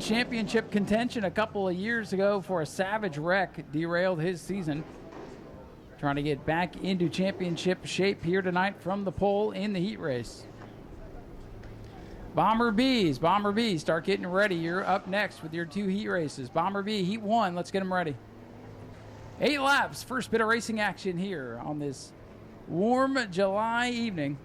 championship contention a couple of years ago for a savage wreck. Derailed his season. Trying to get back into championship shape here tonight from the pole in the heat race. Bomber Bees, start getting ready. You're up next with your 2 heat races. Bomber B, heat 1, let's get them ready. 8 laps, first bit of racing action here on this warm July evening.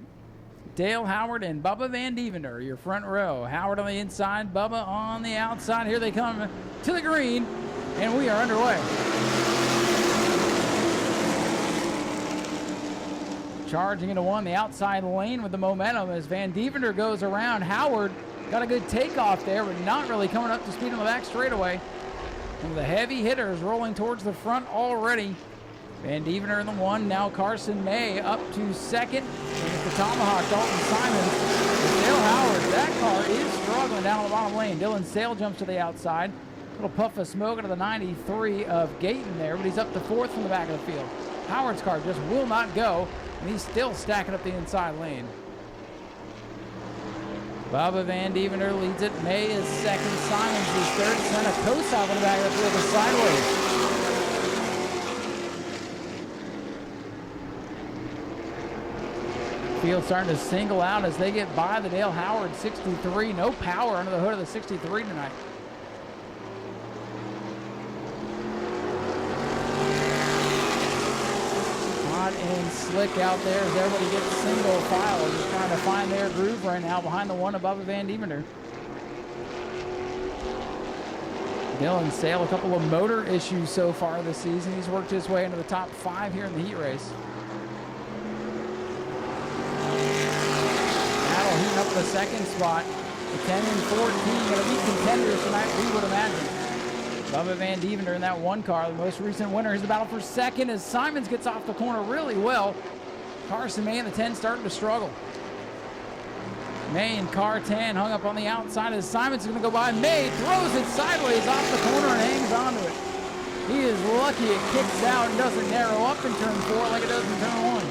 Dale Howard and Bubba Van Deventer, your front row. Howard on the inside, Bubba on the outside. Here they come to the green, and we are underway. Charging into one, the outside lane with the momentum as Van Deventer goes around. Howard got a good takeoff there, but not really coming up to speed on the back straightaway. And the heavy hitters rolling towards the front already. Van Deventer in the 1, now Carson May up to second. And it's the Tomahawk, Dalton Simons. Dale Howard, that car is struggling down on the bottom lane. Dylan Sale jumps to the outside. Little puff of smoke into the 93 of Gayton there, but he's up to 4th from the back of the field. Howard's car just will not go, and he's still stacking up the inside lane. Bubba Van Deventer leads it. May is second. Simons is third. Sent a Kosov on the back of the field, sideways. Field starting to single out as they get by the Dale Howard 63. No power under the hood of the 63 tonight. Hot and slick out there as everybody gets single file. Just trying to find their groove right now behind the 1 above Van Deventer. Dylan Sale, a couple of motor issues so far this season. He's worked his way into the top 5 here in the heat race. Heating up the second spot. The 10 and 14 going to be contenders tonight, we would imagine. Bubba Van Deventer in that 1 car, the most recent winner. Here's the battle for second as Simons gets off the corner really well. Carson May in the 10 starting to struggle. May in car 10 hung up on the outside as Simons is going to go by. May throws it sideways off the corner and hangs onto it. He is lucky it kicks out and doesn't narrow up in turn 4 like it does in turn 1.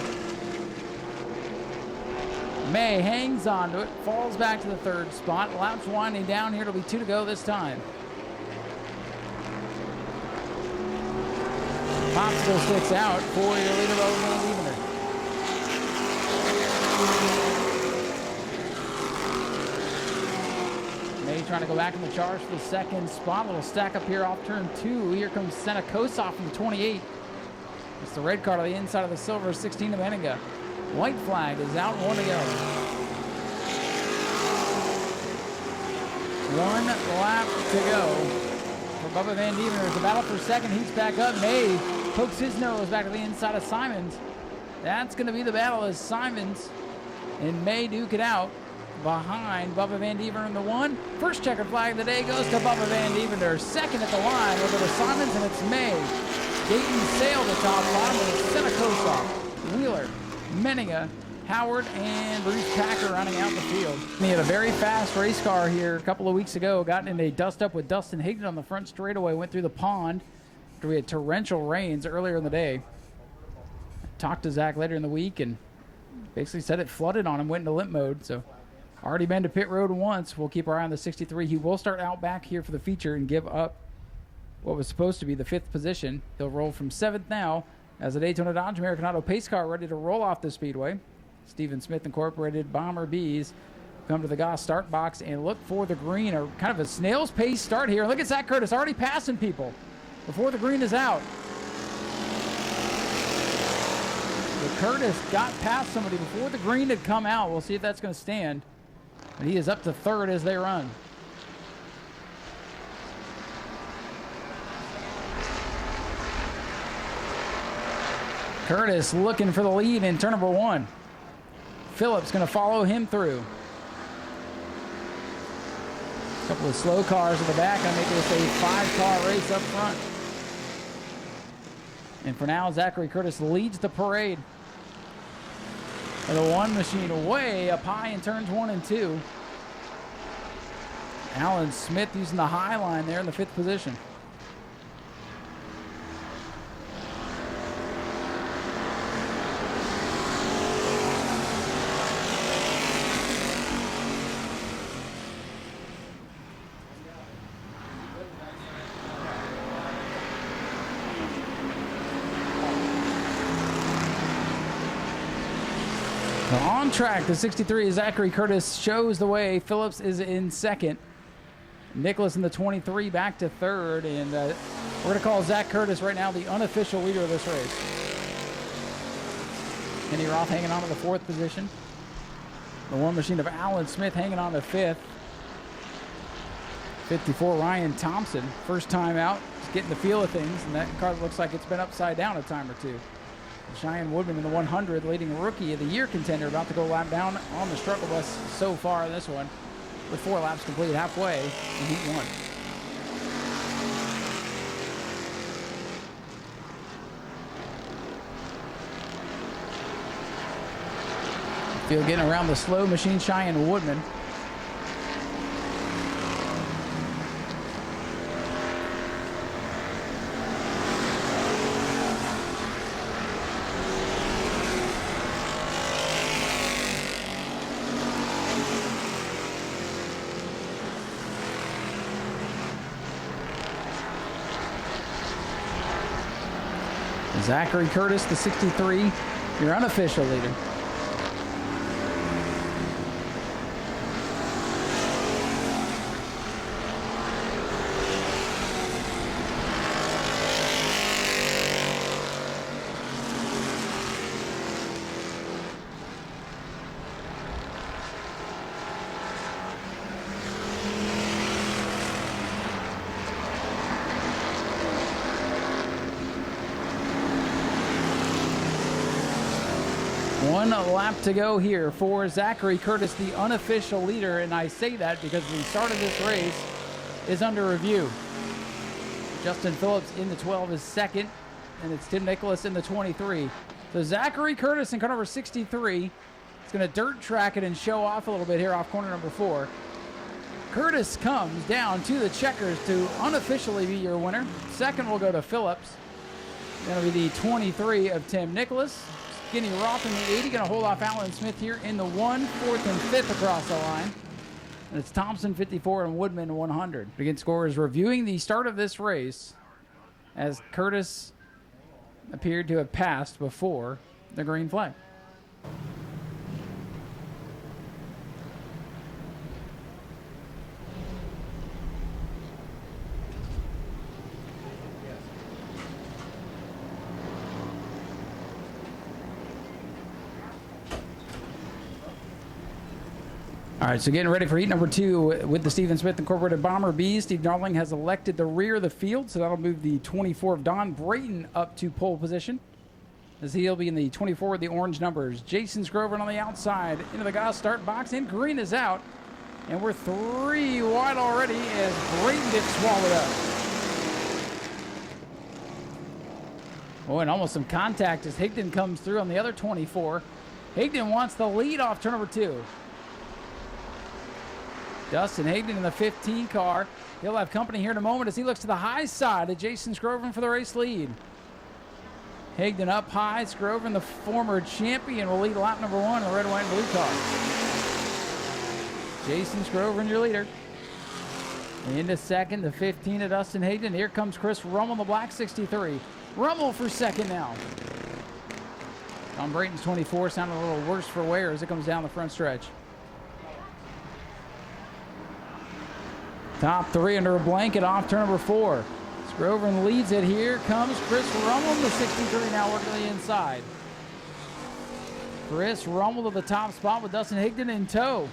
May hangs onto it, falls back to the 3rd spot. Laps winding down here. It'll be 2 to go this time. Popsicle sticks out for your leader, Van Deventer. May trying to go back in the charge for the 2nd spot. A little stack up here off turn 2. Here comes Sena Kosov from the 28. It's the red car to the inside of the silver 16 of Henniga. White flag is out, 1 to go. 1 lap to go for Bubba Van Deventer. It's a battle for second. He's back up. May pokes his nose back to the inside of Simons. That's going to be the battle as Simons and May duke it out behind Bubba Van Deventer in the 1. First checkered flag of the day goes to Bubba Van Deventer. Second at the line over to Simons, and it's May. Dayton Sale the top 5 with Senekosov, Wheeler, Menninga, Howard, and Bruce Packer running out the field. He had a very fast race car here a couple of weeks ago. Got in a dust-up with Dustin Higdon on the front straightaway. Went through the pond after we had torrential rains earlier in the day. Talked to Zach later in the week and basically said it flooded on him. Went into limp mode. So already been to pit road once. We'll keep our eye on the 63. He will start out back here for the feature and give up what was supposed to be the 5th position. He'll roll from 7th now as the Daytona Dodge American Auto pace car ready to roll off the speedway. Stephen Smith Incorporated Bomber Bees come to the Goss start box and look for the green. A kind of a snail's pace start here. Look at Zach Curtis already passing people before the green is out. So Curtis got past somebody before the green had come out. We'll see if that's going to stand. And he is up to 3rd as they run. Curtis looking for the lead in turn number 1. Phillips going to follow him through. A couple of slow cars in the back. Going to make this a 5-car race up front. And for now, Zachary Curtis leads the parade. And the 1 machine way up high in turns 1 and 2. Alan Smith using the high line there in the 5th position. On track, the 63 is Zachary Curtis shows the way. Phillips is in second. Nicholas in the 23 back to third. And we're going to call Zach Curtis right now the unofficial leader of this race. Kenny Roth hanging on to the fourth position. The one machine of Alan Smith hanging on to fifth. 54, Ryan Thompson, first time out, just getting the feel of things, and that car looks like it's been upside down a time or two. Cheyenne Woodman in the 100, leading Rookie of the Year contender, about to go lap down on the struggle bus so far in this one, with 4 laps completed halfway in heat 1. Field getting around the slow machine, Cheyenne Woodman. Zachary Curtis, the 63, your unofficial leader. One lap to go here for Zachary Curtis, the unofficial leader, and I say that because the start of this race is under review. Justin Phillips in the 12 is second, and it's Tim Nicholas in the 23. So Zachary Curtis in car number 63 is going to dirt track it and show off a little bit here off corner number 4. Curtis comes down to the checkers to unofficially be your winner. Second will go to Phillips. That'll be the 23 of Tim Nicholas. Skinny Roth in the 80, going to hold off Alan Smith here in the 1, 4th, and 5th across the line. And it's Thompson 54 and Woodman 100. Again, scorers reviewing the start of this race as Curtis appeared to have passed before the green flag. All right, so getting ready for heat number 2 with the Stephen Smith Incorporated Bomber Bees. Steve Darling has elected the rear of the field, so that'll move the 24 of Don Brayton up to pole position, as he'll be in the 24 with the orange numbers. Jason Scrover on the outside into the gas start box, and green is out. And we're 3 wide already as Brayton gets swallowed up. Oh, and almost some contact as Higdon comes through on the other 24. Higdon wants the lead off turn number 2. Dustin Higdon in the 15 car. He'll have company here in a moment as he looks to the high side of Jason Scroven for the race lead. Higdon up high. Scroven, the former champion, will lead lap number 1 in the red, white, and blue car. Jason Scroven, your leader. Into second, the 15 of Dustin Higdon. Here comes Chris Rummel, the black 63. Rummel for second now. Tom Brayton's 24 sounded a little worse for wear as it comes down the front stretch. Top 3 under a blanket off turn number 4. Scroven leads it. Here comes Chris Rummel, the 63, now working the inside. Chris Rummel to the top spot with Dustin Higdon in tow.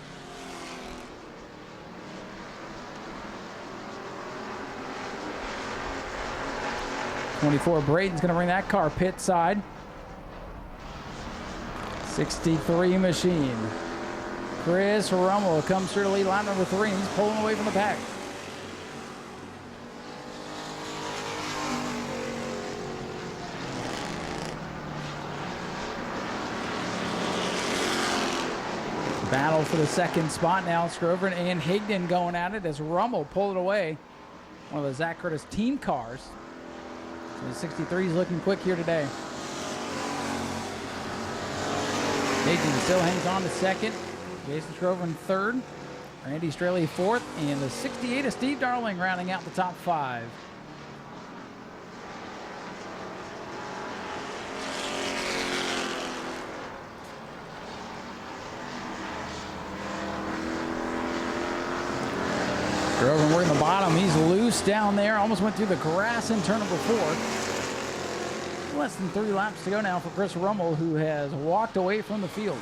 '24 Brayton's going to bring that car pit side. 63 machine. Chris Rummel comes through to lead line number 3, and he's pulling away from the pack. Battle for the second spot now. Scrover and Higdon going at it as Rummel pulled it away. One of the Zach Curtis team cars. So the 63 is looking quick here today. Higdon still hangs on to second. Jason Scrover in third. Randy Straley fourth. And the 68 of Steve Darling rounding out the top 5. working the bottom. He's loose down there. Almost went through the grass in turn number 4. Less than 3 laps to go now for Chris Rummel, who has walked away from the field.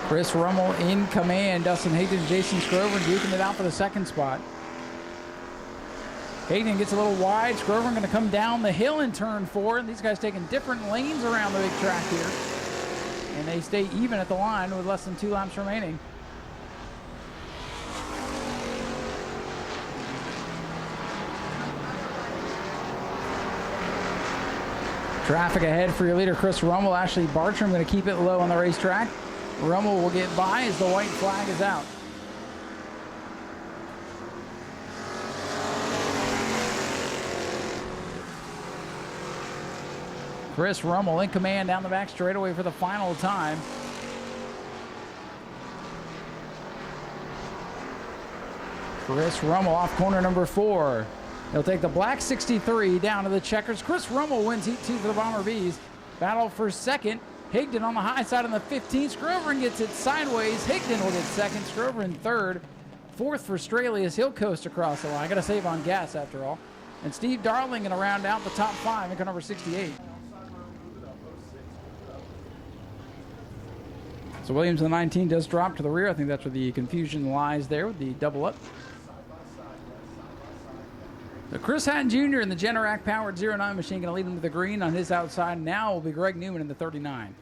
Chris Rummel in command. Dustin Hayden and Jason Scrover duking it out for the 2nd spot. Hayden gets a little wide. Scrover going to come down the hill in turn 4. And these guys taking different lanes around the big track here. And they stay even at the line with less than 2 laps remaining. Traffic ahead for your leader, Chris Rummel. Ashley Bartram going to keep it low on the racetrack. Rummel will get by as the white flag is out. Chris Rummel in command down the back straightaway for the final time. Chris Rummel off corner number 4. He'll take the black 63 down to the checkers. Chris Rummel wins heat 2 for the Bomber Bees. Battle for 2nd. Higdon on the high side on the 15. Scrover gets it sideways. Higdon will get 2nd. Scrover in 3rd. 4th for Stralius. He'll coast across the line. Got to save on gas after all. And Steve Darling going to round out the top 5 in car number 68. So Williams in the 19 does drop to the rear. I think that's where the confusion lies there with the double up. So Chris Hatton Jr. in the Generac powered 09 machine going to lead him to the green on his outside. Now will be Greg Newman in the 39.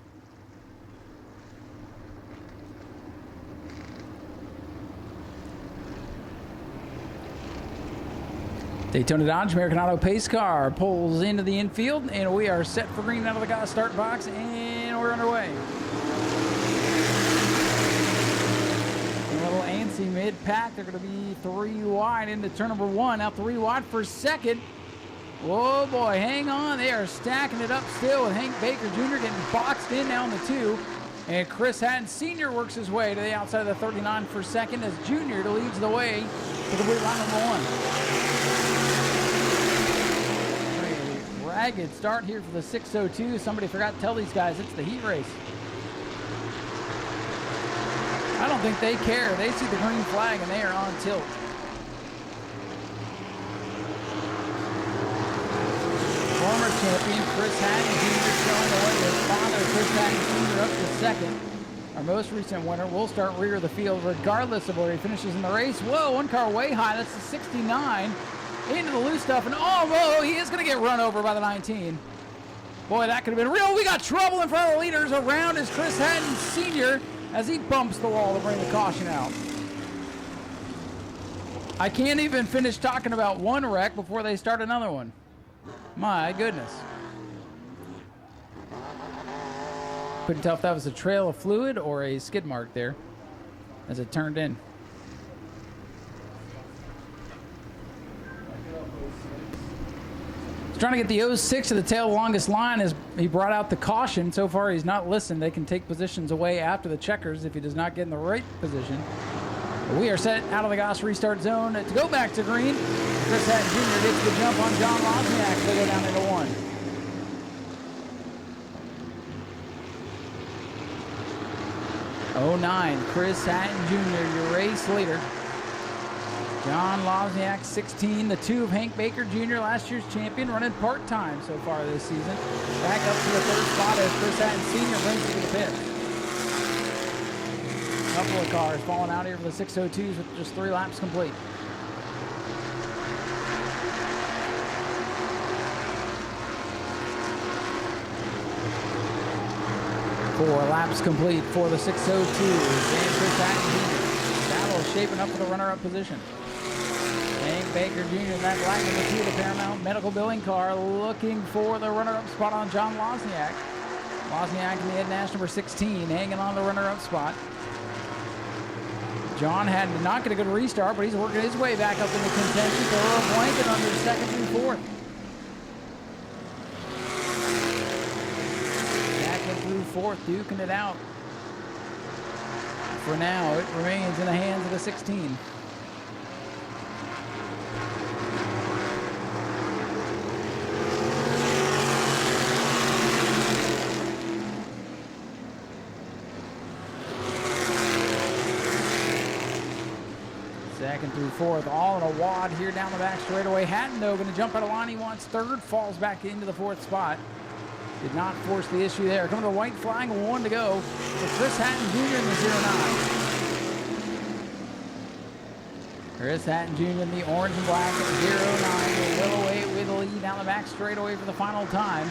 Daytona Dodge American Auto pace car pulls into the infield, and we are set for green out of the start box, and we're underway. A little antsy mid-pack. They're going to be 3 wide into turn number 1. Now 3 wide for 2nd. Whoa, boy, hang on. They are stacking it up still with Hank Baker Jr. getting boxed in now in the 2. And Chris Hatton Sr. works his way to the outside of the 39 for 2nd as Jr. leads the way to the line number 1. Ragged start here for the 602. Somebody forgot to tell these guys it's the heat race. I don't think they care. They see the green flag and they are on tilt. Former champion Chris Hatton Jr. showing the way. His father, Chris Hatton Jr. up to 2nd. Our most recent winner will start rear of the field regardless of where he finishes in the race. Whoa, 1 car way high. That's the 69. Into the loose stuff, and oh, whoa, he is going to get run over by the 19. Boy, that could have been real. We got trouble in front of the leaders. Around is Chris Hatton Sr. as he bumps the wall to bring the caution out. I can't even finish talking about one wreck before they start another one. My goodness. Couldn't tell if that was a trail of fluid or a skid mark there as it turned in. Trying to get the 06 to the tail longest line as he brought out the caution. So far, he's not listened. They can take positions away after the checkers if he does not get in the right position. But we are set out of the Goss restart zone to go back to green. Chris Hatton Jr. gets the jump on John Wozniak. They go down into 1. '09, Chris Hatton Jr., your race leader. John Wozniak, 16, the 2 of Hank Baker Jr., last year's champion, running part-time so far this season. Back up to the 3rd spot as Chris Hatton Sr. brings it to the pit. Couple of cars falling out here for the 602s with just 3 laps complete. Four laps complete for the 602s and Chris Hatton Jr. Battle is shaping up for the runner-up position. Hank Baker Jr. in that black number 2 of the Paramount Medical Billing car looking for the runner-up spot on John Wozniak. Wozniak in the Ed Nash number 16 hanging on the runner-up spot. John had not get a good restart, but he's working his way back up into contention. Throw a blanket under 2nd through 4th. Back through 4th, duking it out. For now, it remains in the hands of the 16. Second through fourth, all in a wad here down the back straightaway. Hatton, though, going to jump out of line. He wants third, falls back into the fourth spot. Did not force the issue there. Coming to the white flag, 1 to go for Chris Hatton Jr. in the 09. Chris Hatton Jr. in the orange and black at 09. Will away with the lead down the back straightaway for the final time.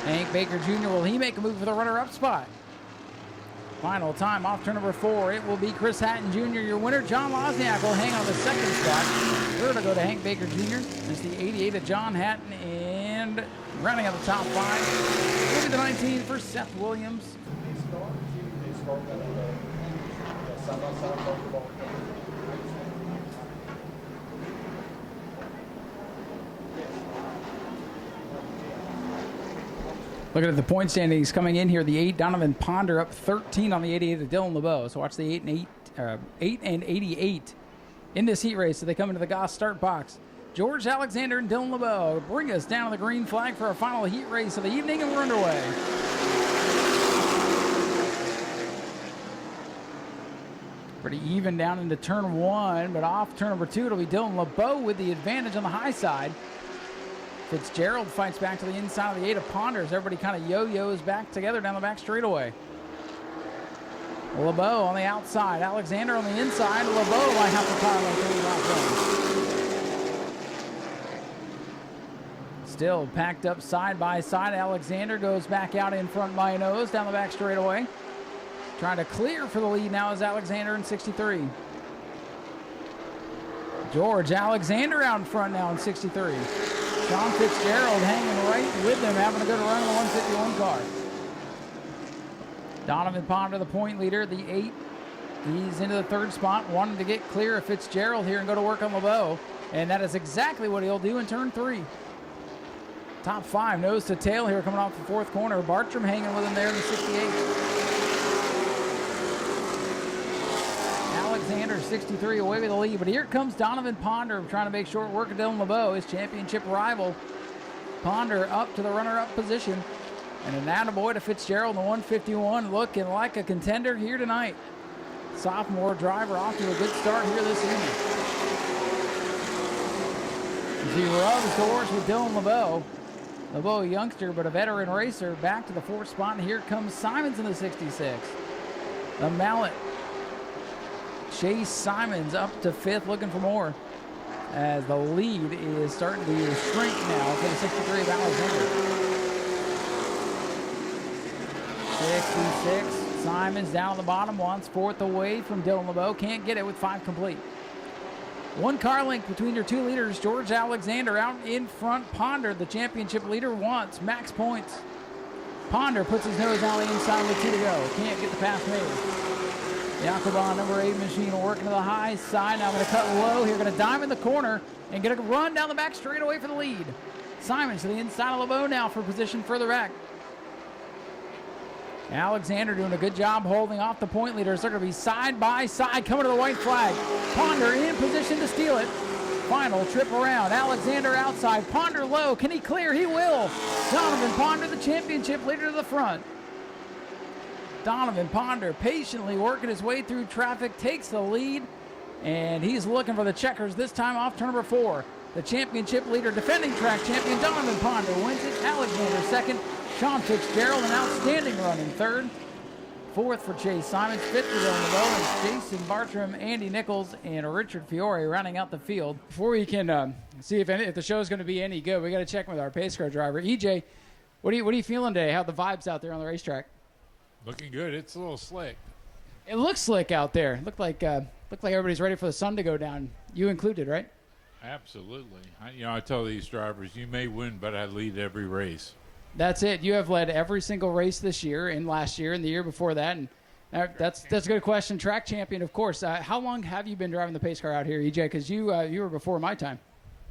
Hank Baker Jr., will he make a move for the runner-up spot? Final time off turn number 4. It will be Chris Hatton Jr. Your winner, John Lozniak, will hang on the second spot. Third will go to Hank Baker Jr. It's the 88 of John Hatton. And rounding out the top 5, will be the 19 for Seth Williams. Looking at the point standings coming in here, the 8, Donovan Ponder up 13 on the 88 of Dylan LeBeau. So watch the 8 and 88 in this heat race. So they come into the Goss start box. George Alexander and Dylan LeBeau bring us down to the green flag for our final heat race of the evening, and we're underway. Pretty even down into turn 1, but off turn number 2, it'll be Dylan LeBeau with the advantage on the high side. Fitzgerald fights back to the inside of the 8 of Ponders. Everybody kind of yo-yos back together down the back straightaway. LeBeau on the outside. Alexander on the inside. LeBeau might have to car like still packed up side by side. Alexander goes back out in front by nose down the back straightaway. Trying to clear for the lead now is Alexander in 63. George Alexander out in front now in 63. Sean Fitzgerald hanging right with them, having a good run in the 151 car. Donovan Ponder, the point leader, the 8. He's into the third spot, wanting to get clear of Fitzgerald here and go to work on LeBeau. And that is exactly what he'll do in turn 3. Top 5, nose to tail here coming off the fourth corner. Bartram hanging with him there in the 68. Alexander, 63, away with the lead. But here comes Donovan Ponder trying to make short work of Dylan LeBeau, his championship rival. Ponder up to the runner-up position. And an attaboy to Fitzgerald in the 151, looking like a contender here tonight. Sophomore driver off to a good start here this evening. As he rubs doors with Dylan LeBeau. LeBeau, a youngster but a veteran racer, back to the 4th spot. And here comes Simons in the 66. The Mallet. Chase Simons up to 5th, looking for more. As the lead is starting to shrink now for the 63 of Alexander. 66, Simons down on the bottom, wants 4th away from Dylan LeBeau. Can't get it with 5 complete. 1 car length between your 2 leaders. George Alexander out in front. Ponder, the championship leader, wants max points. Ponder puts his nose on the inside with 2 to go. Can't get the pass made. Jacobon, number 8 machine, working to the high side. Now going to cut low here. Going to dive in the corner and going to run down the back straightaway for the lead. Simons to the inside of LeBeau now for position further back. Alexander doing a good job holding off the point leaders. They're going to be side by side coming to the white flag. Ponder in position to steal it. Final trip around. Alexander outside. Ponder low. Can he clear? He will. Donovan Ponder, the championship leader, to the front. Donovan Ponder patiently working his way through traffic, takes the lead, and he's looking for the checkers this time off turn number 4. The championship leader, defending track champion Donovan Ponder wins it. Alexander 2nd. Sean Fitzgerald, an outstanding run in 3rd. 4th for Chase Simons. 5th for Dylan LeBeau, and Jason Bartram, Andy Nichols, and Richard Fiore rounding out the field. Before we can see if the show's going to be any good, we got to check with our pace car driver. EJ, what are you feeling today? How are the vibes out there on the racetrack? Looking good. It's a little slick. It looks slick out there. Looked like everybody's ready for the sun to go down. You included, right? Absolutely. I tell these drivers, you may win, but I lead every race. That's it. You have led every single race this year and last year and the year before that. And that's a good question. Track champion, of course. How long have you been driving the pace car out here, EJ? Because you were before my time.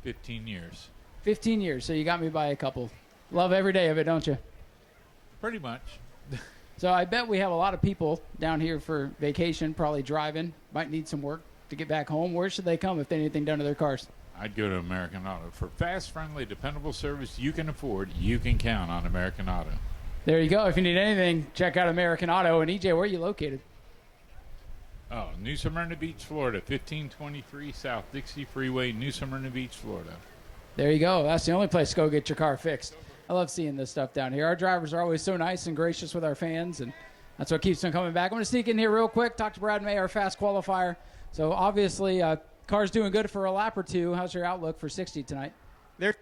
15 years. 15 years. So you got me by a couple. Love every day of it, don't you? Pretty much. So I bet we have a lot of people down here for vacation, probably driving, might need some work to get back home. Where should they come if they need anything done to their cars? I'd go to American Auto. For fast, friendly, dependable service you can afford, you can count on American Auto. There you go. If you need anything, check out American Auto. And EJ, where are you located? Oh, New Smyrna Beach, Florida, 1523 South Dixie Freeway, New Smyrna Beach, Florida. There you go. That's the only place to go get your car fixed. I love seeing this stuff down here. Our drivers are always so nice and gracious with our fans, and that's what keeps them coming back. I'm going to sneak in here real quick, talk to Brad May, our fast qualifier. So obviously, car's doing good for a lap or two. How's your outlook for 60 tonight? There's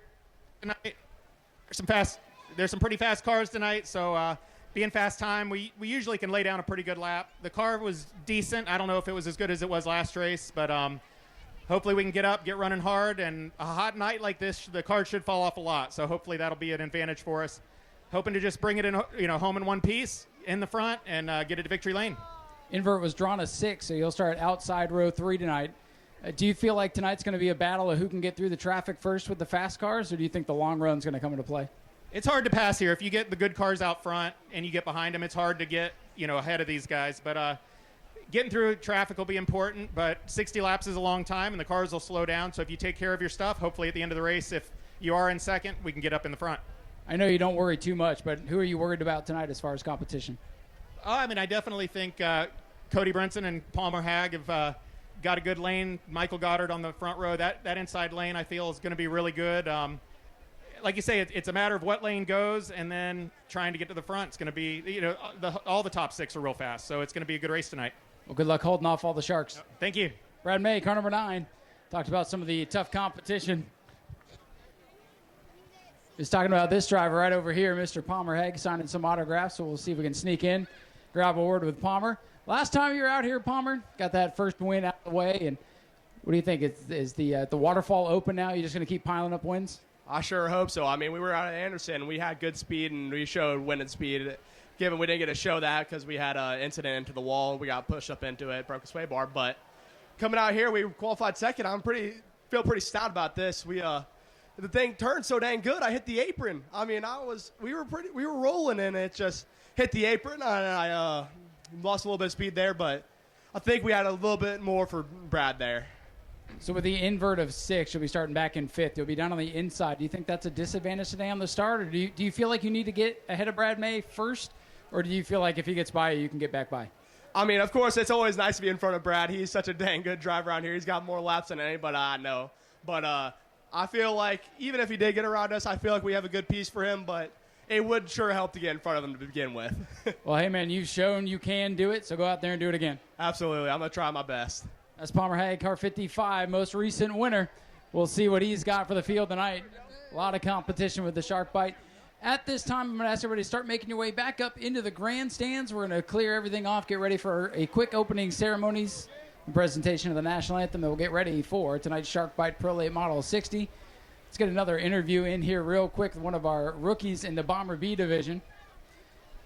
some pretty fast cars tonight, so being fast time, we usually can lay down a pretty good lap. The car was decent. I don't know if it was as good as it was last race, but hopefully we can get running hard. And a hot night like this, the car should fall off a lot. So hopefully that'll be an advantage for us. Hoping to just bring it in, home in one piece in the front and get it to victory lane. Invert was drawn a 6, so you'll start outside row 3 tonight. Do you feel like tonight's going to be a battle of who can get through the traffic first with the fast cars, or do you think the long run's going to come into play? It's hard to pass here. If you get the good cars out front and you get behind them, it's hard to get, ahead of these guys. But getting through traffic will be important, but 60 laps is a long time, and the cars will slow down. So if you take care of your stuff, hopefully at the end of the race, if you are in second, we can get up in the front. I know you don't worry too much, but who are you worried about tonight as far as competition? I definitely think Cody Brinson and Palmer Hag have got a good lane. Michael Goddard on the front row. That inside lane, I feel, is going to be really good. Like you say, it's a matter of what lane goes and then trying to get to the front. It's going to be, all the top 6 are real fast, so it's going to be a good race tonight. Well, good luck holding off all the Sharks. Thank you. Brad May, car number 9, talked about some of the tough competition. He's talking about this driver right over here, Mr. Palmer Hegg, signing some autographs, so we'll see if we can sneak in, grab a word with Palmer. Last time you were out here, Palmer, got that first win out of the way, and what do you think? Is the waterfall open now? You just going to keep piling up wins? I sure hope so. We were out at Anderson. We had good speed, and we showed winning speed. Given we didn't get to show that because we had an incident into the wall. We got pushed up into it, broke a sway bar. But coming out here, we qualified second. Feel pretty stout about this. The thing turned so dang good. I hit the apron. We were rolling, and it just hit the apron. And I lost a little bit of speed there, but I think we had a little bit more for Brad there. So with the invert of 6, you'll be starting back in 5th. You'll be down on the inside. Do you think that's a disadvantage today on the start, or do you feel like you need to get ahead of Brad May first, or do you feel like if he gets by you can get back by? Of course, it's always nice to be in front of Brad. He's such a dang good driver around here. He's got more laps than anybody I know. But I feel like even if he did get around us, I feel like we have a good piece for him, but it would sure help to get in front of him to begin with. Well, hey, man, you've shown you can do it, so go out there and do it again. Absolutely. I'm going to try my best. That's Palmer Hag, car 55, most recent winner. We'll see what he's got for the field tonight. A lot of competition with the Shark Bite. At this time, I'm going to ask everybody to start making your way back up into the grandstands. We're going to clear everything off, get ready for a quick opening ceremonies and presentation of the national anthem, and we'll get ready for tonight's Shark Bite Pro Late Model 60. Let's get another interview in here real quick with one of our rookies in the Bomber B division.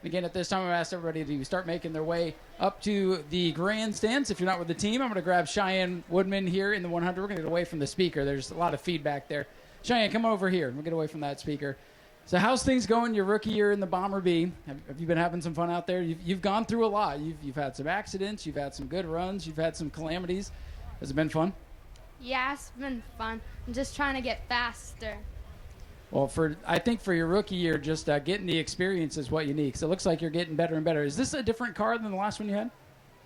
Again, at this time, I'm going to ask everybody to start making their way up to the grandstands. If you're not with the team, I'm going to grab Cheyenne Woodman here in the 100. We're going to get away from the speaker. There's a lot of feedback there. Cheyenne, come over here. We'll get away from that speaker. So how's things going your rookie year in the Bomber B? Have you been having some fun out there? You've gone through a lot. You've had some accidents. You've had some good runs. You've had some calamities. Has it been fun? Yeah, it's been fun. I'm just trying to get faster. Well, I think for your rookie year, just getting the experience is what you need. So it looks like you're getting better and better. Is this a different car than the last one you had?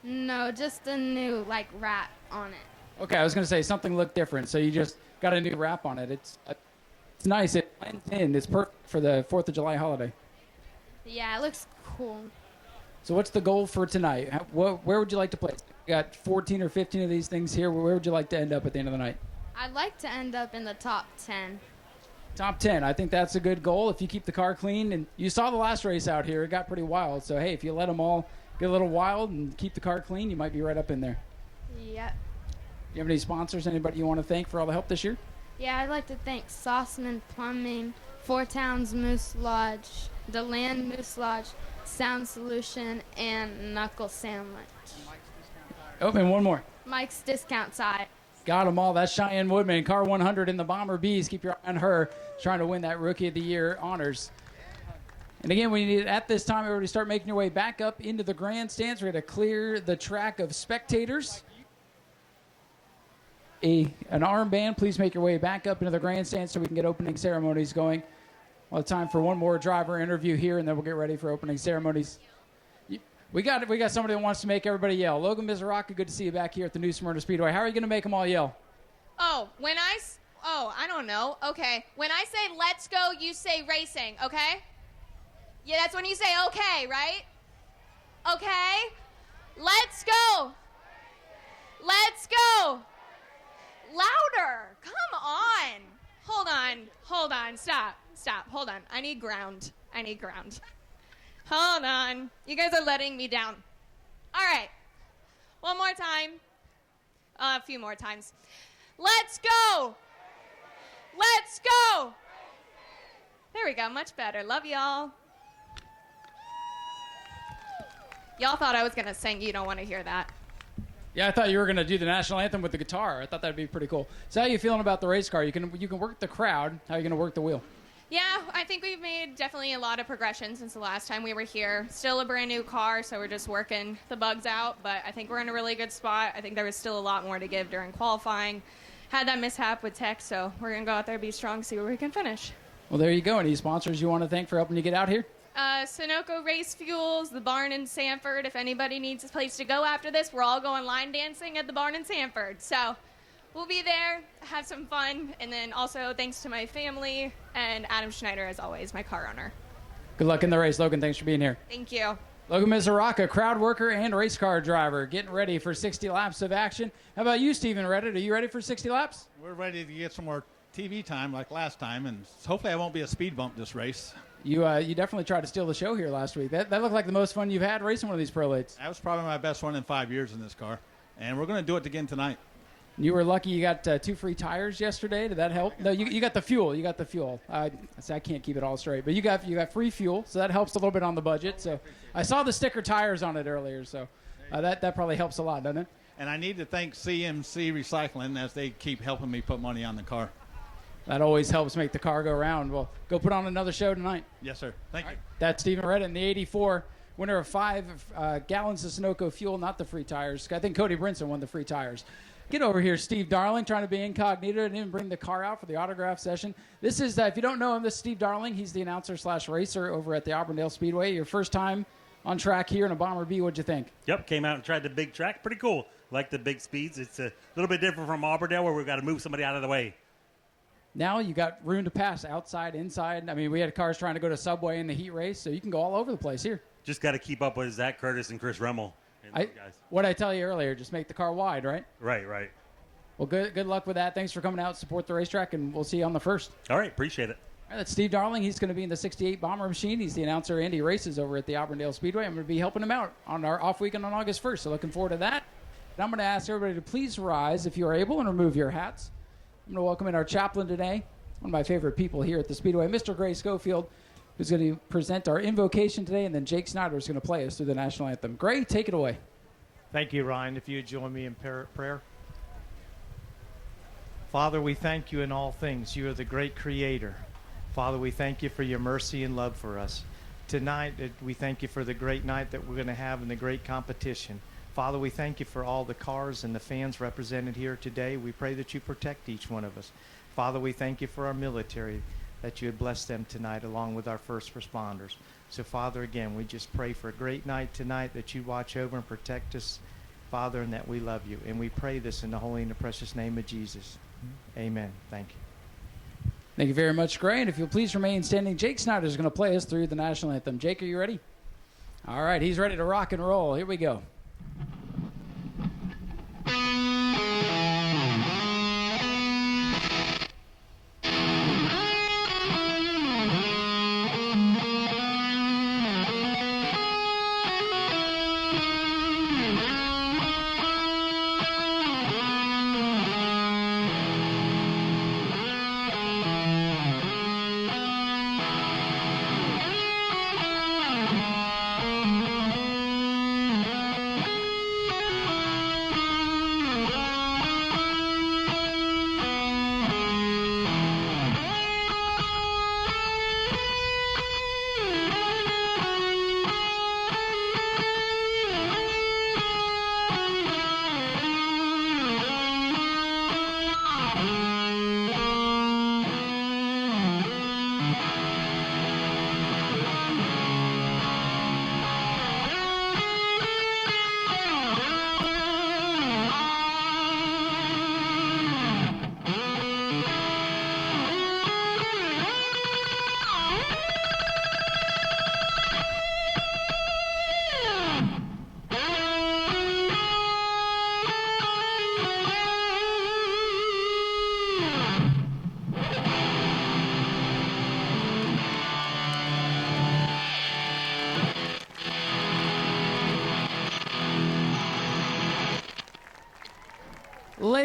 No, just a new, wrap on it. Okay, I was going to say something looked different. So you just got a new wrap on it. It's nice. It blends in. It's perfect for the 4th of July holiday. Yeah, it looks cool. So what's the goal for tonight? Where would you like to place? You got 14 or 15 of these things here. Where would you like to end up at the end of the night? I'd like to end up in the top 10. Top 10. I think that's a good goal if you keep the car clean. And you saw the last race out here. It got pretty wild. So, hey, if you let them all get a little wild and keep the car clean, you might be right up in there. Yep. Do you have any sponsors, anybody you want to thank for all the help this year? Yeah, I'd like to thank Sauceman Plumbing, Four Towns Moose Lodge, DeLand Moose Lodge, Sound Solution, and Knuckle Sandwich. Oh, and one more. Mike's Discount Side. Got them all. That's Cheyenne Woodman, car 100 in the Bomber Bees. Keep your eye on her, trying to win that Rookie of the Year honors. And again, we need, at this time, everybody start making your way back up into the grandstands. We're going to clear the track of spectators. An armband, please make your way back up into the grandstand so we can get opening ceremonies going. We'll have time for one more driver interview here, and then we'll get ready for opening ceremonies. We got somebody that wants to make everybody yell. Logan Mizuraka, good to see you back here at the new Smyrna Speedway. How are you going to make them all yell? Oh, I don't know. Okay. When I say let's go, you say racing, okay? Yeah, that's when you say okay, right? Okay? Let's go. Let's go. Louder. Come on. Hold on. Stop. Hold on. I need ground. Hold on. You guys are letting me down. All right. One more time. A few more times. Let's go. Let's go. There we go. Much better. Love y'all. Y'all thought I was going to sing. You don't want to hear that. Yeah, I thought you were going to do the national anthem with the guitar. I thought that'd be pretty cool. So how are you feeling about the race car? You can work the crowd. How are you going to work the wheel? Yeah, I think we've made definitely a lot of progression since the last time we were here. Still a brand new car, so we're just working the bugs out, but I think we're in a really good spot. I think there was still a lot more to give during qualifying. Had that mishap with tech, so we're going to go out there, be strong, see where we can finish. Well, there you go. Any sponsors you want to thank for helping you get out here? Sunoco Race Fuels, the barn in Sanford. If anybody needs a place to go after this, we're all going line dancing at the barn in Sanford. So we'll be there, have some fun, and then also thanks to my family and Adam Schneider, as always, my car owner. Good luck in the race, Logan. Thanks for being here. Thank you. Logan Mizuraka, crowd worker and race car driver, getting ready for 60 laps of action. How about you, Stephen Reddit? Are you ready for 60 laps? We're ready to get some more TV time like last time, and hopefully I won't be a speed bump this race. You definitely tried to steal the show here last week. That looked like the most fun you've had racing one of these Pro Lates. That was probably my best one in 5 years in this car, and we're going to do it again tonight. You were lucky you got 2 free tires yesterday. Did that help? No, you got the fuel. You got the fuel. I can't keep it all straight, but you got free fuel, so that helps a little bit on the budget. So I saw the sticker tires on it earlier, so that probably helps a lot, doesn't it? And I need to thank CMC Recycling as they keep helping me put money on the car. That always helps make the car go round. Well, go put on another show tonight. Yes, sir. Thank you. That's Stephen Reddit in the 84, winner of 5 gallons of Sunoco fuel, not the free tires. I think Cody Brinson won the free tires. Get over here, Steve Darling, trying to be incognito and even bring the car out for the autograph session. This is, if you don't know him, this is Steve Darling. He's the announcer/racer over at the Auburndale Speedway. Your first time on track here in a Bomber B. What'd you think? Yep, came out and tried the big track. Pretty cool. Like the big speeds. It's a little bit different from Auburndale where we've got to move somebody out of the way. Now you got room to pass outside, inside. I mean, we had cars trying to go to Subway in the heat race, so you can go all over the place here. Just got to keep up with Zach Curtis and Chris Remmel. And guys. What I tell you earlier, just make the car wide, right? Right. Well, good luck with that. Thanks for coming out, support the racetrack, and we'll see you on the first. All right, appreciate it. All right, that's Steve Darling. He's going to be in the 68 Bomber machine. He's the announcer, and he races over at the Auburndale Speedway. I'm going to be helping him out on our off weekend on August 1st, so looking forward to that. And I'm going to ask everybody to please rise if you are able and remove your hats. I'm going to welcome in our chaplain today, one of my favorite people here at the Speedway, Mr. Gray Schofield, who's going to present our invocation today, and then Jake Snyder is going to play us through the national anthem. Gray, take it away. Thank you, Ryan. If you would join me in prayer. Father, we thank you in all things. You are the great creator. Father, we thank you for your mercy and love for us. Tonight, we thank you for the great night that we're going to have in the great competition. Father, we thank you for all the cars and the fans represented here today. We pray that you protect each one of us. Father, we thank you for our military, that you would bless them tonight along with our first responders. So, Father, again, we just pray for a great night tonight, that you watch over and protect us, Father, and that we love you. And we pray this in the holy and the precious name of Jesus. Amen. Thank you. Thank you very much, Gray. And if you'll please remain standing, Jake Snyder is going to play us through the national anthem. Jake, are you ready? All right, he's ready to rock and roll. Here we go.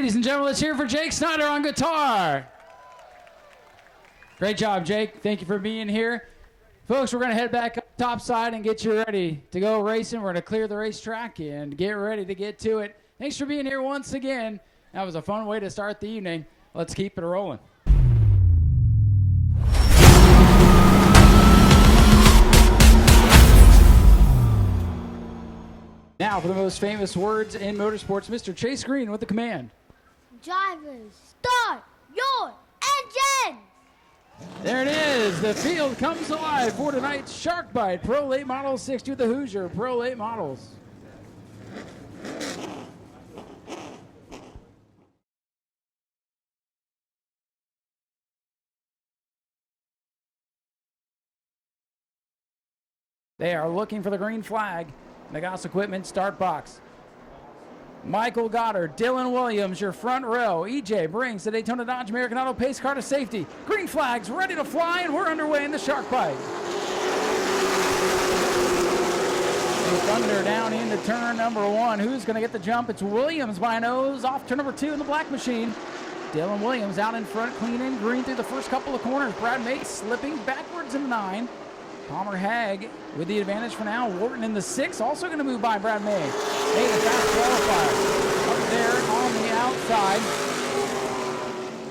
Ladies and gentlemen, let's hear it for Jake Snyder on guitar. Great job, Jake. Thank you for being here. Folks, we're going to head back up topside and get you ready to go racing. We're going to clear the racetrack and get ready to get to it. Thanks for being here once again. That was a fun way to start the evening. Let's keep it rolling. Now for the most famous words in motorsports, Mr. Chase Green with the command. Drivers, start your engine! There it is. The field comes alive for tonight's Shark Bite Pro Late Models 60 with the Hoosier Pro Late Models. They are looking for the green flag. Nagasa Equipment start box. Michael Goddard, Dylan Williams, your front row. EJ brings the Daytona Dodge American Auto pace car to safety. Green flags ready to fly, and we're underway in the Shark Bite. Thunder down into turn number 1. Who's going to get the jump? It's Williams by nose off turn number 2 in the black machine. Dylan Williams out in front, clean and green through the first couple of corners. Brad May slipping backwards in the 9. Palmer Hag with the advantage for now. Wharton in the 6, also going to move by Brad May. May the fast qualifier up there on the outside.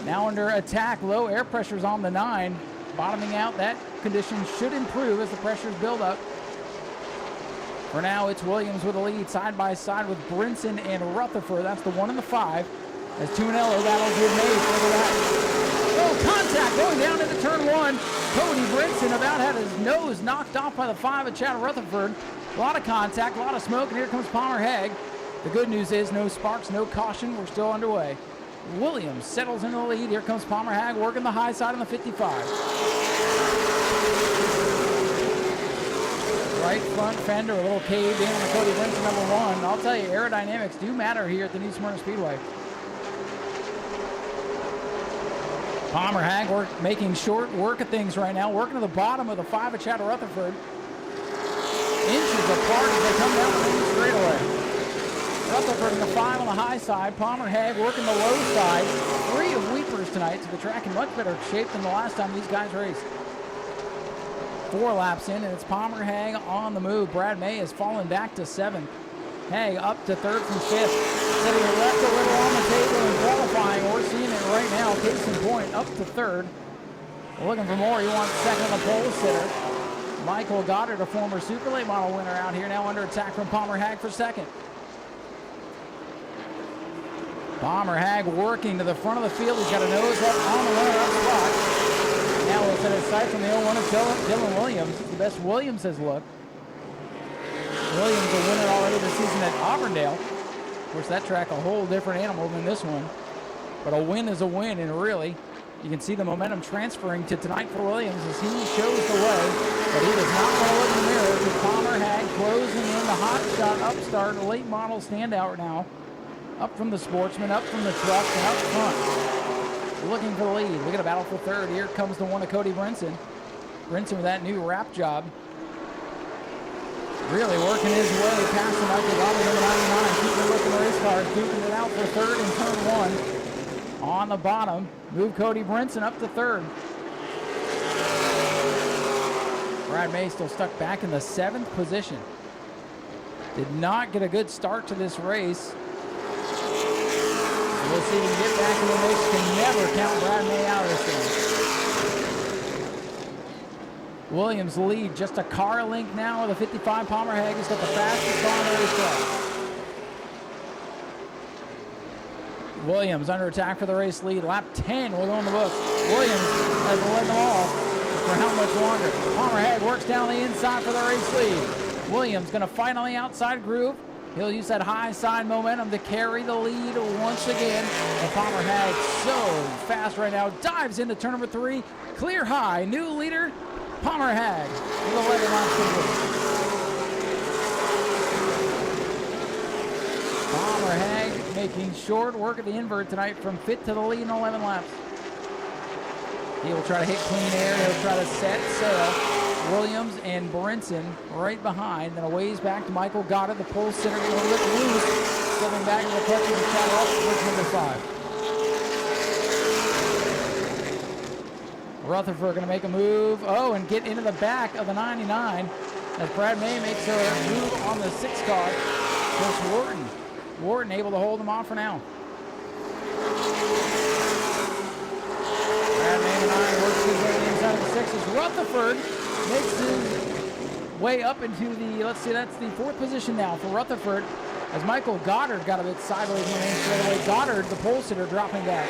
Now under attack, low air pressures on the 9. Bottoming out, that condition should improve as the pressures build up. For now, it's Williams with the lead, side by side with Brinson and Rutherford. That's the 1 and the 5. As Tuminello battles with May for the lap. Oh, contact going down into turn 1. Cody Brinson about had his nose knocked off by the 5 of Chad Rutherford. A lot of contact, a lot of smoke, and here comes Palmer Hag. The good news is no sparks, no caution. We're still underway. Williams settles into the lead. Here comes Palmer Hag working the high side on the 55. Right front fender, a little caved in on the Cody Brinson number 1. I'll tell you, aerodynamics do matter here at the new Smyrna Speedway. Palmer Hag making short work of things right now, working to the bottom of the 5 of Chad Rutherford. Inches apart as they come down the main straightaway. Rutherford in the 5 on the high side. Palmer Hag working the low side. 3 of Weepers tonight, so the track in much better shape than the last time these guys raced. 4 laps in, and it's Palmer Hag on the move. Brad May has fallen back to 7th. Hag up to 3rd from 5th. Said he left a little on the table in qualifying. We're seeing it right now. Case in point, up to 3rd. Looking for more. He wants 2nd on the pole sitter. Michael Goddard, a former Super Late Model winner out here, now under attack from Palmer Hag for 2nd. Palmer Hag working to the front of the field. He's got a nose up on the runner-up spot. Now we'll set his sights on the 0-1 of Dylan Williams. It's the best Williams has looked. Williams a winner already this season at Auburndale. Of course, that track a whole different animal than this one. But a win is a win, and really, you can see the momentum transferring to tonight for Williams as he shows the way. But he does not want to look in the mirror to Palmer Hag closing in the hot shot upstart, late model standout now. Up from the Sportsman, up from the truck, and up front. Looking for the lead. We're going to battle for 3rd. Here comes the 1 of Cody Brinson. Brinson with that new wrap job. Really working his way past the Michael Goddard number 99. Keeping looking the race cars. Duking it out for 3rd in turn 1. On the bottom. Move Cody Brinson up to 3rd. Brad May still stuck back in the 7th position. Did not get a good start to this race. We'll see if he can get back in the mix. Can never count Brad May out of this thing. Williams lead just a car length now with a 55. Palmer Hag has got the fastest car on the racetrack. Williams under attack for the race lead. Lap 10 will go in the books. Williams has led them all for how much longer? Palmer Hag works down the inside for the race lead. Williams going to fight on the outside groove. He'll use that high side momentum to carry the lead once again. And Palmer Hag so fast right now. Dives into turn number 3. Clear high. New leader, Palmer Hag. With 11 laps complete. Palmer Hag making short work of the invert tonight from 5th to the lead in 11 laps. He will try to hit clean air. He'll try to set sail. Williams and Brinson right behind. Then a ways back to Michael Goddard, the pole sitter, going to look loose. stepping back in the clutches of Chad Rutherford, number 5. Rutherford going to make a move. Oh, and get into the back of the 99 as Brad May makes a move on the 6 car. There's Wharton. Wharton able to hold him off for now. Brad May and I works his way inside of the 6 as Rutherford makes his way up into the, let's see, that's the 4th position now for Rutherford as Michael Goddard got a bit sideways in the main straightaway. Goddard, the pole sitter, dropping back.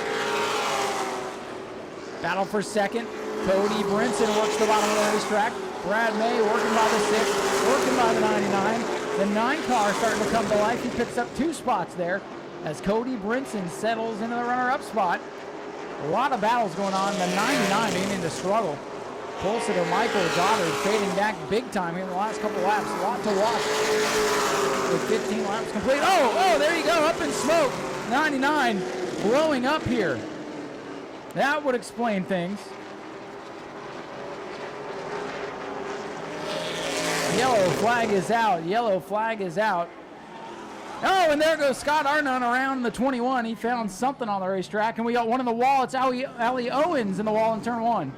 Battle for 2nd. Cody Brinson works the bottom of the racetrack. Brad May working by the 6, working by the 99. The 9 car starting to come to life. He picks up 2 spots there as Cody Brinson settles into the runner-up spot. A lot of battles going on. The 99 beginning to struggle. Pole sitter Michael Goddard fading back big time here in the last couple laps. A lot to watch with 15 laps complete. Oh, there you go, up in smoke. 99 blowing up here. That would explain things. Yellow flag is out. Yellow flag is out. Oh, and there goes Scott Arnott around the 21. He found something on the racetrack, and we got one in the wall. It's Allie Owens in the wall in turn 1.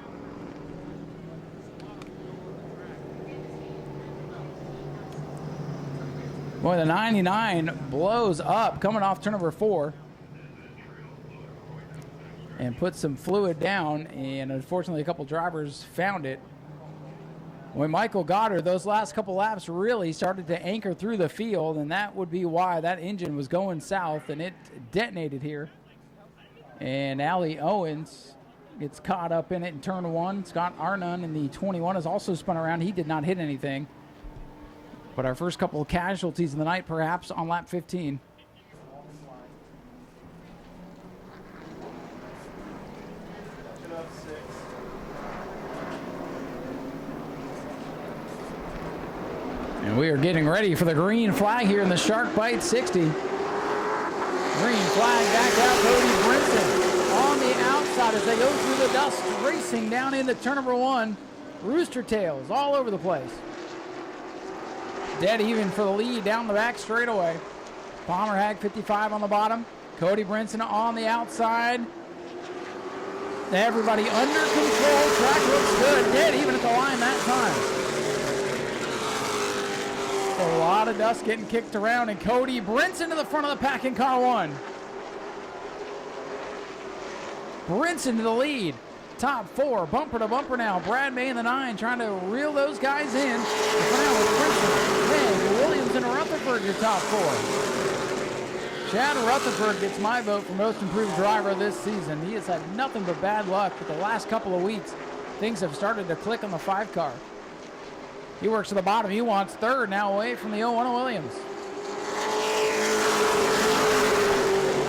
Boy, the 99 blows up coming off turn number 4 and put some fluid down, and unfortunately a couple drivers found it. When Michael Goddard, those last couple laps really started to anchor through the field, and that would be why that engine was going south, and it detonated here. And Allie Owens gets caught up in it in turn 1. Scott Arnott in the 21 has also spun around. He did not hit anything. But our first couple of casualties of the night, perhaps, on lap 15. And we are getting ready for the green flag here in the Shark Bite 60. Green flag back out, Cody Brinson on the outside as they go through the dust, racing down into turn number 1. Rooster tails all over the place. Dead even for the lead down the back straightaway. Palmer Hag 55 on the bottom. Cody Brinson on the outside. Everybody under control. Track looks good. Dead even at the line that time. A lot of dust getting kicked around, and Cody Brinson to the front of the pack in car 1. Brinson to the lead. Top 4, bumper to bumper now. Brad May in the 9 trying to reel those guys in. For now with Brinson, May, Williams, and Rutherford your top 4. Chad Rutherford gets my vote for most improved driver this season. He has had nothing but bad luck, but the last couple of weeks, things have started to click on the 5 car. He works to the bottom. He wants 3rd now away from the 01 of Williams.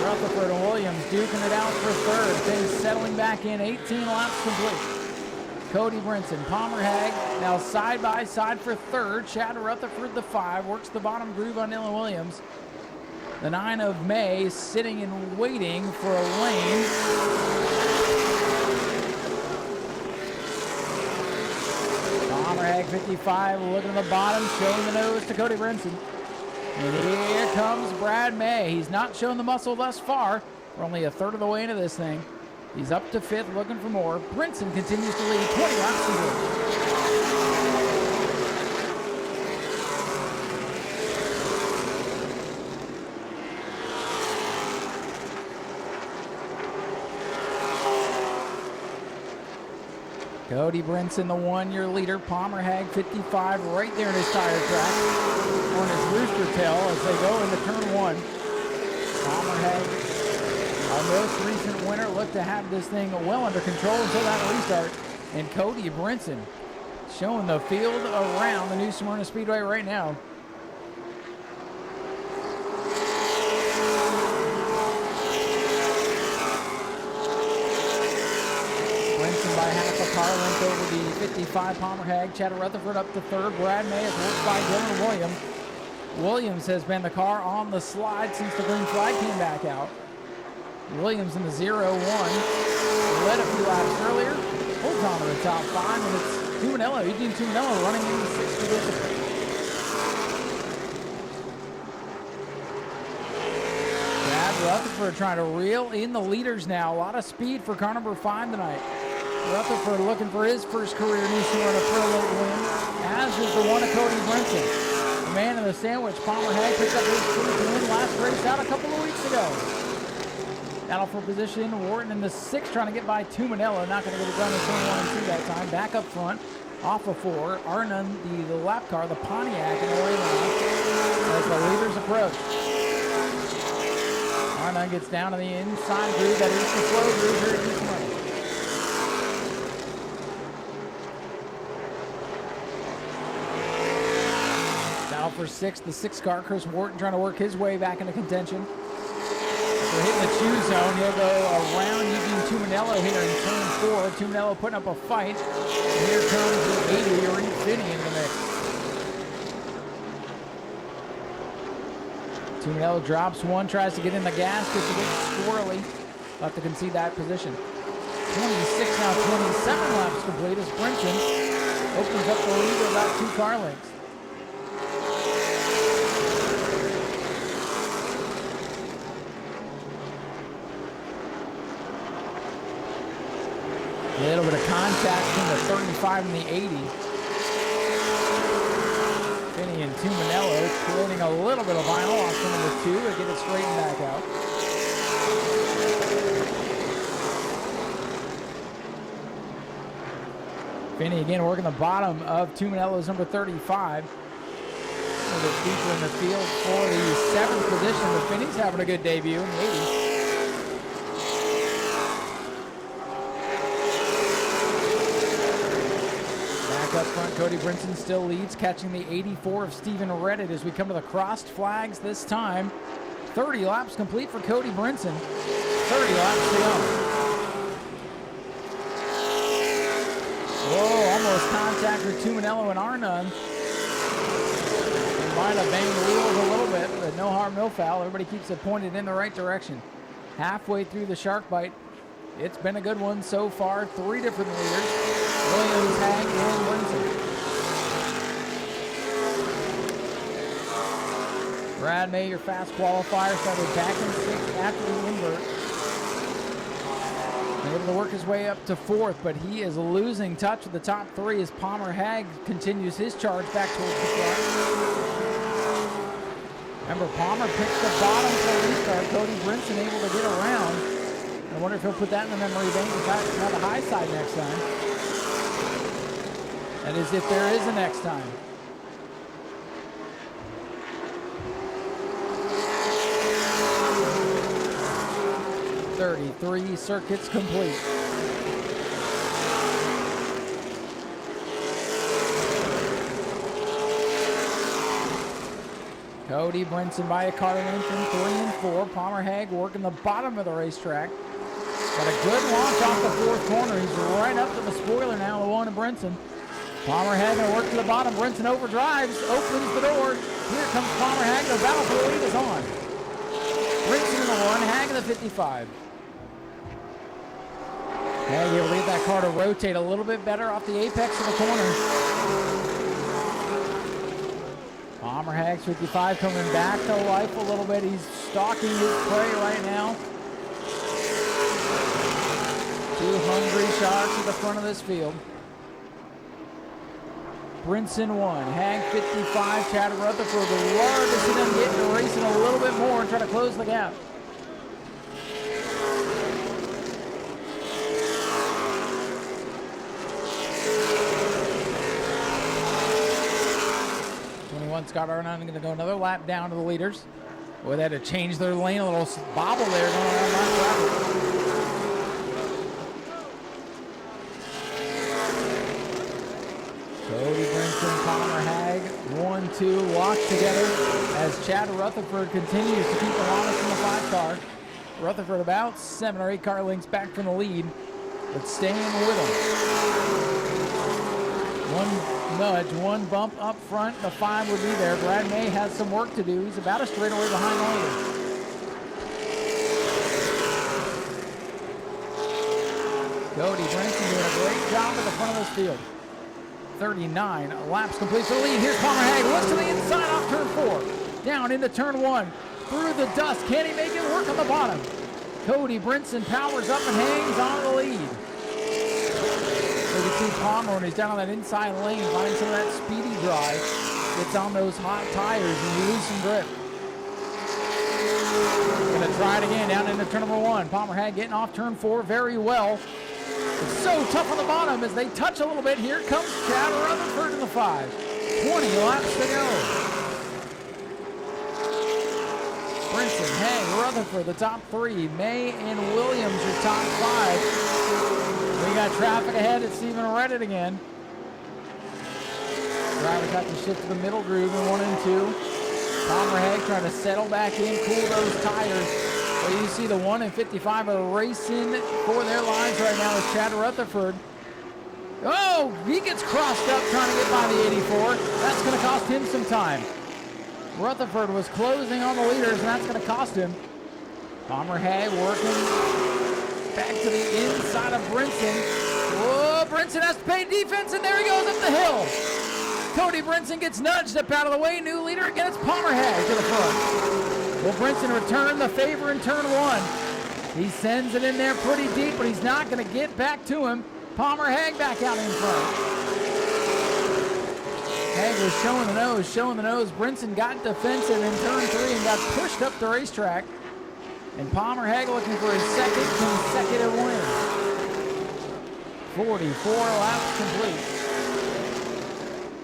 Rutherford and Williams duking it out for 3rd. Things settling back in. 18 laps complete. Cody Brinson, Palmer Hag now side by side for 3rd. Chad Rutherford the 5 works the bottom groove on Dylan Williams. The 9 of May sitting and waiting for a lane. Palmer Hag 55 looking at the bottom, showing the nose to Cody Brinson. And here comes Brad May. He's not shown the muscle thus far. We're only a 1/3 of the way into this thing. He's up to 5th looking for more. Brinson continues to lead 20 laps to go. Cody Brinson, the 1-year leader. Palmer Hag 55 right there in his tire track on his rooster tail as they go into turn 1. Palmer Hag, our most recent winner, looked to have this thing well under control until that restart. And Cody Brinson showing the field around the new Smyrna Speedway right now. Brinson by half a car length over the 55 Palmer Hag. Chad Rutherford up to 3rd. Brad May is worked by Dylan Williams. Williams has been the car on the slide since the green flag came back out. Williams in the 0-1. Led a few laps earlier. Holds on to the top 5, and it's Tuminello. Eugene Tuminello running into 6th position. Rutherford trying to reel in the leaders now. A lot of speed for car number 5 tonight. Rutherford looking for his first career New Smyrna Pro Late win, as is the one of Cody Brinson. The man in the sandwich, Hammerhead, picked up his first win last race out a couple of weeks ago. Battle for position, Wharton in the 6th trying to get by Tuminello. Not going to get it done in turn 1 and 2 that time. Back up front, off of 4. Arnon, the lap car, the Pontiac in the lane as the leaders approach. Arnon gets down to the inside groove. That is the slow groove here at New Smyrna. For 6th, the 6 car, Chris Wharton trying to work his way back into contention. After hitting the chew zone, he'll go around Eugene Tuminello here in turn 4. Tuminello putting up a fight. And here comes the 80, Reed Finney in the mix. Tuminello drops one, tries to get in the gas, gets a bit squirrely. We'll have to concede that position. 26 now, 27 laps complete as Brinson opens up the lead with about 2 car lengths. A little bit of contact between the 35 and the 80. Finney and Tuminello creating a little bit of vinyl off some of the 2 to get it straightened back out. Finney again working the bottom of Tuminello's number 35. The feature in the field for the 7th position, but Finney's having a good debut in the 80. Up front, Cody Brinson still leads, catching the 84 of Stephen Reddit as we come to the crossed flags this time. 30 laps complete for Cody Brinson. 30 laps to go. Whoa, almost contact with Tuminello and Arnon. They might have banged the wheels a little bit, but no harm, no foul. Everybody keeps it pointed in the right direction. Halfway through the shark bite. It's been a good one so far. 3 different leaders. Williams, Hag, and Lindsay. Brad May, your fast qualifier, started back in 6th after the invert. Able to work his way up to 4th, but he is losing touch with the top 3 as Palmer Hag continues his charge back towards the front. Remember, Palmer picked the bottom for the restart. Cody Brinson able to get around. I wonder if he'll put that in the memory bank and try the high side next time. That is, if there is a next time. "33 circuits complete. Cody Brinson by a car length in 3 and 4. Palmer Hag working the bottom of the racetrack. Got a good launch off the 4th corner. He's right up to the spoiler now, the one of Brinson. Palmer Hag going to work to the bottom. Brinson overdrives, opens the door. Here comes Palmer Hag. The battle for the lead is on. Brinson in the 1, Hag in the 55. Hag able to get that car to rotate a little bit better off the apex of the corner. Palmer Hag's 55 coming back to life a little bit. He's stalking his prey right now. 2 hungry sharks at the front of this field. Brinson 1, Hag 55, Chad Rutherford. We'd love to see them get into racing a little bit more and try to close the gap. Scott Arnon going to go another lap down to the leaders. Boy, they had to change their lane, a little bobble there going around my traffic. Cody Brinson, Palmer Hag, 1-2 locked together as Chad Rutherford continues to keep them honest in the 5 car. Rutherford about 7 or 8 car lengths back from the lead, but staying with him. One nudge, one bump up front, the 5 would be there. Brad May has some work to do. He's about a straightaway behind the leader. Cody Brinson doing a great job at the front of this field. 39 laps complete for the lead. Here's Palmer Hag, looks to the inside off turn 4. Down into turn 1. through the dust. Can he make it work on the bottom? Cody Brinson powers up and hangs on the lead. You can see Palmer when he's down on that inside lane, finding some of that speedy drive. Gets on those hot tires and you lose some grip. Gonna try it again down into turn number 1. Palmerhead getting off turn 4 very well. It's so tough on the bottom as they touch a little bit. Here comes Chad Rutherford in the 5. 20 laps to go. Brinson, Hay, Rutherford, the top 3. May and Williams, your top 5. We got traffic ahead at Stephen Reddit again. Drivers have to shift to the middle groove in 1 and 2. Palmerhead trying to settle back in, cool those tires. But you see the 1 and 55 are racing for their lives right now as Chad Rutherford. Oh, he gets crossed up trying to get by the 84. That's going to cost him some time. Rutherford was closing on the leaders, and that's going to cost him. Palmerhead working back to the inside of Brinson. Whoa, Brinson has to pay defense, and there he goes up the hill. Cody Brinson gets nudged up out of the way. New leader again, it's Palmerhead to the front. Will Brinson return the favor in turn 1? He sends it in there pretty deep, but he's not going to get back to him. Palmerhead back out in front. Hag was showing the nose. Brinson got defensive in turn 3 and got pushed up the racetrack. And Palmerhead looking for his second consecutive win. 44 laps complete.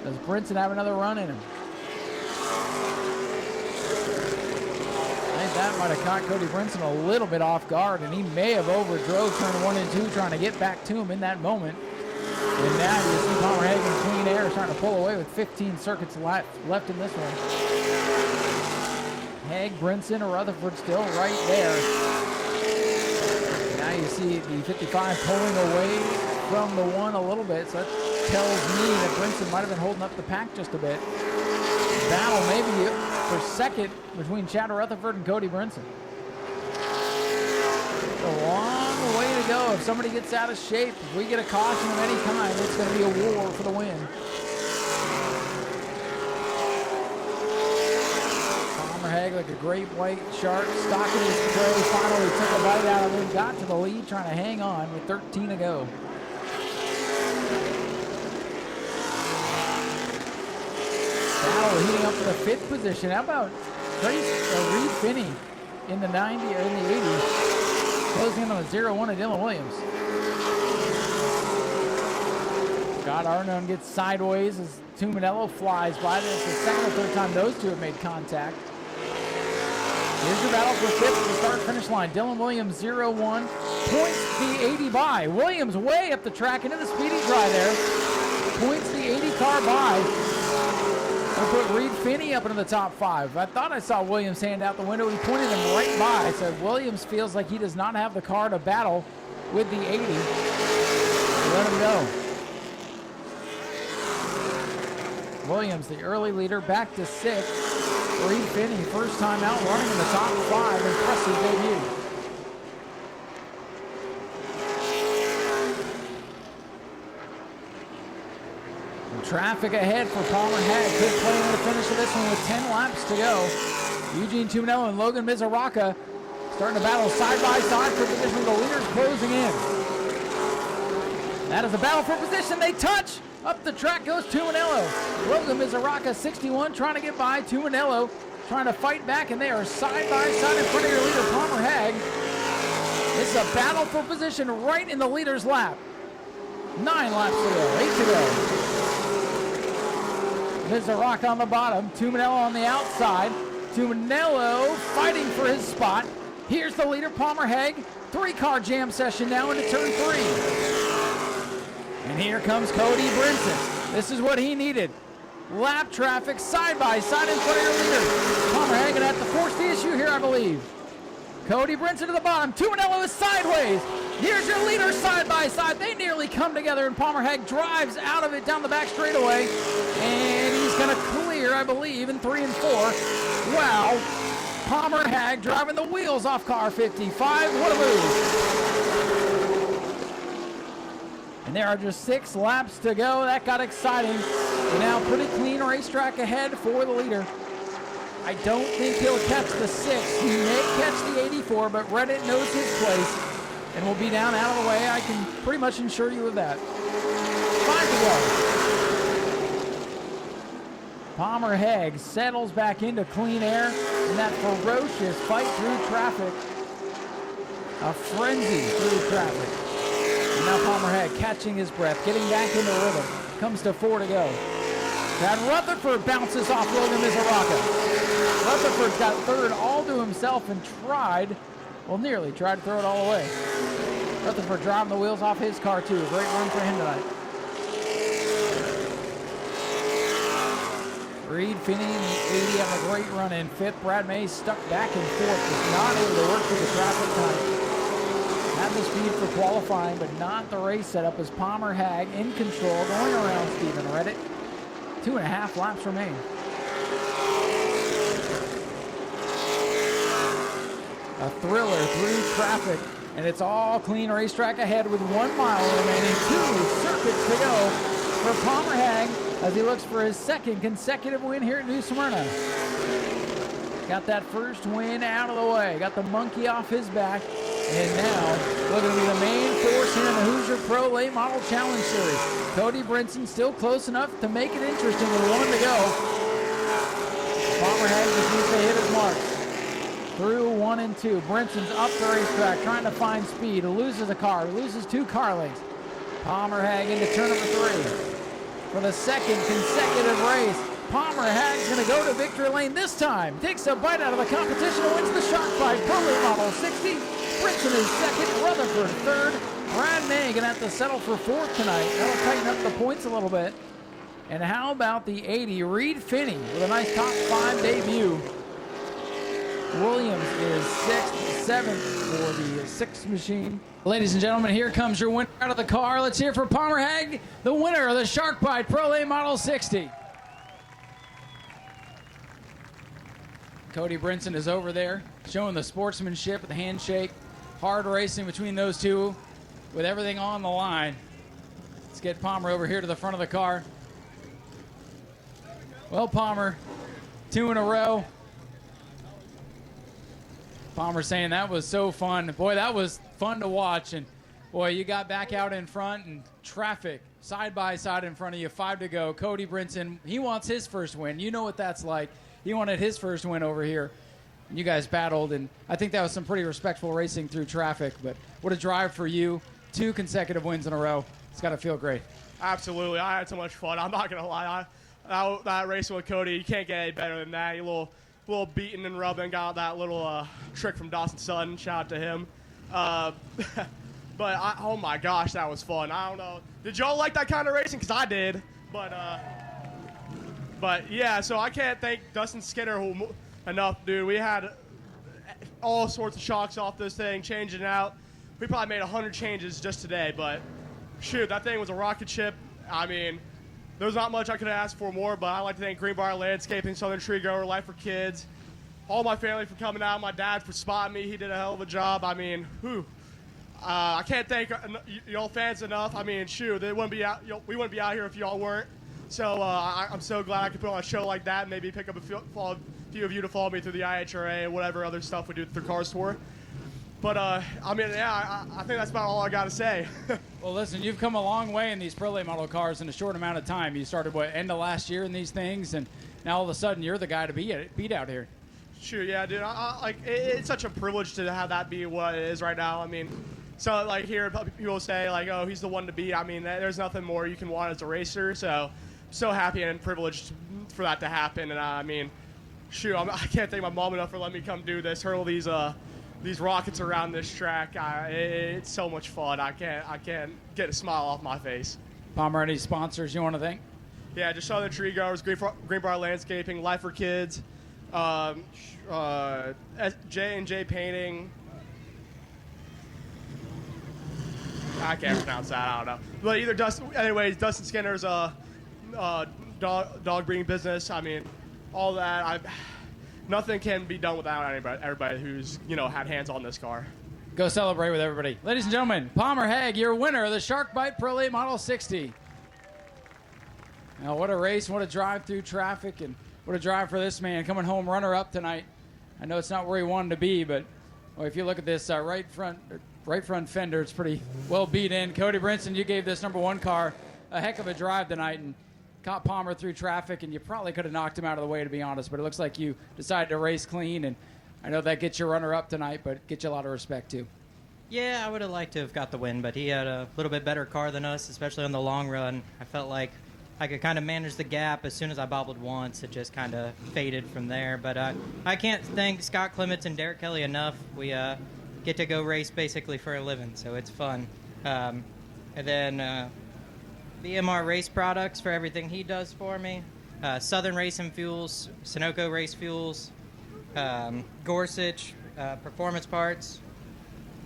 Does Brinson have another run in him? I think that might have caught Cody Brinson a little bit off guard, and he may have overdrove turn 1 and 2 trying to get back to him in that moment. And now you see Palmerhead in clean air starting to pull away with 15 circuits left in this one. Haig, Brinson, or Rutherford still right there. Now you see the 55 pulling away from the 1 a little bit, so that tells me that Brinson might have been holding up the pack just a bit. Battle maybe for second between Chad Rutherford and Cody Brinson. A long way to go. If somebody gets out of shape, if we get a caution of any kind, it's going to be a war for the win. Palmerhead like a great white shark, stalking his prey. Finally took a bite out of him, got to the lead, trying to hang on with 13 to go. Battle heating up to the 5th position. How about Reed Finney in the 90 or in the 80s? Closing in on a 0-1 of Dylan Williams. Scott Arnone gets sideways as Tuminello flies by. It's the second or third time those two have made contact. Here's your battle for 5th at the start-finish line. Dylan Williams 0-1. Points the 80 by. Williams way up the track into the speedy dry there. Points the 80 car by. We'll put Reed Finney up into the top 5. I thought I saw Williams hand out the window. He pointed him right by. So Williams feels like he does not have the car to battle with the 80. Let him go. Williams, the early leader, back to 6th. Reed Finney, first time out running in the top 5. Impressive debut. Traffic ahead for Palmerhead. Good play in the finish of this one with 10 laps to go. Eugene Tuminello and Logan Mizuraka starting to battle side by side for position with the leaders closing in. That is a battle for position. They touch. Up the track goes Tuminello. Logan Mizuraka, 61, trying to get by. Tuminello trying to fight back, and they are side by side in front of your leader, Palmerhead. This is a battle for position right in the leader's lap. 9 laps to go. 8 to go. Mizuraka on the bottom, Tuminello on the outside. Tuminello fighting for his spot. Here's the leader, Palmerhead. 3-car jam session now into turn 3. And here comes Cody Brinson. This is what he needed. Lap traffic side by side in front of your leader. Palmerhead gonna have to force the issue here, I believe. Cody Brinson to the bottom. Tuminello is sideways. Here's your leader side by side. They nearly come together, and Palmerhead drives out of it down the back straightaway. And he's going to clear, I believe, in 3 and 4. Wow. Palmerhead driving the wheels off car 55. What a move. And there are just 6 laps to go. That got exciting. And now pretty clean racetrack ahead for the leader. I don't think he'll catch the 6. He may catch the 84, but Reddit knows his place and will be down out of the way. I can pretty much assure you of that. 5 to go. Palmer Hague settles back into clean air in that ferocious fight through traffic. A frenzy through traffic. And now Palmer Hague catching his breath, getting back into rhythm. Comes to 4 to go. And Rutherford bounces off William Mizaraka. Rutherford's got third all to himself and nearly tried to throw it all away. Rutherford driving the wheels off his car too. Great run for him tonight. Reed Finney and the 80 have a great run in 5th. Brad May stuck back and forth, was not able to work through the traffic tonight. Had the speed for qualifying, but not the race setup as Palmer Hague in control, going around Stephen Reddit. 2.5 laps remain. A thriller through traffic, and it's all clean racetrack ahead with 1 mile remaining. 2 circuits to go for Palmer Hague as he looks for his 2nd consecutive win here at New Smyrna. Got that first win out of the way. Got the monkey off his back. And now, looking to be the main force here in the Hoosier Pro Late Model Challenge Series. Cody Brinson still close enough to make it interesting with 1 to go. Palmer Hague just needs to hit his marks. Through 1 and 2. Brinson's up the racetrack trying to find speed. Loses a car. Loses 2 car lengths. Palmer Hague into turn number 3. For the 2nd consecutive race, Palmer Hague's going to go to victory lane this time. Takes a bite out of the competition and wins the Shark Fight Pro Late Model 60. Brinson is 2nd, Rutherford 3rd. Brad May going to have to settle for 4th tonight. That'll tighten up the points a little bit. And how about the 80? Reed Finney with a nice top 5 debut. Williams is 6th, 7th for the 6 machine. Ladies and gentlemen, here comes your winner out of the car. Let's hear for Palmer Hague, the winner of the Shark Bite Pro Late Model 60. Cody Brinson is over there, showing the sportsmanship, the handshake. Hard racing between those two with everything on the line. Let's get Palmer over here to the front of the car. Well, Palmer, 2 in a row. Palmer saying that was so fun. Boy, that was fun to watch. And boy, you got back out in front and traffic side by side in front of you, 5 to go. Cody Brinson, he wants his first win. You know what that's like. He wanted his first win over here. You guys battled, and I think that was some pretty respectful racing through traffic. But what a drive for you. 2 consecutive wins in a row. It's got to feel great. Absolutely. I had so much fun. I'm not going to lie. That racing with Cody, you can't get any better than that. You little beating and rubbing. Got that little trick from Dawson Sutton. Shout out to him. But oh my gosh, that was fun. I don't know. Did y'all like that kind of racing? Because I did. But yeah, so I can't thank Dustin Skinner enough, dude. We had all sorts of shocks off this thing, changing it out. We probably made 100 changes just today, but shoot, that thing was a rocket ship. I mean, there's not much I could have asked for more, but I'd like to thank Greenbrier Landscaping, Southern Tree Grower, Life for Kids, all my family for coming out, my dad for spotting me. He did a hell of a job. I mean, I can't thank y'all fans enough. I mean, shoot, we wouldn't be out here if y'all weren't. So I'm so glad I could put on a show like that and maybe pick up a few of you to follow me through the IHRA and whatever other stuff we do through Cars Tour. But, I mean, yeah, I think that's about all I got to say. Well, listen, you've come a long way in these Pro Late Model cars in a short amount of time. You started, end of last year in these things, and now all of a sudden you're the guy to beat out here. Sure, yeah, dude. It's such a privilege to have that be what it is right now. I mean, so, like, here people say, like, oh, he's the one to beat. I mean, there's nothing more you can want as a racer, so so happy and privileged for that to happen. And I mean, shoot, I can't thank my mom enough for letting me come do this, hurl these rockets around this track. It's so much fun. I can't get a smile off my face. Palmer, any sponsors you want to thank? Yeah, just Southern Tree Growers, Greenbrier Landscaping, Life for Kids, J&J Painting. I can't pronounce that. I don't know. But Dustin Skinner's dog breeding business. I mean, all that. Nothing can be done without everybody who's had hands on this car. Go celebrate with everybody. Ladies and gentlemen, Palmer Hague, your winner of the Shark Bite Pro Late Model 60. Now, what a race, what a drive through traffic, and What a drive for this man, coming home runner-up tonight. I know it's not where he wanted to be, but well, if you look at this right front fender, it's pretty well beat in. Cody Brinson, you gave this number 1 car a heck of a drive tonight and caught Palmer through traffic, and you probably could have knocked him out of the way, to be honest, but it looks like you decided to race clean, and I know that gets you runner-up tonight, but gets you a lot of respect, too. Yeah, I would have liked to have got the win, but he had a little bit better car than us, especially on the long run. I felt like I could kind of manage the gap. As soon as I bobbled once, it just kind of faded from there. But I can't thank Scott Clements and Derek Kelly enough. We get to go race basically for a living, so it's fun. And then BMR Race Products for everything he does for me. Southern Racing Fuels, Sunoco Race Fuels, Gorsuch Performance Parts,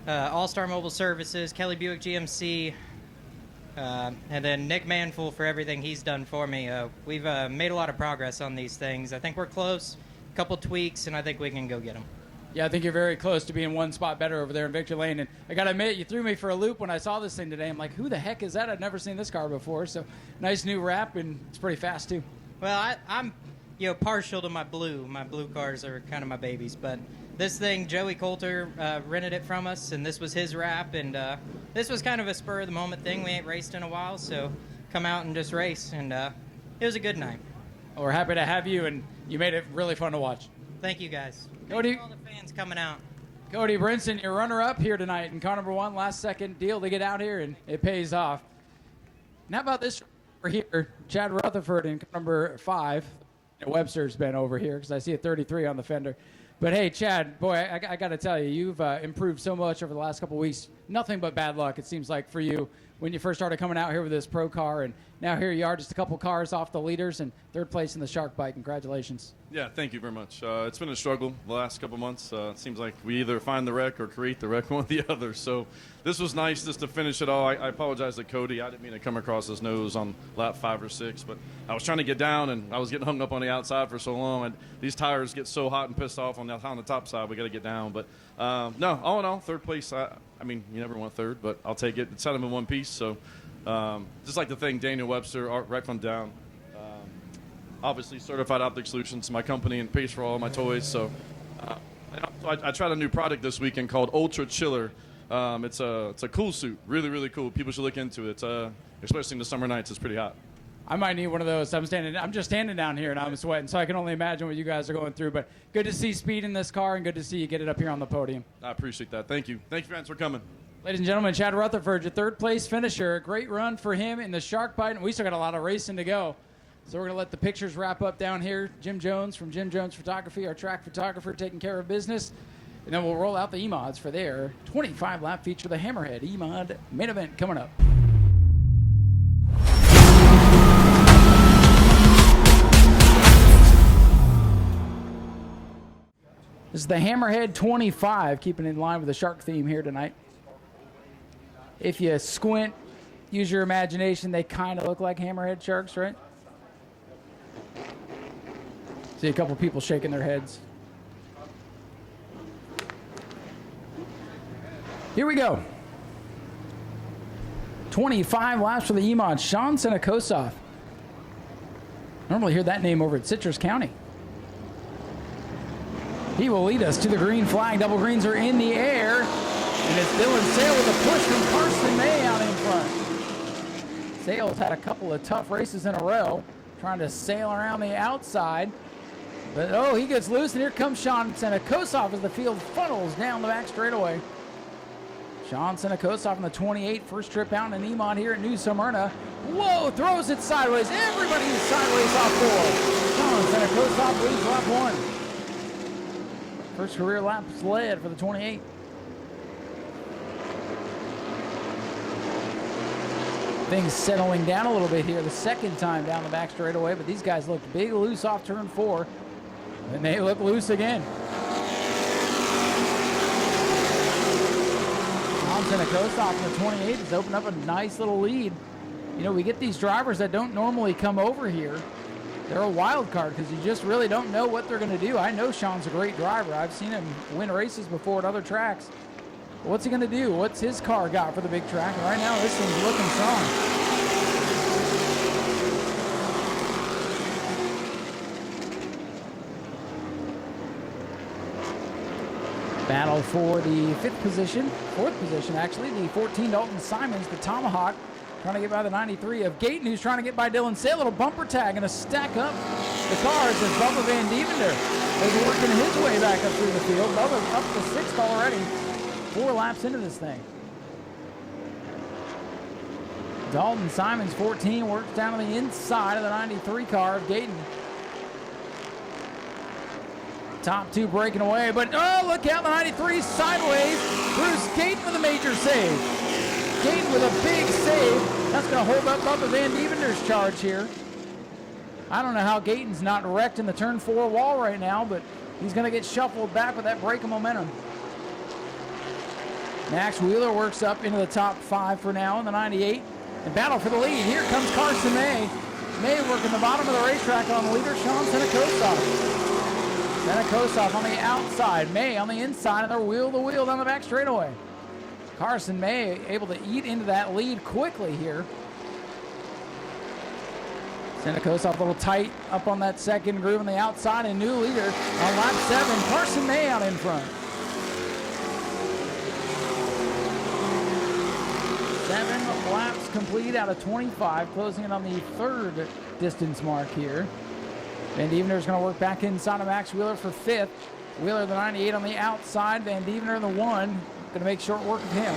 All-Star Mobile Services, Kelly Buick GMC, and then Nick Manful for everything he's done for me. We've made a lot of progress on these things. I think we're close, a couple tweaks, and I think we can go get them. Yeah, I think you're very close to being one spot better over there in Victory Lane. And I got to admit, you threw me for a loop when I saw this thing today. I'm like, who the heck is that? I've never seen this car before. So nice new wrap, and it's pretty fast, too. Well, I'm partial to my blue. My blue cars are kind of my babies. But this thing, Joey Coulter rented it from us, and this was his wrap. And this was kind of a spur-of-the-moment thing. We ain't raced in a while, so come out and just race. And it was a good night. Well, we're happy to have you, and you made it really fun to watch. Thank you, guys. Cody, all the fans coming out. Cody Brinson, your runner-up here tonight in car number 1, last-second deal to get out here, and it pays off. And how about this over here, Chad Rutherford in car number 5. Webster's been over here because I see a 33 on the fender. But, hey, Chad, boy, I got to tell you, you've improved so much over the last couple of weeks. Nothing but bad luck, it seems like, for you when you first started coming out here with this pro car. And now here you are, just a couple cars off the leaders and 3rd place in the Shark Bike. Congratulations. Yeah, thank you very much. It's been a struggle the last couple months. It seems like we either find the wreck or create the wreck, one or the other. So this was nice just to finish it all. I apologize to Cody. I didn't mean to come across his nose on lap 5 or 6, but I was trying to get down, and I was getting hung up on the outside for so long. And these tires get so hot and pissed off on the top side, we got to get down. But, no, all in all, 3rd place. I mean, you never want 3rd, but I'll take it. It's kind of in one piece. So just like to thank Daniel Webster, right from down. Obviously, Certified Optic Solutions, my company, and pays for all my toys. So I tried a new product this weekend called Ultra Chiller. It's a cool suit, really, really cool. People should look into it. Especially in the summer nights, it's pretty hot. I might need one of those. I'm just standing down here and I'm sweating, so I can only imagine what you guys are going through. But good to see speed in this car, and good to see you get it up here on the podium. I appreciate that. Thank you. Thank you, fans, for coming. Ladies and gentlemen, Chad Rutherford, your 3rd place finisher. Great run for him in the Shark Bite, and we still got a lot of racing to go. So we're going to let the pictures wrap up down here. Jim Jones from Jim Jones Photography, our track photographer, taking care of business. And then we'll roll out the E-Mods for their 25-lap feature, the Hammerhead E-Mod main event coming up. This is the Hammerhead 25, keeping in line with the shark theme here tonight. If you squint, use your imagination, they kind of look like hammerhead sharks, right? See a couple people shaking their heads. Here we go. 25 laps for the E-Mod. Sean Senakosov. Normally hear that name over at Citrus County. He will lead us to the green flag. Double greens are in the air. And it's Dylan Sale with a push from Carson May out in front. Sale's had a couple of tough races in a row, trying to sail around the outside. But, oh, he gets loose, and here comes Sean Senakosov as the field funnels down the back straightaway. Sean Senakosov in the 28, first trip out in an E-Mod here at New Smyrna. Whoa, throws it sideways. Everybody's sideways off 4. Sean Senakosov leads lap 1. First career laps led for the 28. Things settling down a little bit here the second time down the back straightaway, but these guys looked big loose off turn 4, and they look loose again. Senakosov in the 28 has opened up a nice little lead. You know, we get these drivers that don't normally come over here. They're a wild card because you just really don't know what they're going to do. I know Sean's a great driver. I've seen him win races before at other tracks. But what's he going to do? What's his car got for the big track? And right now, this thing's looking strong. Battle for the fourth position actually, the 14 Dalton Simons, the Tomahawk, trying to get by the 93 of Gayton, who's trying to get by Dylan Sale. A little bumper tag and a stack up the cars as Bubba Van Dievender is working his way back up through the field. Bubba's up to 6th already, 4 laps into this thing. Dalton Simons, 14, works down on the inside of the 93 car of Gayton. Top 2 breaking away, but oh, look out, the 93 sideways. Bruce Gayton with a major save. Gayton with a big save. That's going to hold up Bubba Van Dievender's charge here. I don't know how Gayton's not wrecked in the turn 4 wall right now, but he's going to get shuffled back with that break of momentum. Max Wheeler works up into the top 5 for now in the 98. And battle for the lead. Here comes Carson May. May working the bottom of the racetrack on the leader, Sean Senakosov. Senakosov on the outside, May on the inside, and they're wheel to wheel down the back straightaway. Carson May able to eat into that lead quickly here. Senakosov a little tight up on that second groove on the outside, and new leader on lap 7, Carson May out in front. 7 laps complete out of 25, closing in on the 3rd distance mark here. Van Dievender's going to work back inside of Max Wheeler for 5th. Wheeler, the 98 on the outside. Van Dievender, the 1. Going to make short work of him.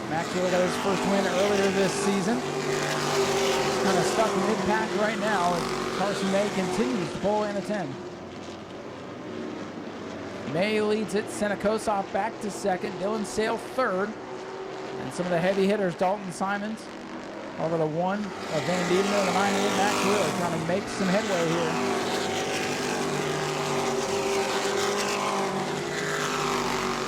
Max Wheeler got his first win earlier this season. Kind of stuck mid-pack right now as Carson May continues to pull in a 10. May leads it. Senakosov back to 2nd. Dylan Sale 3rd. And some of the heavy hitters, Dalton Simons over the 1 of Van Dievender and the 98 Max Wheeler, trying to make some headway here.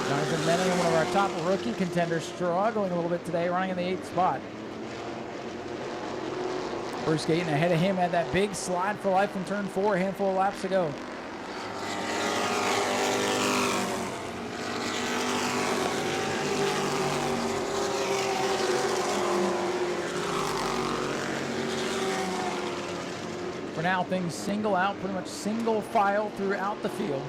Jonathan Menning, one of our top rookie contenders, struggling a little bit today, running in the 8th spot. Bruce Gayton ahead of him had that big slide for life in turn 4 a handful of laps ago. For now, things single out, pretty much single file throughout the field.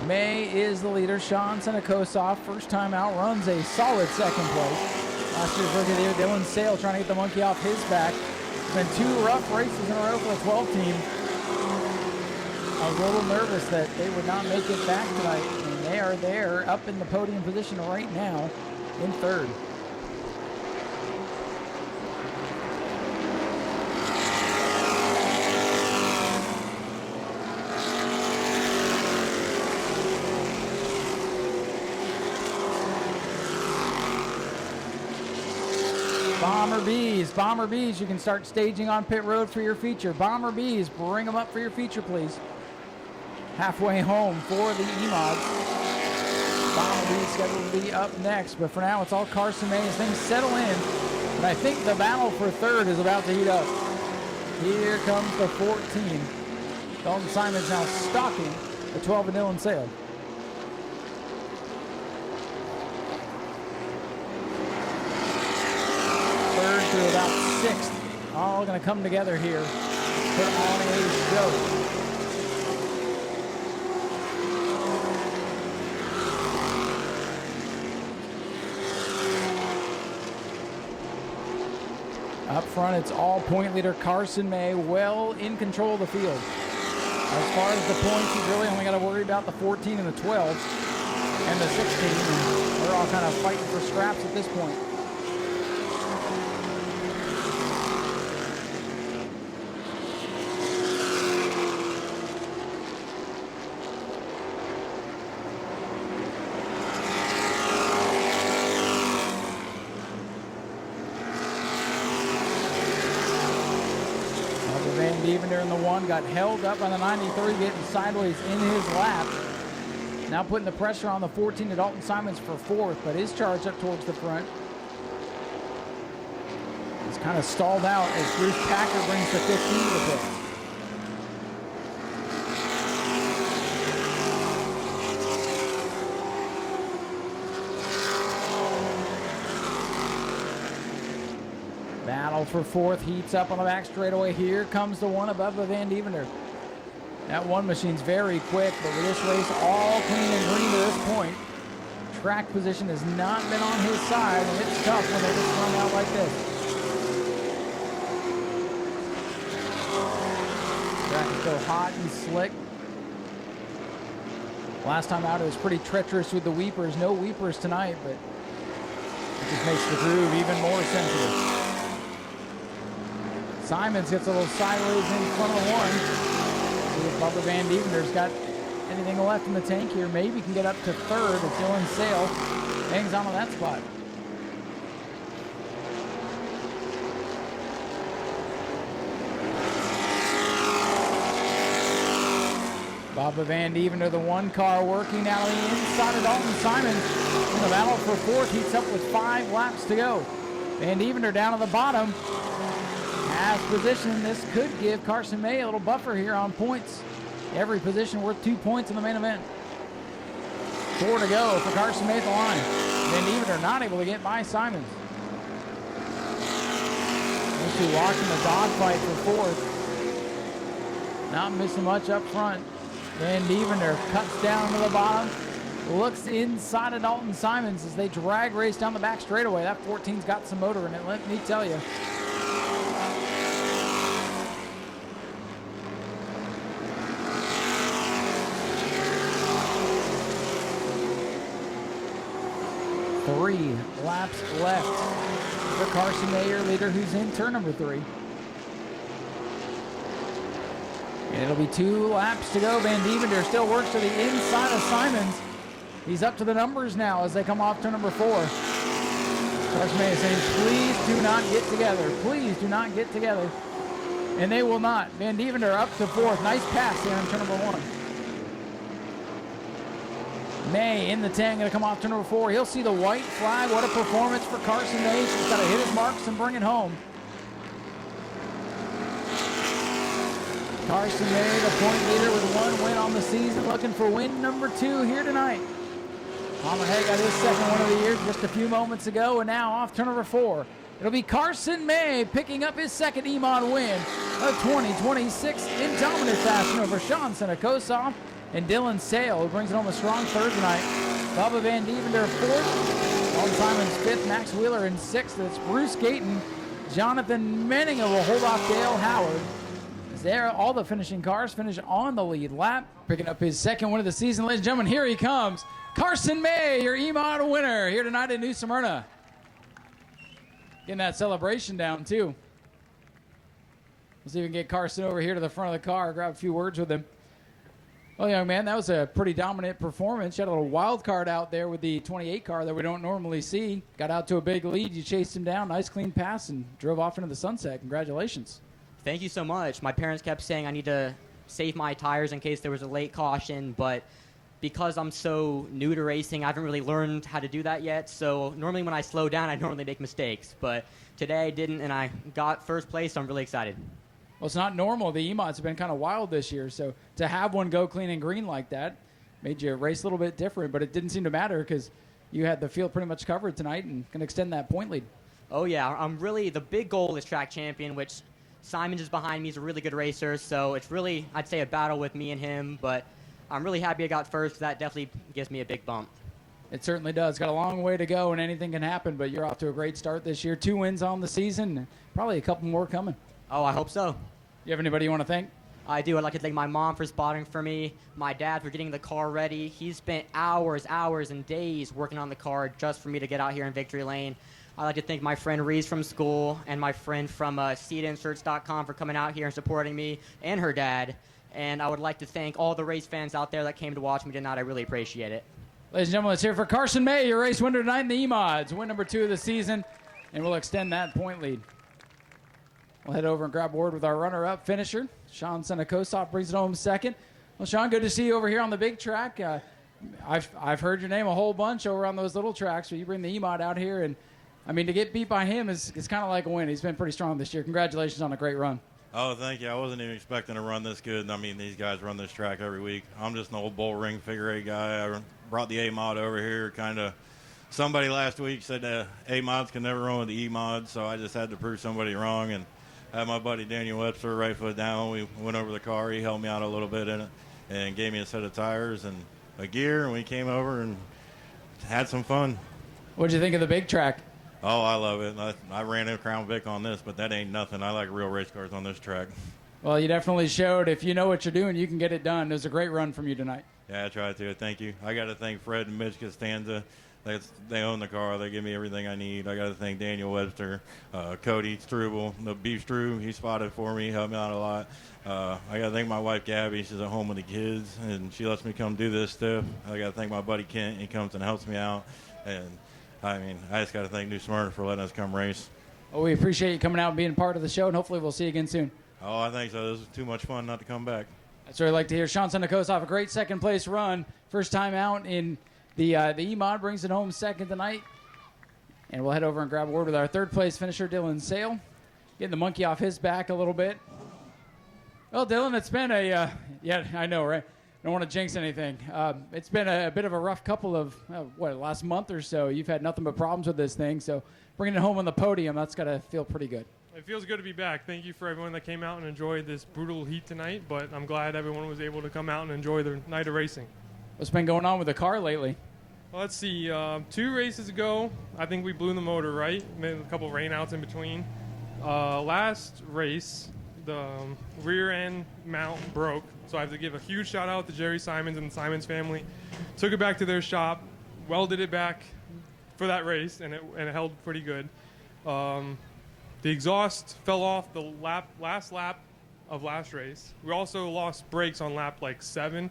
May is the leader. Sean Senakosov, first time out, runs a solid 2nd place. Last year's rookie Dylan Sale trying to get the monkey off his back. It's been 2 rough races in a row for the 12 team. I was a little nervous that they would not make it back tonight, and they are there up in the podium position right now in 3rd. Bomber Bees, you can start staging on pit road for your feature. Bomber Bees, bring them up for your feature, please. Halfway home for the E-Mods. Bomber Bees scheduled to be up next, but for now it's all Carson May as things settle in. And I think the battle for 3rd is about to heat up. Here comes the 14. Dalton Simons now stalking the 12 of Dylan Sale. 3rd through about 6th, all going to come together here, put on a show. Up front, it's all point leader Carson May, well in control of the field. As far as the points, he's really only got to worry about the 14 and the 12 and the 16. And they're all kind of fighting for scraps at this point. Dievender in the 1 got held up by the 93, getting sideways in his lap. Now putting the pressure on the 14 to Dalton Simons for 4th, but his charge up towards the front. It's kind of stalled out as Bruce Packer brings the 15 to the pit. Battle for 4th heats up on the back straightaway. Here comes the 1 above the Van Dievender. That one machine's very quick, but with this race all clean and green to this point, track position has not been on his side, and it's tough when they just run out like this. Track is so hot and slick. Last time out, it was pretty treacherous with the weepers. No weepers tonight, but it just makes the groove even more sensitive. Simons gets a little sideways in front of one. See if Bubba Van Dievender's got anything left in the tank here. Maybe can get up to third if Dylan Sale hangs on to that spot. Bubba Van Dievender, the one car working now on the inside of Dalton Simons in the battle for fourth. Heats up with 5 laps to go. Van Dievender down at the bottom. Has position. This could give Carson May a little buffer here on points. Every position worth 2 points in the main event. 4 to go for Carson May at the line. Van Dievender not able to get by Simons. Those two watching the dogfight for fourth. Not missing much up front. Van Dievender cuts down to the bottom, looks inside of Dalton Simons as they drag race down the back straightaway. That 14's got some motor in it, let me tell you. Three laps left for Carson Mayer, leader, who's in turn number 3. And it'll be 2 laps to go. Van Dievender still works to the inside of Simons. He's up to the numbers now as they come off turn number 4. Carson May is saying, please do not get together. Please do not get together. And they will not. Van Dievender up to 4th. Nice pass there on turn number 1. May in the tank, gonna come off turn number 4. He'll see the white flag. What a performance for Carson May. He's got to hit his marks and bring it home. Carson May, the point leader with 1 win on the season, looking for win number 2 here tonight. Hammerhead got his second one of the year just a few moments ago, and now off turn number 4. It'll be Carson May picking up his second E-Mod win of 2026 in dominant fashion over Sean Senakosov and Dylan Sale, who brings it home a strong third tonight. Bubba Van Dievender 4th, Dalton Simons 5th, Max Wheeler in 6th. It's Bruce Gayton, Jonathan Menninger will hold off Dale Howard. There, all the finishing cars finish on the lead lap, picking up his second win of the season. Ladies and gentlemen, here he comes. Carson May, your E-Mod winner here tonight in New Smyrna. Getting that celebration down, too. Let's see if we can get Carson over here to the front of the car, grab a few words with him. Well, young man, that was a pretty dominant performance. You had a little wild card out there with the 28 car that we don't normally see. Got out to a big lead. You chased him down. Nice, clean pass and drove off into the sunset. Congratulations. Thank you so much. My parents kept saying I need to save my tires in case there was a late caution, but because I'm so new to racing, I haven't really learned how to do that yet. So normally when I slow down, I normally make mistakes. But today I didn't, and I got first place, so I'm really excited. Well, it's not normal. The E-Mods have been kind of wild this year, so to have one go clean and green like that made you race a little bit different, but it didn't seem to matter because you had the field pretty much covered tonight and can extend that point lead. Oh, yeah. The big goal is track champion, which Simons is behind me. He's a really good racer, so it's really, I'd say, a battle with me and him, but I'm really happy I got first. That definitely gives me a big bump. It certainly does. Got a long way to go, and anything can happen, but you're off to a great start this year. 2 wins on the season, probably a couple more coming. Oh, I hope so. You have anybody you want to thank? I do. I'd like to thank my mom for spotting for me, my dad for getting the car ready. He spent hours and days working on the car just for me to get out here in Victory Lane. I'd like to thank my friend Reese from school and my friend from seatinserts.com for coming out here and supporting me and her dad. And I would like to thank all the race fans out there that came to watch me tonight. I really appreciate it. Ladies and gentlemen, let's hear it for Carson May, your race winner tonight in the E-Mods. Win number 2 of the season, and we'll extend that point lead. We'll head over and grab a word with our runner-up finisher. Sean Senakosov brings it home second. Well, Sean, good to see you over here on the big track. I've heard your name a whole bunch over on those little tracks, so you bring the E-Mod out here, and I mean, to get beat by him is kind of like a win. He's been pretty strong this year. Congratulations on a great run. Oh, thank you. I wasn't even expecting to run this good. I mean, these guys run this track every week. I'm just an old bull ring figure 8 guy. I brought the A-Mod over here. Kind of somebody last week said A-Mods can never run with the E-Mod, so I just had to prove somebody wrong. And had my buddy Daniel Webster right foot down. We went over the car. He helped me out a little bit in it and gave me a set of tires and a gear, and we came over and had some fun. What'd you think of the big track? Oh, I love it. I ran a Crown Vic on this, but that ain't nothing. I like real race cars on this track. Well, you definitely showed if you know what you're doing, you can get it done. It was a great run from you tonight. Yeah, I tried to. Thank you. I got to thank Fred and Mitch Costanza. They own the car. They give me everything I need. I got to thank Daniel Webster, Cody Struble, the Beef Strew. He spotted for me, helped me out a lot. I got to thank my wife, Gabby. She's at home with the kids, and she lets me come do this stuff. I got to thank my buddy, Kent. He comes and helps me out. And, I just got to thank New Smyrna for letting us come race. Well, we appreciate you coming out and being part of the show, and hopefully we'll see you again soon. Oh, I think so. This was too much fun not to come back. That's what I'd like to hear. Sean Sundakos off a great second-place run. First time out in the E-Mod, brings it home second tonight. And we'll head over and grab a word with our third-place finisher, Dylan Sale. Getting the monkey off his back a little bit. Well, Dylan, it's been a yeah, I know, right? Don't want to jinx anything. It's been a bit of a rough couple of, last month or so. You've had nothing but problems with this thing. So bringing it home on the podium, that's got to feel pretty good. It feels good to be back. Thank you for everyone that came out and enjoyed this brutal heat tonight, but I'm glad everyone was able to come out and enjoy the night of racing. What's been going on with the car lately? Well, let's see. 2 races ago, I think we blew the motor, right? Made a couple of rainouts in between. Last race, the rear end mount broke, so I have to give a huge shout out to Jerry Simons and the Simons family. Took it back to their shop, welded it back for that race, and it held pretty good. The exhaust fell off the last lap of last race. We also lost brakes on lap like 7.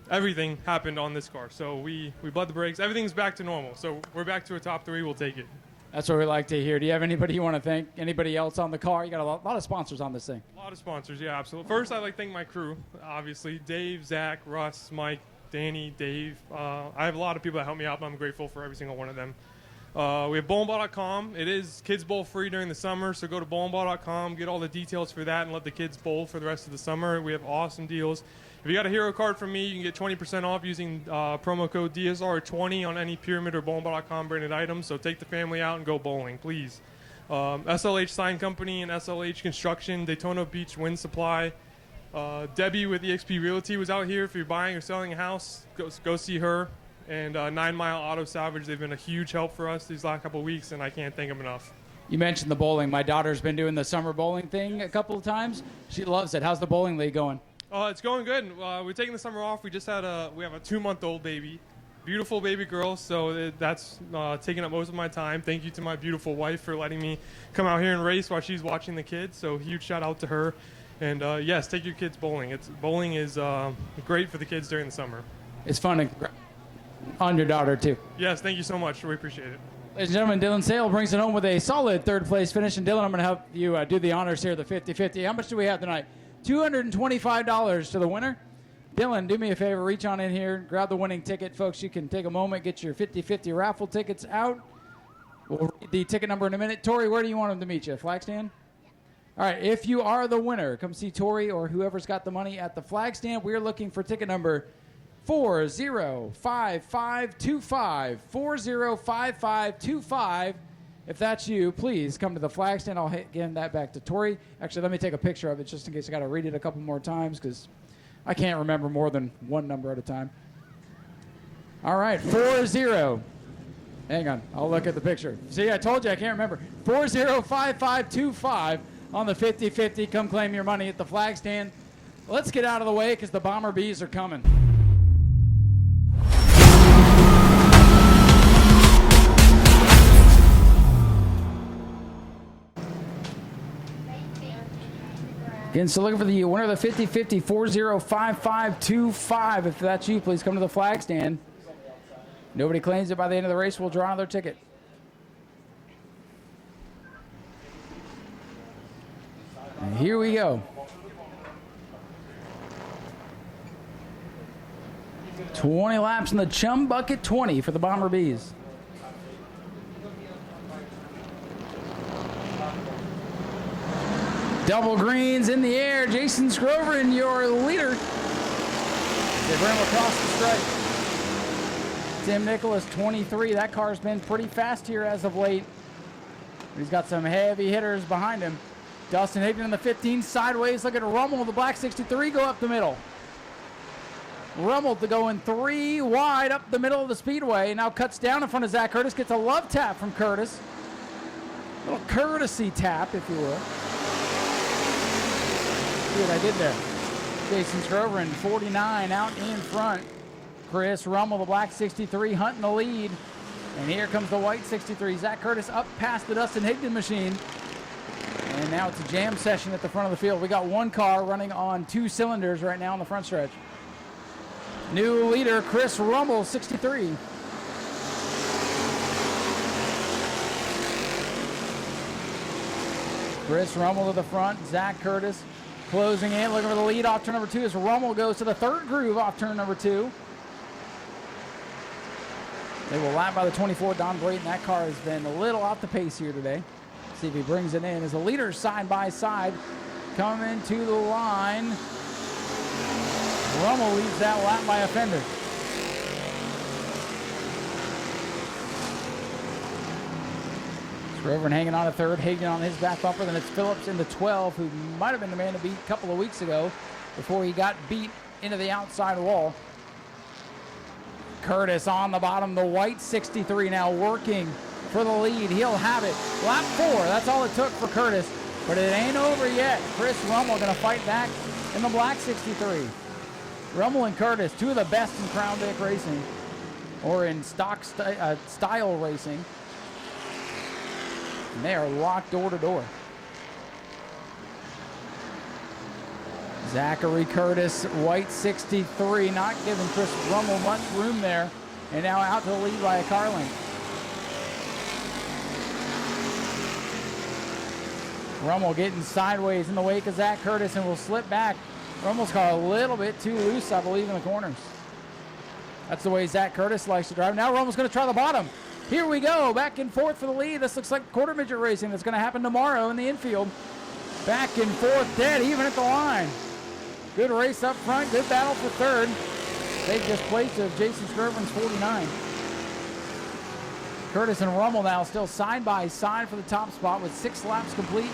Everything happened on this car, so we bled the brakes. Everything's back to normal, so we're back to a top 3. We'll take it. That's what we like to hear. Do you have anybody you want to thank? Anybody else on the car? You got a lot of sponsors on this thing. A lot of sponsors, yeah, absolutely. First, I'd like to thank my crew, obviously. Dave, Zach, Russ, Mike, Danny, Dave. I have a lot of people that help me out, and I'm grateful for every single one of them. We have bowlingball.com. It is kids bowl free during the summer, so go to bowlingball.com, get all the details for that, and let the kids bowl for the rest of the summer. We have awesome deals. If you got a hero card from me, you can get 20% off using promo code DSR20 on any Pyramid or bowlingball.com branded items. So take the family out and go bowling, please. SLH Sign Company and SLH Construction, Daytona Beach Wind Supply. Debbie with eXp Realty was out here. If you're buying or selling a house, go see her. And 9 Mile Auto Salvage, they've been a huge help for us these last couple of weeks, and I can't thank them enough. You mentioned the bowling. My daughter's been doing the summer bowling thing a couple of times. She loves it. How's the bowling league going? It's going good. We're taking the summer off. We have a 2-month-old baby, beautiful baby girl. So that's taking up most of my time. Thank you to my beautiful wife for letting me come out here and race while she's watching the kids. So huge shout out to her. And yes, take your kids bowling. Bowling is great for the kids during the summer. It's fun on your daughter too. Yes, thank you so much. We appreciate it. Ladies and gentlemen, Dylan Sale brings it home with a solid third place finish. And Dylan, I'm going to help you do the honors here, the 50-50. How much do we have tonight? $225 to the winner. Dylan, do me a favor. Reach on in here. Grab the winning ticket. Folks, you can take a moment. Get your 50-50 raffle tickets out. We'll read the ticket number in a minute. Tori, where do you want them to meet you? Flag stand? All right. If you are the winner, come see Tori or whoever's got the money at the flag stand. We're looking for ticket number 405525. 405525. If that's you, please come to the flag stand. I'll hand that back to Tori. Actually, let me take a picture of it just in case I got to read it a couple more times because I can't remember more than one number at a time. All right, 40. Hang on, I'll look at the picture. See, I told you I can't remember. 405525 on the 50-50. Come claim your money at the flag stand. Let's get out of the way because the Bomber Bees are coming. Again, so looking for the winner of the 50-50, 405525. If that's you, please come to the flag stand. Nobody claims it by the end of the race, we'll draw another ticket. And here we go. 20 laps in the Chum Bucket 20 for the Bomber Bees. Double greens in the air. Jason Scrover, your leader. They bring him across the stripe. Tim Nicholas, 23. That car's been pretty fast here as of late. He's got some heavy hitters behind him. Dustin Higdon in the 15 sideways. Look at Rummel, the black 63, go up the middle. Rummel to go in 3 wide up the middle of the speedway. Now cuts down in front of Zach Curtis. Gets a love tap from Curtis. A little courtesy tap, if you will. See what I did there. Jason Scrover in 49 out in front. Chris Rummel, the black 63, hunting the lead. And here comes the white 63. Zach Curtis up past the Dustin Higdon machine. And now it's a jam session at the front of the field. We got one car running on 2 cylinders right now on the front stretch. New leader, Chris Rummel, 63. Chris Rummel to the front. Zach Curtis closing in, looking for the lead off turn number 2 as Rummel goes to the 3rd groove off turn number 2. They will lap by the 24, Don Brayton. That car has been a little off the pace here today. See if he brings it in as the leaders side by side coming to the line. Rummel leads that lap by a fender. Scrover hanging on a 3rd, Higdon on his back bumper. Then it's Phillips in the 12, who might have been the man to beat a couple of weeks ago before he got beat into the outside wall. Curtis on the bottom, the white 63 now working for the lead. He'll have it. Lap 4, that's all it took for Curtis, but it ain't over yet. Chris Rummel gonna fight back in the black 63. Rummel and Curtis, 2 of the best in Crown Vic racing, or in stock style racing. And they are locked door to door. Zachary Curtis, white 63, not giving Chris Rummel much room there. And now out to the lead by a car length. Rummel getting sideways in the wake of Zach Curtis and will slip back. Rummel's car a little bit too loose, I believe, in the corners. That's the way Zach Curtis likes to drive. Now Rummel's going to try the bottom. Here we go, back and forth for the lead. This looks like quarter midget racing that's going to happen tomorrow in the infield. Back and forth, dead even at the line. Good race up front, good battle for 3rd. They've just placed of Jason Scrover's 49. Curtis and Rummel now still side by side for the top spot with 6 laps complete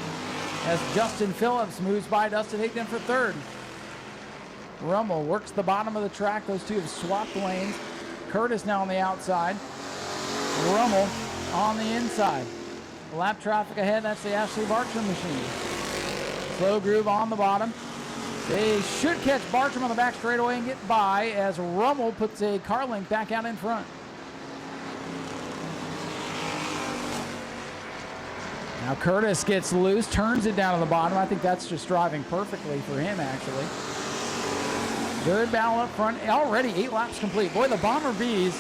as Justin Phillips moves by Dustin Higdon for 3rd. Rummel works the bottom of the track. Those 2 have swapped lanes. Curtis now on the outside. Rummel on the inside. Lap traffic ahead, that's the Ashley Bartram machine. Slow groove on the bottom. They should catch Bartram on the back straightaway and get by as Rummel puts a car length back out in front. Now Curtis gets loose, turns it down to the bottom. I think that's just driving perfectly for him, actually. Good battle up front. Already 8 laps complete. Boy, the Bomber Bees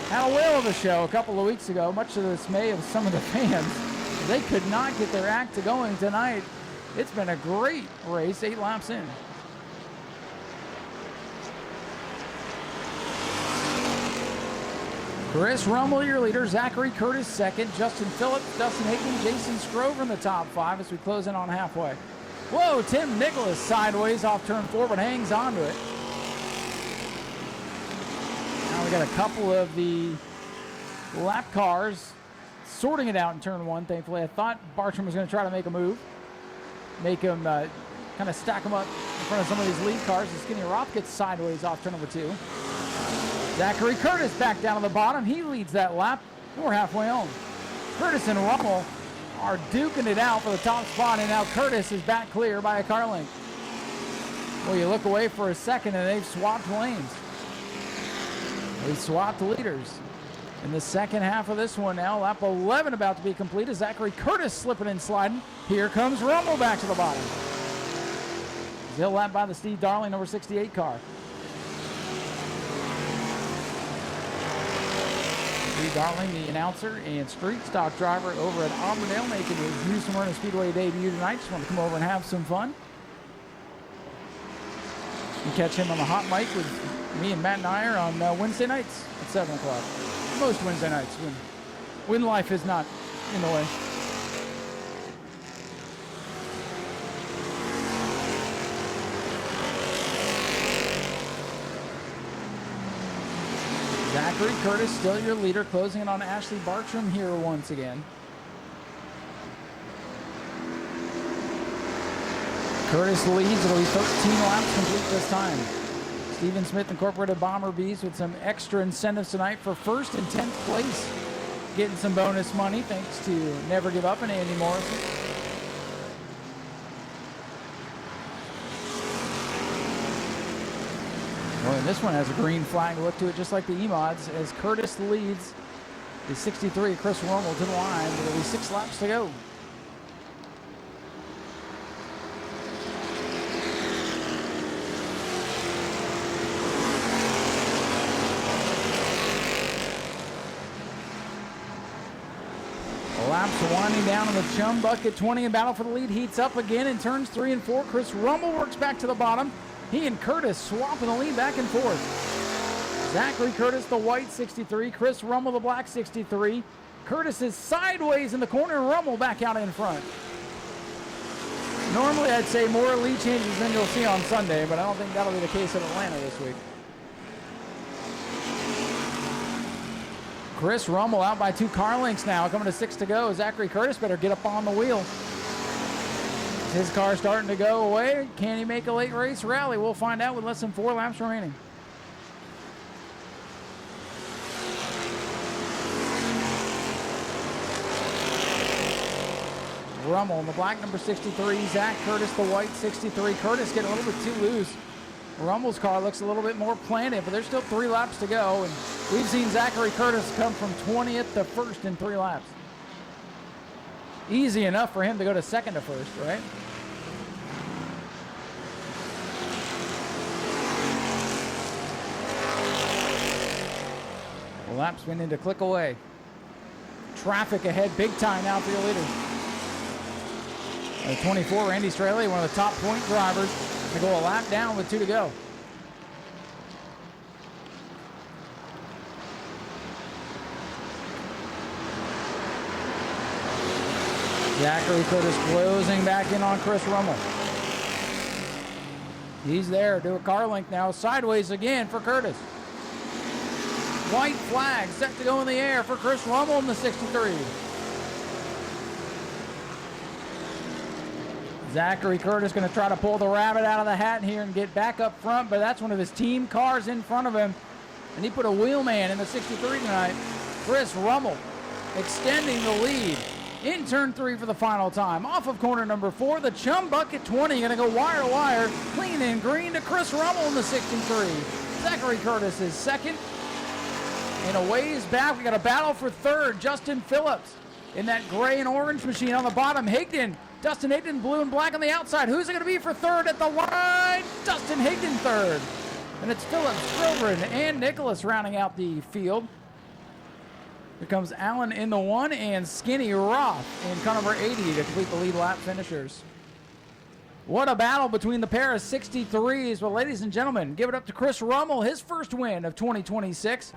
had a whale of a show a couple of weeks ago, much to the dismay of some of the fans. They could not get their act going tonight. It's been a great race, 8 laps in. Chris Rummel, your leader. Zachary Curtis, 2nd. Justin Phillips, Dustin Higdon, Jason Scrover in the top 5 as we close in on halfway. Whoa, Tim Nicholas sideways off turn 4, but hangs on to it. Now we got a couple of the lap cars sorting it out in turn 1, thankfully. I thought Bartram was going to try to make a move. Make him kind of stack them up in front of some of these lead cars. The Skinny Roth gets sideways off turn number 2. Zachary Curtis back down to the bottom. He leads that lap. We're halfway home. Curtis and Rummel are duking it out for the top spot, and now Curtis is back clear by a car length. Well, you look away for a second, and they've swapped lanes. They swapped leaders. In the second half of this one now, lap 11 about to be completed. Zachary Curtis slipping and sliding. Here comes Rummel back to the bottom. He'll lap by the Steve Darling number 68 car. Steve Darling, the announcer and street stock driver over at Auburndale, making his new Smyrna Speedway debut tonight. Just want to come over and have some fun. You can catch him on the hot mic with me and Matt Nyer on Wednesday nights at 7 o'clock. Most Wednesday nights when life is not in the way. Zachary Curtis, still your leader, closing in on Ashley Bartram here once again. Curtis leads. It'll be 13 laps complete this time. Stephen Smith Incorporated Bomber Bees with some extra incentives tonight for first and 10th place. Getting some bonus money thanks to Never Give Up and Andy Morrison. Well, and this one has a green flag look to it, just like the E-Mods, as Curtis leads the 63, Chris Rommel to the line. There'll be 6 laps to go. Laps winding down in the Chum Bucket 20, and battle for the lead heats up again in turns 3 and 4. Chris Rommel works back to the bottom. He and Curtis swapping the lead back and forth. Zachary Curtis, the white 63. Chris Rommel, the black 63. Curtis is sideways in the corner, and Rommel back out in front. Normally I'd say more lead changes than you'll see on Sunday, but I don't think that'll be the case at Atlanta this week. Chris Rommel out by 2 car lengths now, coming to 6 to go. Zachary Curtis better get up on the wheel. His car starting to go away. Can he make a late race rally? We'll find out with less than 4 laps remaining. Rommel in the black number 63. Zach Curtis, the white 63. Curtis getting a little bit too loose. Rummel's car looks a little bit more planted, but there's still 3 laps to go, and we've seen Zachary Curtis come from 20th to 1st in 3 laps. Easy enough for him to go to 2nd to 1st, right? The laps beginning to click away. Traffic ahead big time now for your leader. 24, Randy Straley, one of the top point drivers. To go a lap down with 2 to go. Zachary Curtis closing back in on Chris Rommel. He's there, do a car length now, sideways again for Curtis. White flag set to go in the air for Chris Rommel in the 63. Zachary Curtis going to try to pull the rabbit out of the hat here and get back up front, but that's one of his team cars in front of him. And he put a wheelman in the 63 tonight. Chris Rommel extending the lead in turn 3 for the final time. Off of corner number 4, the Chum Bucket 20 going to go wire to wire, clean and green to Chris Rommel in the 63. Zachary Curtis is 2nd. And a ways back, we got a battle for 3rd. Justin Phillips in that gray and orange machine on the bottom. Higdon. Dustin Higdon, blue and black on the outside. Who's it going to be for 3rd at the line? Dustin Higdon 3rd. And it's Phillips, Strobrin, and Nicholas rounding out the field. Here comes Allen in the 1 and Skinny Roth in car number 80 to complete the lead lap finishers. What a battle between the pair of 63s. Well, ladies and gentlemen, give it up to Chris Rommel, his first win of 2026.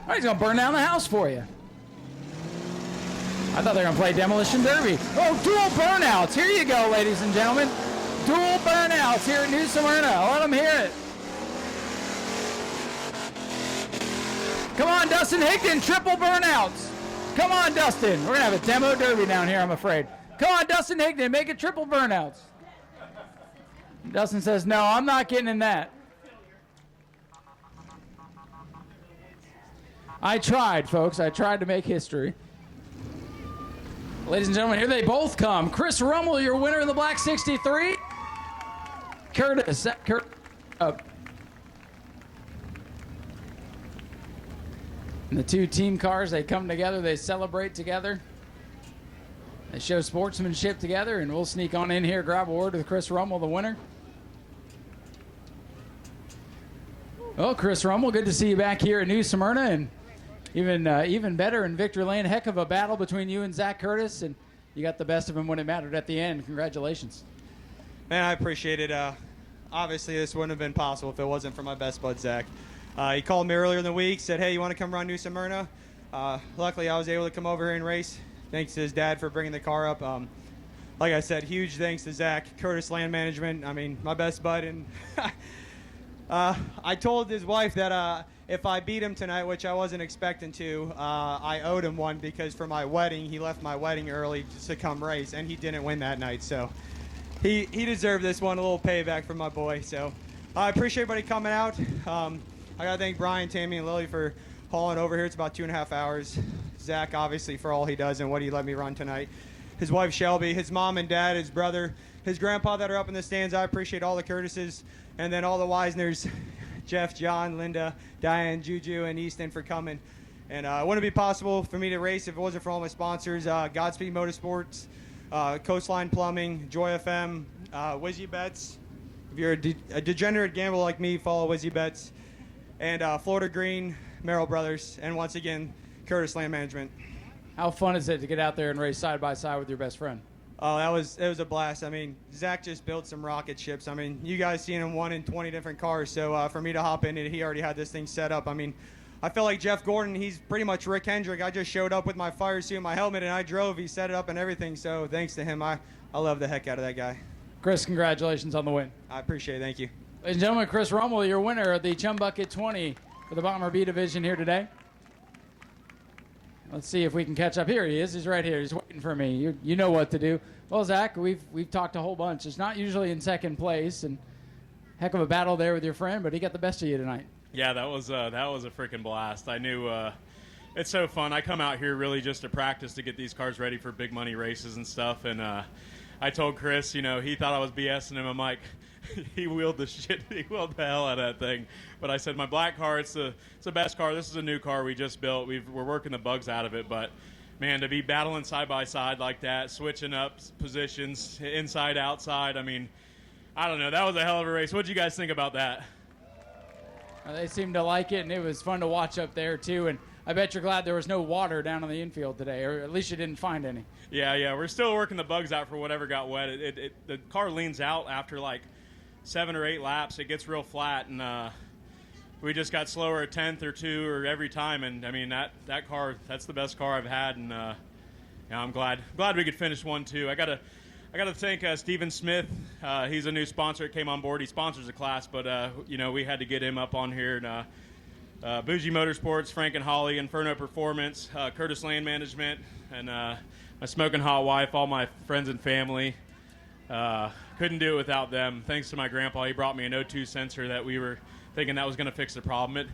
Oh, he's going to burn down the house for you. I thought they were going to play Demolition Derby. Oh, dual burnouts. Here you go, ladies and gentlemen. Dual burnouts here at New Smyrna. Let them hear it. Come on, Dustin Higdon, triple burnouts. Come on, Dustin. We're going to have a demo derby down here, I'm afraid. Come on, Dustin Higdon, make it triple burnouts. Dustin says, no, I'm not getting in that. I tried, folks. I tried to make history. Ladies and gentlemen, here they both come. Chris Rommel, your winner in the black 63. Curtis. And the 2 team cars, they come together, they celebrate together. They show sportsmanship together, and we'll sneak on in here, grab a word with Chris Rommel, the winner. Well, Chris Rommel, good to see you back here at New Smyrna, and even better in Victory Lane. Heck of a battle between you and Zach Curtis, and you got the best of him when it mattered at the end. Congratulations. Man, I appreciate it. Obviously, this wouldn't have been possible if it wasn't for my best bud, Zach. He called me earlier in the week, said, hey, you want to come run New Smyrna? Luckily, I was able to come over here and race. Thanks to his dad for bringing the car up. Like I said, huge thanks to Zach, Curtis Land Management. I mean, my best bud. And I told his wife that if I beat him tonight, which I wasn't expecting to, I owed him one because for my wedding, he left my wedding early just to come race, and he didn't win that night. So he deserved this one, a little payback from my boy. So I appreciate everybody coming out. I got to thank Brian, Tammy, and Lily for hauling over here. It's about 2.5 hours. Zach, obviously, for all he does and what he let me run tonight. His wife, Shelby, his mom and dad, his brother, his grandpa that are up in the stands. I appreciate all the Curtises. And then all the Wisners, Jeff, John, Linda, Diane, Juju, and Easton for coming. And it wouldn't be possible for me to race if it wasn't for all my sponsors. Godspeed Motorsports, Coastline Plumbing, Joy FM, Wizzy Bets. If you're a degenerate gambler like me, follow Wizzy Bets. And Florida Green, Merrill Brothers, and once again, Curtis Land Management. How fun is it to get out there and race side by side with your best friend? Oh, it was a blast. I mean, Zach just built some rocket ships. I mean, you guys seen him 1 in 20 different cars. So for me to hop in it, he already had this thing set up. I mean, I felt like Jeff Gordon. He's pretty much Rick Hendrick. I just showed up with my fire suit, my helmet, and I drove. He set it up and everything. So thanks to him, I love the heck out of that guy. Chris, congratulations on the win. I appreciate it. Thank you. Ladies and gentlemen, Chris Rummel, your winner of the Chum Bucket 20 for the Bomber B division here today. Let's see if we can catch up. Here he is. He's right here. He's waiting for me. You know what to do. Well, Zach, we've talked a whole bunch. It's not usually in second place, and heck of a battle there with your friend, but he got the best of you tonight. Yeah, that was a freaking blast. I knew it's so fun. I come out here really just to practice to get these cars ready for big money races and stuff. And I told Chris, he thought I was BSing him. I'm like, he wheeled the hell out of that thing. But I said, my black car, it's the best car. This is a new car we just built. We're working the bugs out of it. But, man, to be battling side by side like that, switching up positions, inside, outside, I mean, I don't know. That was a hell of a race. What did you guys think about that? They seemed to like it, and it was fun to watch up there, too. And I bet you're glad there was no water down on the infield today, or at least you didn't find any. Yeah. We're still working the bugs out for whatever got wet. The car leans out after like 7 or 8 laps. It gets real flat, and we just got slower a tenth or two or every time. And, I mean, that car, that's the best car I've had. And I'm glad we could finish 1-2. I got to thank Steven Smith. He's a new sponsor that came on board. He sponsors the class, but, we had to get him up on here. And Bougie Motorsports, Frank and Holly, Inferno Performance, Curtis Land Management, and my smoking hot wife, all my friends and family. Couldn't do it without them. Thanks to my grandpa, he brought me an O2 sensor that we were thinking that was going to fix the problem.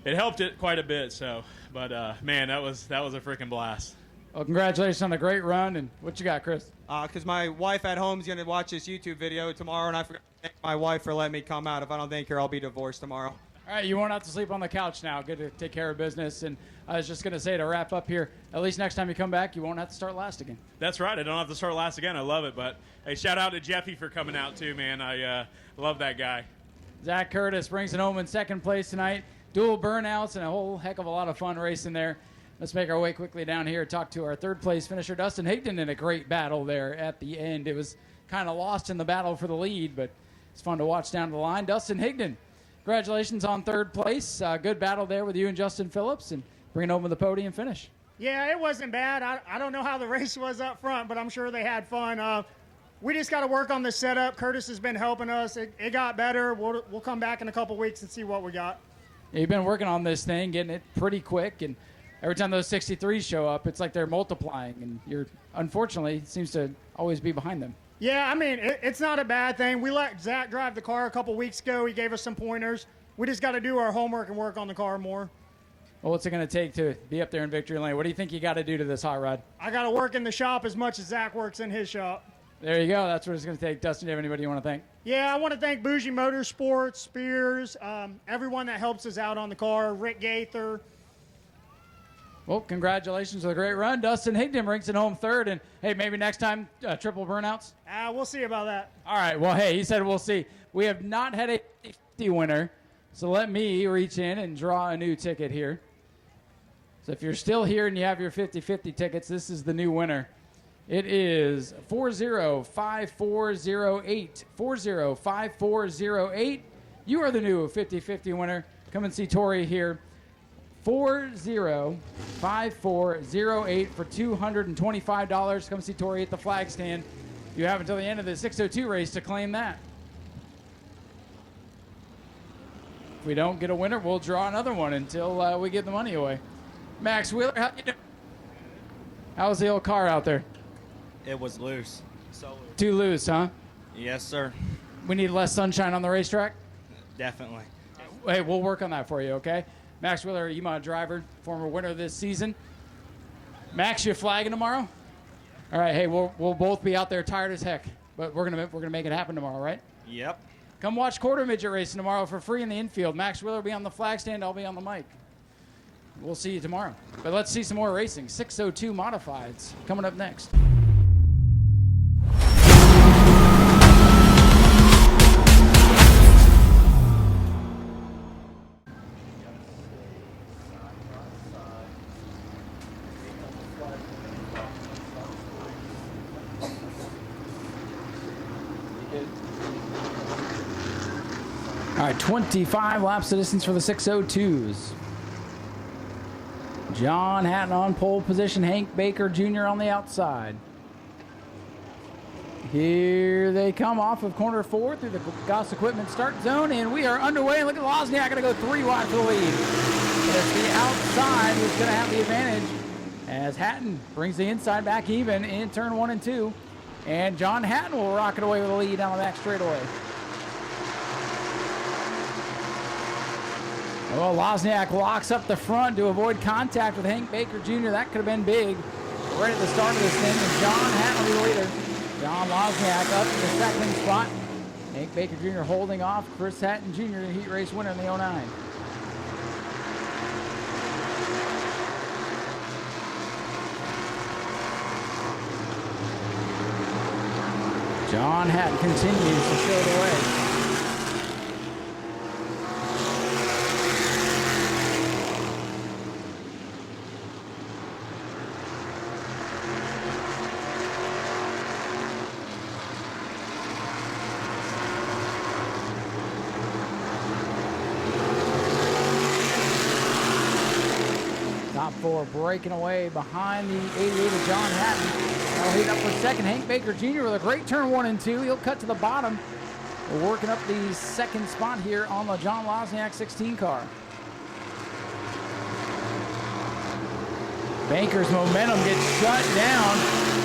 It helped it quite a bit. So, but man, that was a freaking blast. Well, congratulations on a great run. And what you got, Chris? Because my wife at home is going to watch this YouTube video tomorrow, and I forgot to thank my wife for letting me come out. If I don't thank her, I'll be divorced tomorrow. All right, you won't have to sleep on the couch now. Good to take care of business. And I was just going to say, to wrap up here, at least next time you come back, you won't have to start last again. That's right. I don't have to start last again. I love it. But, hey, shout out to Jeffy for coming out, too, man. I love that guy. Zach Curtis brings it home in second place tonight. Dual burnouts and a whole heck of a lot of fun racing there. Let's make our way quickly down here and talk to our third place finisher, Dustin Higdon, in a great battle there at the end. It was kind of lost in the battle for the lead, but it's fun to watch down the line. Dustin Higdon, congratulations on third place. Good battle there with you and Justin Phillips, and bring it home with the podium finish. Yeah, it wasn't bad. I don't know how the race was up front, but I'm sure they had fun. We just got to work on the setup. Curtis has been helping us. It got better. We'll come back in a couple weeks and see what we got. Yeah, you've been working on this thing, getting it pretty quick, and every time those 63s show up, it's like they're multiplying, and you're, unfortunately, seems to always be behind them. Yeah, I mean, it's not a bad thing. We let Zach drive the car a couple weeks ago. He gave us some pointers. We just got to do our homework and work on the car more. Well, what's it going to take to be up there in victory lane? What do you think you got to do to this hot rod? I got to work in the shop as much as Zach works in his shop. There you go. That's what it's going to take. Dustin, do you have anybody you want to thank? Yeah, I want to thank Bougie Motorsports, Spears, everyone that helps us out on the car, Rick Gaither. Well, congratulations on a great run. Dustin Higdon brings it home third. And, hey, maybe next time triple burnouts? We'll see about that. All right. Well, hey, he said we'll see. We have not had a 50 winner, so let me reach in and draw a new ticket here. So if you're still here and you have your 50-50 tickets, this is the new winner. It is 405408. 405408. You are the new 50-50 winner. Come and see Tori here. 405408 for $225. Come see Tori at the flag stand. You have until the end of the 602 race to claim that. If we don't get a winner, we'll draw another one until we give the money away. Max Wheeler, how you doing? How's the old car out there? It was loose. So Too loose, huh? Yes, sir. We need less sunshine on the racetrack? Definitely. Hey, we'll work on that for you, okay? Max Wheeler, E-Mod driver, former winner this season. Max, you flagging tomorrow? All right, hey, we'll both be out there tired as heck, but we're gonna make it happen tomorrow, right? Yep. Come watch quarter midget racing tomorrow for free in the infield. Max Wheeler will be on the flag stand. I'll be on the mic. We'll see you tomorrow. But let's see some more racing. 602 Modifieds coming up next. All right, 25 laps of distance for the 602s. John Hatton on pole position, Hank Baker Jr. on the outside. Here they come off of corner 4 through the Goss Equipment start zone, and we are underway. Look at Wozniak going to go 3 wide for the lead. But it's the outside who's going to have the advantage as Hatton brings the inside back even in turn 1 and 2. And John Hatton will rock it away with the lead down the back straightaway. Well, Wozniak locks up the front to avoid contact with Hank Baker Jr. That could have been big right at the start of this thing. And John Hatton will be the leader. John Wozniak up to the second spot. Hank Baker Jr. holding off Chris Hatton Jr., the heat race winner in the 09. John Hatton continues to show the way. Top 4 breaking away behind the 88 of John Hatton. That'll heat up for second. Hank Baker Jr. with a great turn 1 and 2. He'll cut to the bottom. We're working up the second spot here on the John Wozniak 16 car. Baker's momentum gets shut down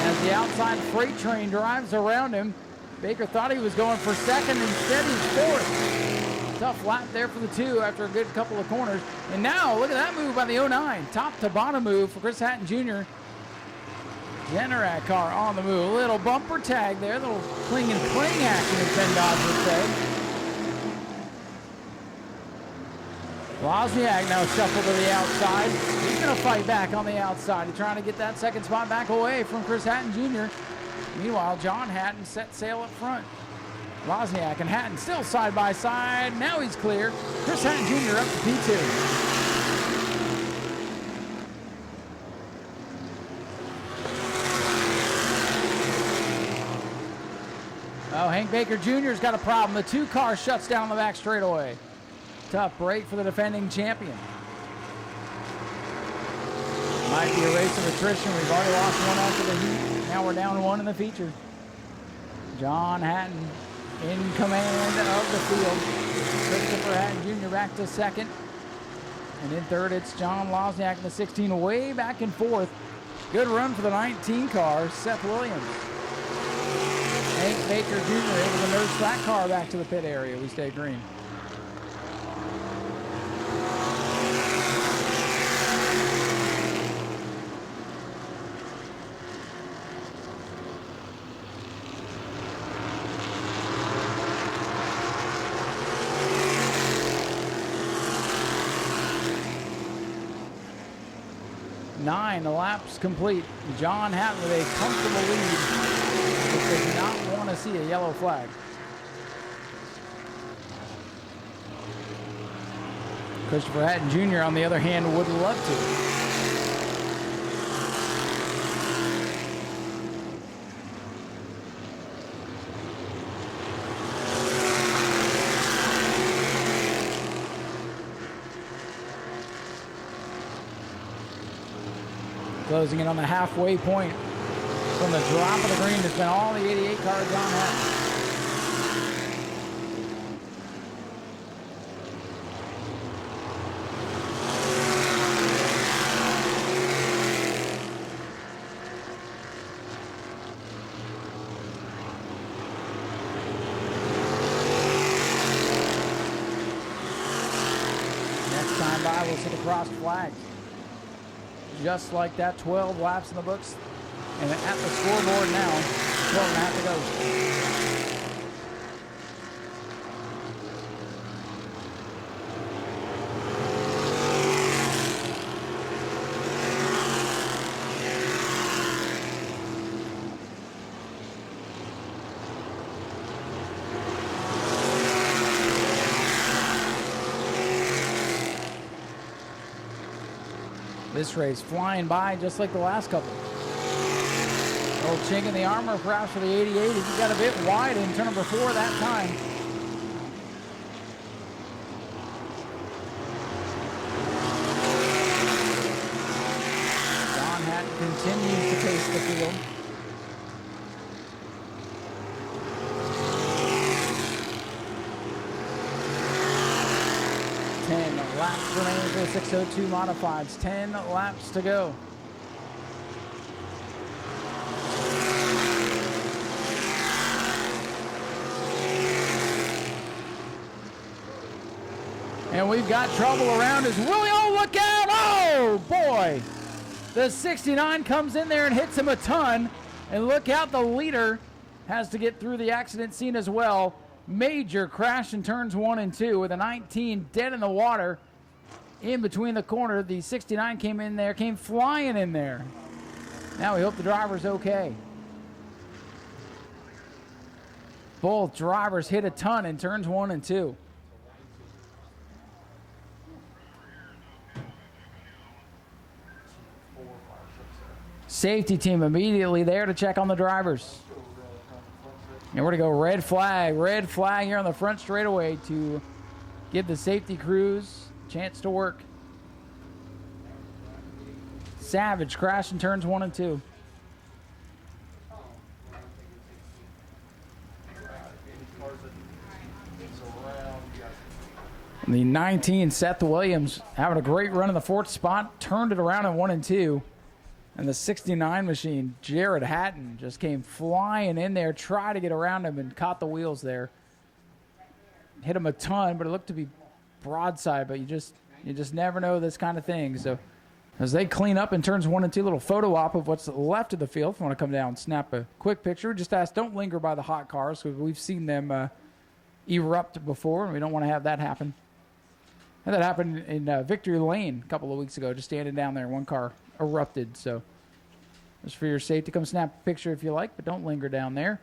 as the outside freight train drives around him. Baker thought he was going for second. Instead, he's 4th. Tough lap there for the 2 after a good couple of corners. And now, look at that move by the 09. Top to bottom move for Chris Hatton Jr. Generac car on the move. A little bumper tag there. A little cling and cling action, as Ben Dodge would say. Wozniak now shuffled to the outside. He's going to fight back on the outside. He's trying to get that second spot back away from Chris Hatton Jr. Meanwhile, John Hatton set sail up front. Wozniak and Hatton still side by side. Now he's clear. Chris Hatton Jr. up to P2. Oh, Hank Baker Jr.'s got a problem. The 2 car shuts down the back straightaway. Tough break for the defending champion. Might be a race of attrition. We've already lost 1 after the heat. Now we're down 1 in the feature. John Hatton in command of the field. Christopher Hatton Jr. back to second. And in third, it's John Wozniak in the 16, way back and forth. Good run for the 19 car, Seth Williams. Hank Baker Jr. able to nurse that car back to the pit area. We stay green. Nine laps complete. John Hatton with a comfortable lead. He does not want to see a yellow flag. Christopher Hatton Jr. on the other hand would love to. Closing in on the halfway point from the drop of the green has been all the 88 car John Hatton. crossed flags. Just like that, 12 laps in the books. And at the scoreboard now, 12 and a half to go. This race flying by just like the last couple. Old chink in the armor perhaps for the 88. He got a bit wide in turn number 4 that time. John Hatton continues to pace the field. Laps remaining for the 602 modifieds. 10 laps to go. And we've got trouble around us. Willie, oh, look out! Oh, boy! The 69 comes in there and hits him a ton. And look out, the leader has to get through the accident scene as well. Major crash in turns 1 and 2 with a 19 dead in the water. In between the corner, the 69 came in there, came flying in there. Now we hope the driver's okay. Both drivers hit a ton in turns 1 and 2. Safety team immediately there to check on the drivers. And we're going to go red flag here on the front straightaway to give the safety crews chance to work. Savage crash in turns 1 and 2. And the 19, Seth Williams, having a great run in the 4th spot, turned it around in 1 and 2. And the 69 machine, Jared Hatton, just came flying in there, tried to get around him and caught the wheels there. Hit him a ton, but it looked to be broadside, but you just never know this kind of thing. So as they clean up in turns 1 and 2, little photo op of what's left of the field. If you want to come down and snap a quick picture, just ask, don't linger by the hot cars, because we've seen them erupt before, and we don't want to have that happen. And that happened in Victory Lane a couple of weeks ago, just standing down there, one car erupted. So just for your safety, come snap a picture if you like, but don't linger down there.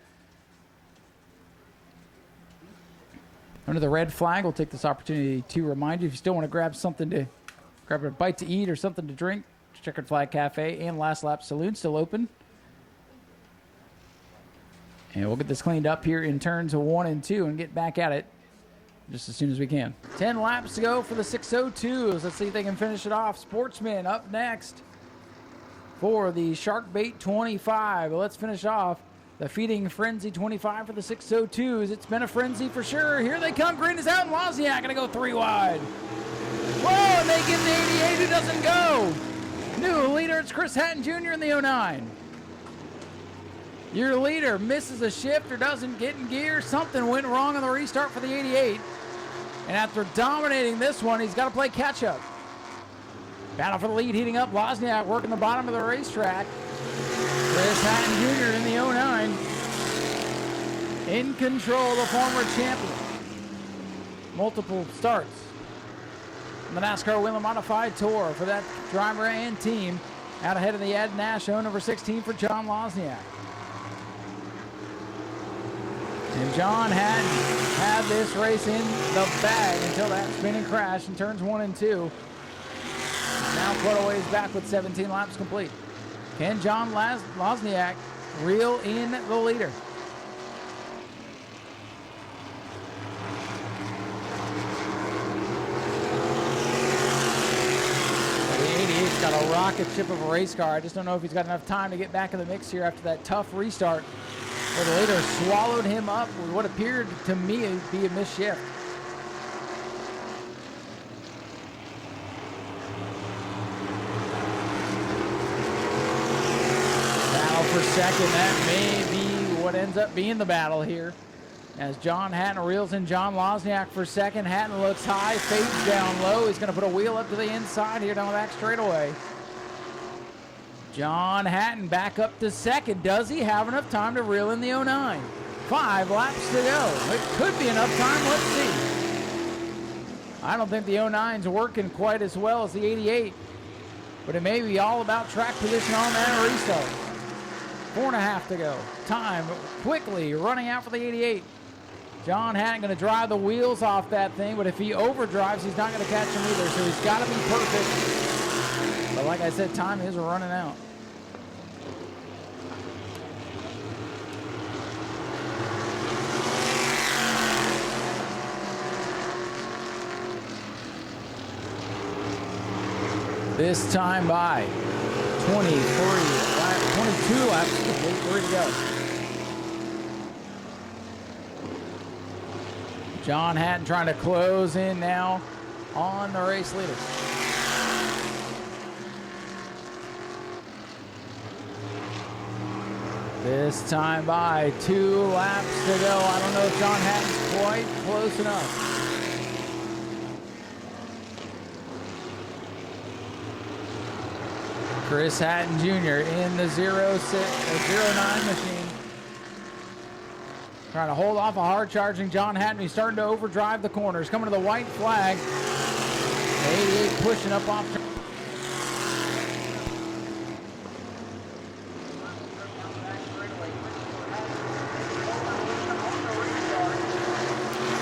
Under the red flag, we'll take this opportunity to remind you, if you still want to grab a bite to eat or something to drink, Checkered Flag Cafe and Last Lap Saloon still open. And we'll get this cleaned up here in turns 1 and 2 and get back at it just as soon as we can. 10 laps to go for the 602s. Let's see if they can finish it off. Sportsman up next for the Sharkbait 25. But let's finish off the Feeding Frenzy 25 for the 602s. It's been a frenzy for sure. Here they come. Green is out, and Wozniak going to go 3 wide. Whoa, and they get the 88 who doesn't go. New leader, it's Chris Hatton Jr. in the 09. Your leader misses a shift or doesn't get in gear. Something went wrong on the restart for the 88. And after dominating this one, he's got to play catch-up. Battle for the lead heating up. Wozniak working the bottom of the racetrack. Chris Hatton Jr. in the 09. In control, the former champion. Multiple starts on the NASCAR Winland Modified Tour for that driver and team. Out ahead of the Ed Nash, number 16 for John Wozniak. And John Hatton had this race in the bag until that spinning crash in turns 1 and 2. Now quite a ways back with 17 laps complete. Can John Wozniak reel in the leader? The 88's got a rocket ship of a race car. I just don't know if he's got enough time to get back in the mix here after that tough restart, where the leader swallowed him up with what appeared to me to be a missed shift. Battle for second. That may be what ends up being the battle here. As John Hatton reels in John Lozniak for second. Hatton looks high, fades down low. He's going to put a wheel up to the inside here down the back straightaway. John Hatton back up to second. Does he have enough time to reel in the 09? 5 laps to go. It could be enough time. Let's see. I don't think the 09's working quite as well as the 88, but it may be all about track position on that restart. 4.5 to go. Time quickly running out for the 88. John Hatton going to drive the wheels off that thing, but if he overdrives, he's not going to catch him either, so he's got to be perfect. But like I said, time is running out. This time by 22 laps, 3 to go. John Hatton trying to close in now on the race leader. This time by 2 laps to go. I don't know if John Hatton's quite close enough. Chris Hatton Jr. in the 09 machine. Trying to hold off a hard charging John Hatton. He's starting to overdrive the corners. Coming to the white flag. 88 pushing up off.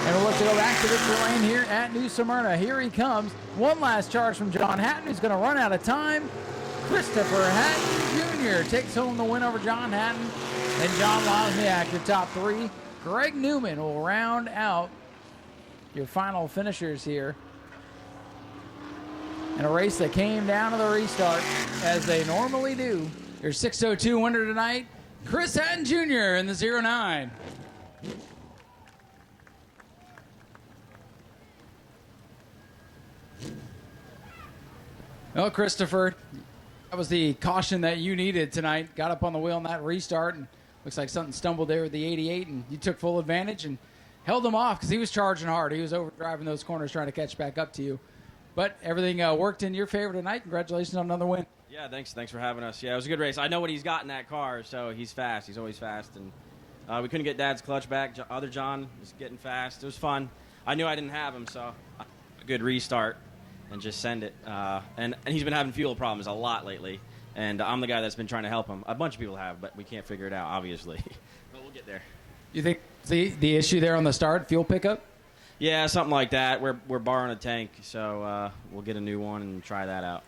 And we'll look to go back to victory lane here at New Smyrna. Here he comes. One last charge from John Hatton, who's going to run out of time. Christopher Hatton Jr. takes home the win over John Hatton. And John Lozniak, your top 3. Greg Newman will round out your final finishers here in a race that came down to the restart, as they normally do. Your 602 winner tonight, Chris Hatton Jr. in the 09. Well, Christopher, that was the caution that you needed tonight. Got up on the wheel in that restart, and looks like something stumbled there with the 88, and you took full advantage and held him off because he was charging hard. He was overdriving those corners trying to catch back up to you. But everything worked in your favor tonight. Congratulations on another win. Yeah, thanks for having us. Yeah, it was a good race. I know what he's got in that car, so he's fast. He's always fast. And we couldn't get Dad's clutch back. Other John was getting fast. It was fun. I knew I didn't have him, so a good restart and just send it. And he's been having fuel problems a lot lately. And I'm the guy that's been trying to help him. A bunch of people have, but we can't figure it out, obviously. But we'll get there. You think the issue there on the start, fuel pickup? Yeah, something like that. We're borrowing a tank, so we'll get a new one and try that out.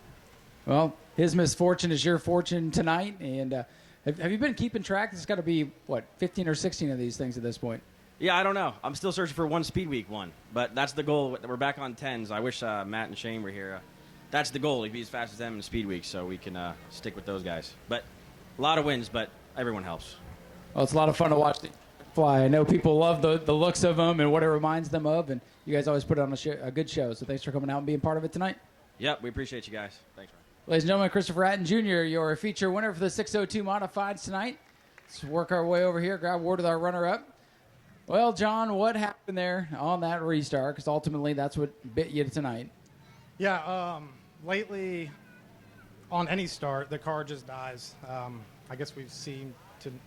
Well, his misfortune is your fortune tonight. And have you been keeping track? There's got to be, 15 or 16 of these things at this point? Yeah, I don't know. I'm still searching for one Speed Week one, but that's the goal. We're back on 10s. I wish Matt and Shane were here. That's the goal, to be as fast as them in Speed Week, so we can stick with those guys. But a lot of wins, but everyone helps. Well, it's a lot of fun to watch the fly. I know people love the looks of them and what it reminds them of, and you guys always put on a good show. So thanks for coming out and being part of it tonight. Yep, we appreciate you guys. Thanks, Ryan. Ladies and gentlemen, Christopher Hatton Jr., your feature winner for the 602 Modifieds tonight. Let's work our way over here, grab word with our runner-up. Well, John, what happened there on that restart? Because ultimately that's what bit you tonight. Yeah, lately on any start, the car just dies. I guess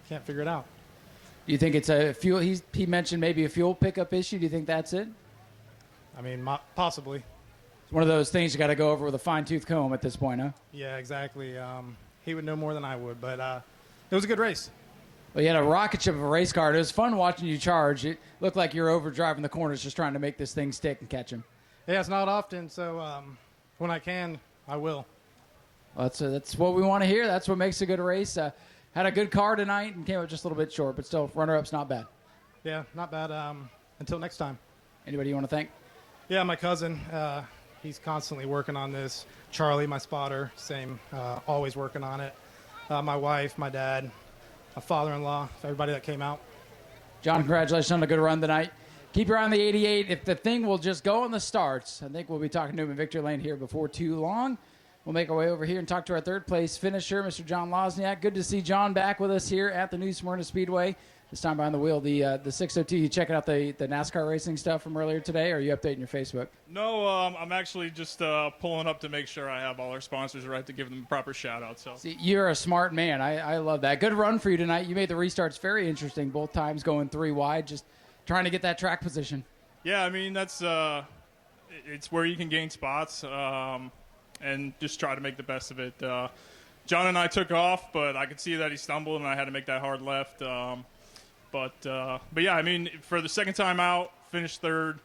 can't figure it out. Do you think it's a fuel? He mentioned maybe a fuel pickup issue. Do you think that's it? I mean, possibly. It's one of those things you got to go over with a fine-tooth comb at this point, huh? Yeah, exactly. He would know more than I would, but it was a good race. Well, you had a rocket ship of a race car. It was fun watching you charge. It looked like you were overdriving the corners just trying to make this thing stick and catch him. Yeah, it's not often, so when I can, I will. Well, that's what we want to hear. That's what makes a good race. Had a good car tonight and came up just a little bit short, but still, runner-up's not bad. Yeah, not bad. Until next time. Anybody you want to thank? Yeah, my cousin. He's constantly working on this. Charlie, my spotter, same, always working on it. My wife, my dad, my father-in-law, everybody that came out. John, congratulations on a good run tonight. Keep your eye on the 88. If the thing will just go on the starts, I think we'll be talking to him in victory lane here before too long. We'll make our way over here and talk to our third place finisher, Mr. John Lozniak. Good to see John back with us here at the New Smyrna Speedway. this time behind the wheel. The 602, you checking out the NASCAR racing stuff from earlier today, or are you updating your Facebook? No, I'm actually just pulling up to make sure I have all our sponsors right to give them a proper shout out. So See, you're a smart man. I love that. Good run for you tonight. You made the restarts very interesting, both times going 3 wide, just trying to get that track position. yeah, I mean that's it's where you can gain spots and just try to make the best of it. John and I took off, but I could see that he stumbled and I had to make that hard left. But yeah, I mean, for the second time out, finished third.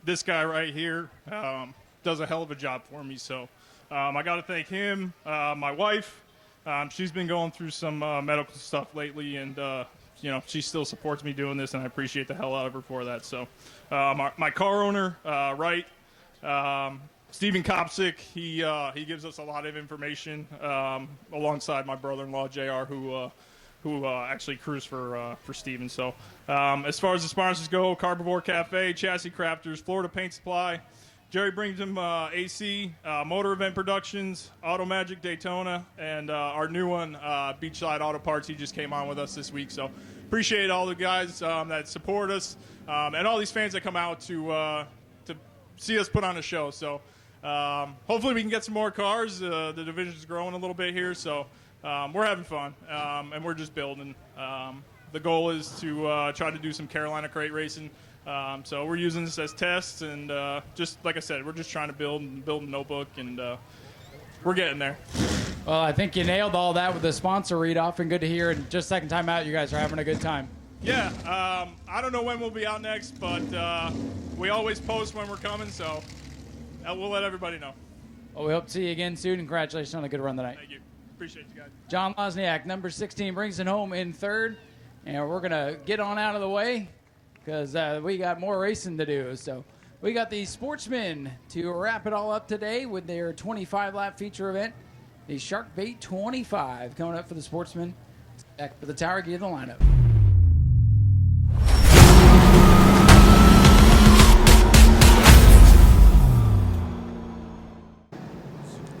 This guy right here does a hell of a job for me. So I got to thank him. My wife, she's been going through some medical stuff lately, and you know, she still supports me doing this, and I appreciate the hell out of her for that. So my car owner, Wright, Stephen Kopsick, he gives us a lot of information alongside my brother-in-law JR, who actually crews for Steven. So as far as the sponsors go, Carbivore Cafe, Chassis Crafters, Florida Paint Supply, Jerry brings him AC, Motor Event Productions, Auto Magic Daytona, and our new one, Beachside Auto Parts. He just came on with us this week. So appreciate all the guys that support us and all these fans that come out to see us put on a show. So hopefully we can get some more cars. The division's growing a little bit here, so we're having fun, and we're just building. The goal is to try to do some Carolina crate racing. So we're using this as tests, and just like I said, we're just trying to build a notebook, and we're getting there. Well, I think you nailed all that with the sponsor read-off, and good to hear. And just second time out, you guys are having a good time. Yeah, I don't know when we'll be out next, but we always post when we're coming, so we'll let everybody know. Well, we hope to see you again soon, and congratulations on a good run tonight. Thank you. Appreciate you guys. John Wozniak, number 16, brings it home in third, and we're going to get on out of the way because we got more racing to do. So we got the Sportsman to wrap it all up today with their 25-lap feature event. The Sharkbait 25 coming up for the Sportsman. Back for the Tower Gear, the lineup.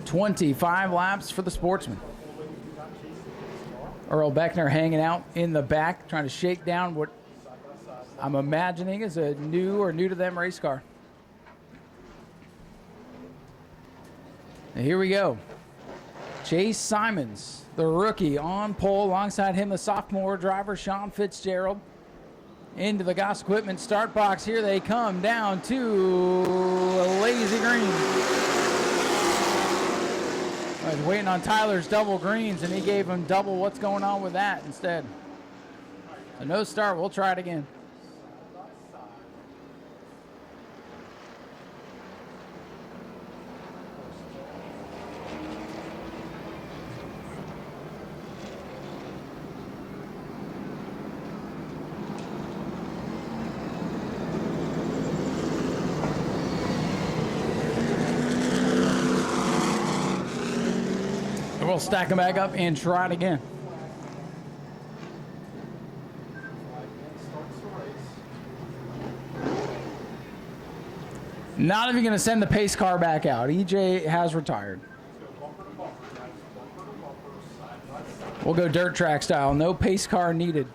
25 laps for the Sportsman. Earl Beckner hanging out in the back, trying to shake down what I'm imagining is a new to them race car. And here we go. Chase Simons, the rookie, on pole. Alongside him, the sophomore driver, Sean Fitzgerald. Into the Goss Equipment start box. Here they come down to Lazy Green. I was waiting on Tyler's double greens, and he gave him double. What's going on with that instead? So no start. We'll try it again. We'll stack them back up and try it again. Not even going to send the pace car back out. EJ has retired. We'll go dirt track style. No pace car needed.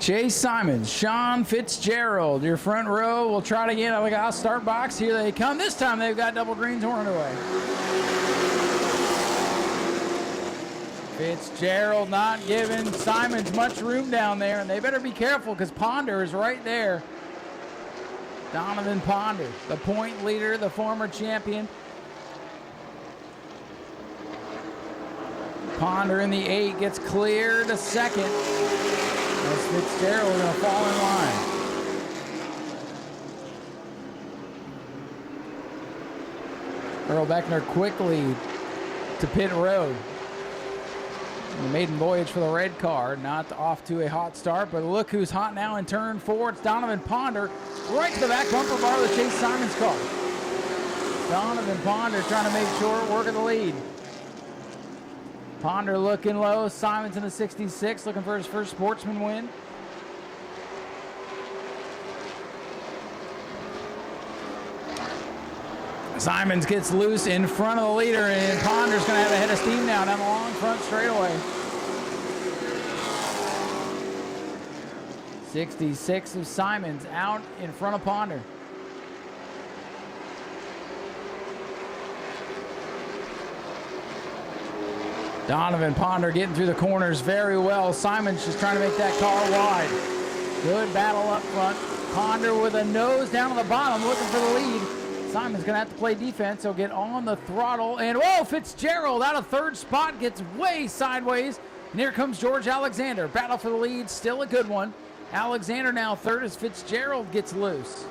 Chase Simons, Sean Fitzgerald, your front row. We'll try it again. We got start box. Here they come. This time they've got double greens horned away. Fitzgerald not giving Simons much room down there, and they better be careful because Ponder is right there. Donovan Ponder, the point leader, the former champion. Ponder in the 8 gets clear to second. As Fitzgerald is going to fall in line. Earl Beckner quickly to pit road. The maiden voyage for the red car, not off to a hot start, but look who's hot now in turn 4. It's Donovan Ponder, right to the back bumper bar of the Chase Simons car. Donovan Ponder trying to make short work of the lead. Ponder looking low. Simons in the 66, looking for his first Sportsman win. Simons gets loose in front of the leader, and Ponder's going to have a head of steam now down the long front straightaway. 66 of Simons out in front of Ponder. Donovan Ponder getting through the corners very well. Simons just trying to make that car wide. Good battle up front. Ponder with a nose down on the bottom looking for the lead. Simon's going to have to play defense. He'll get on the throttle. And, whoa, Fitzgerald out of third spot gets way sideways. And here comes George Alexander. Battle for the lead, still a good one. Alexander now third as Fitzgerald gets loose.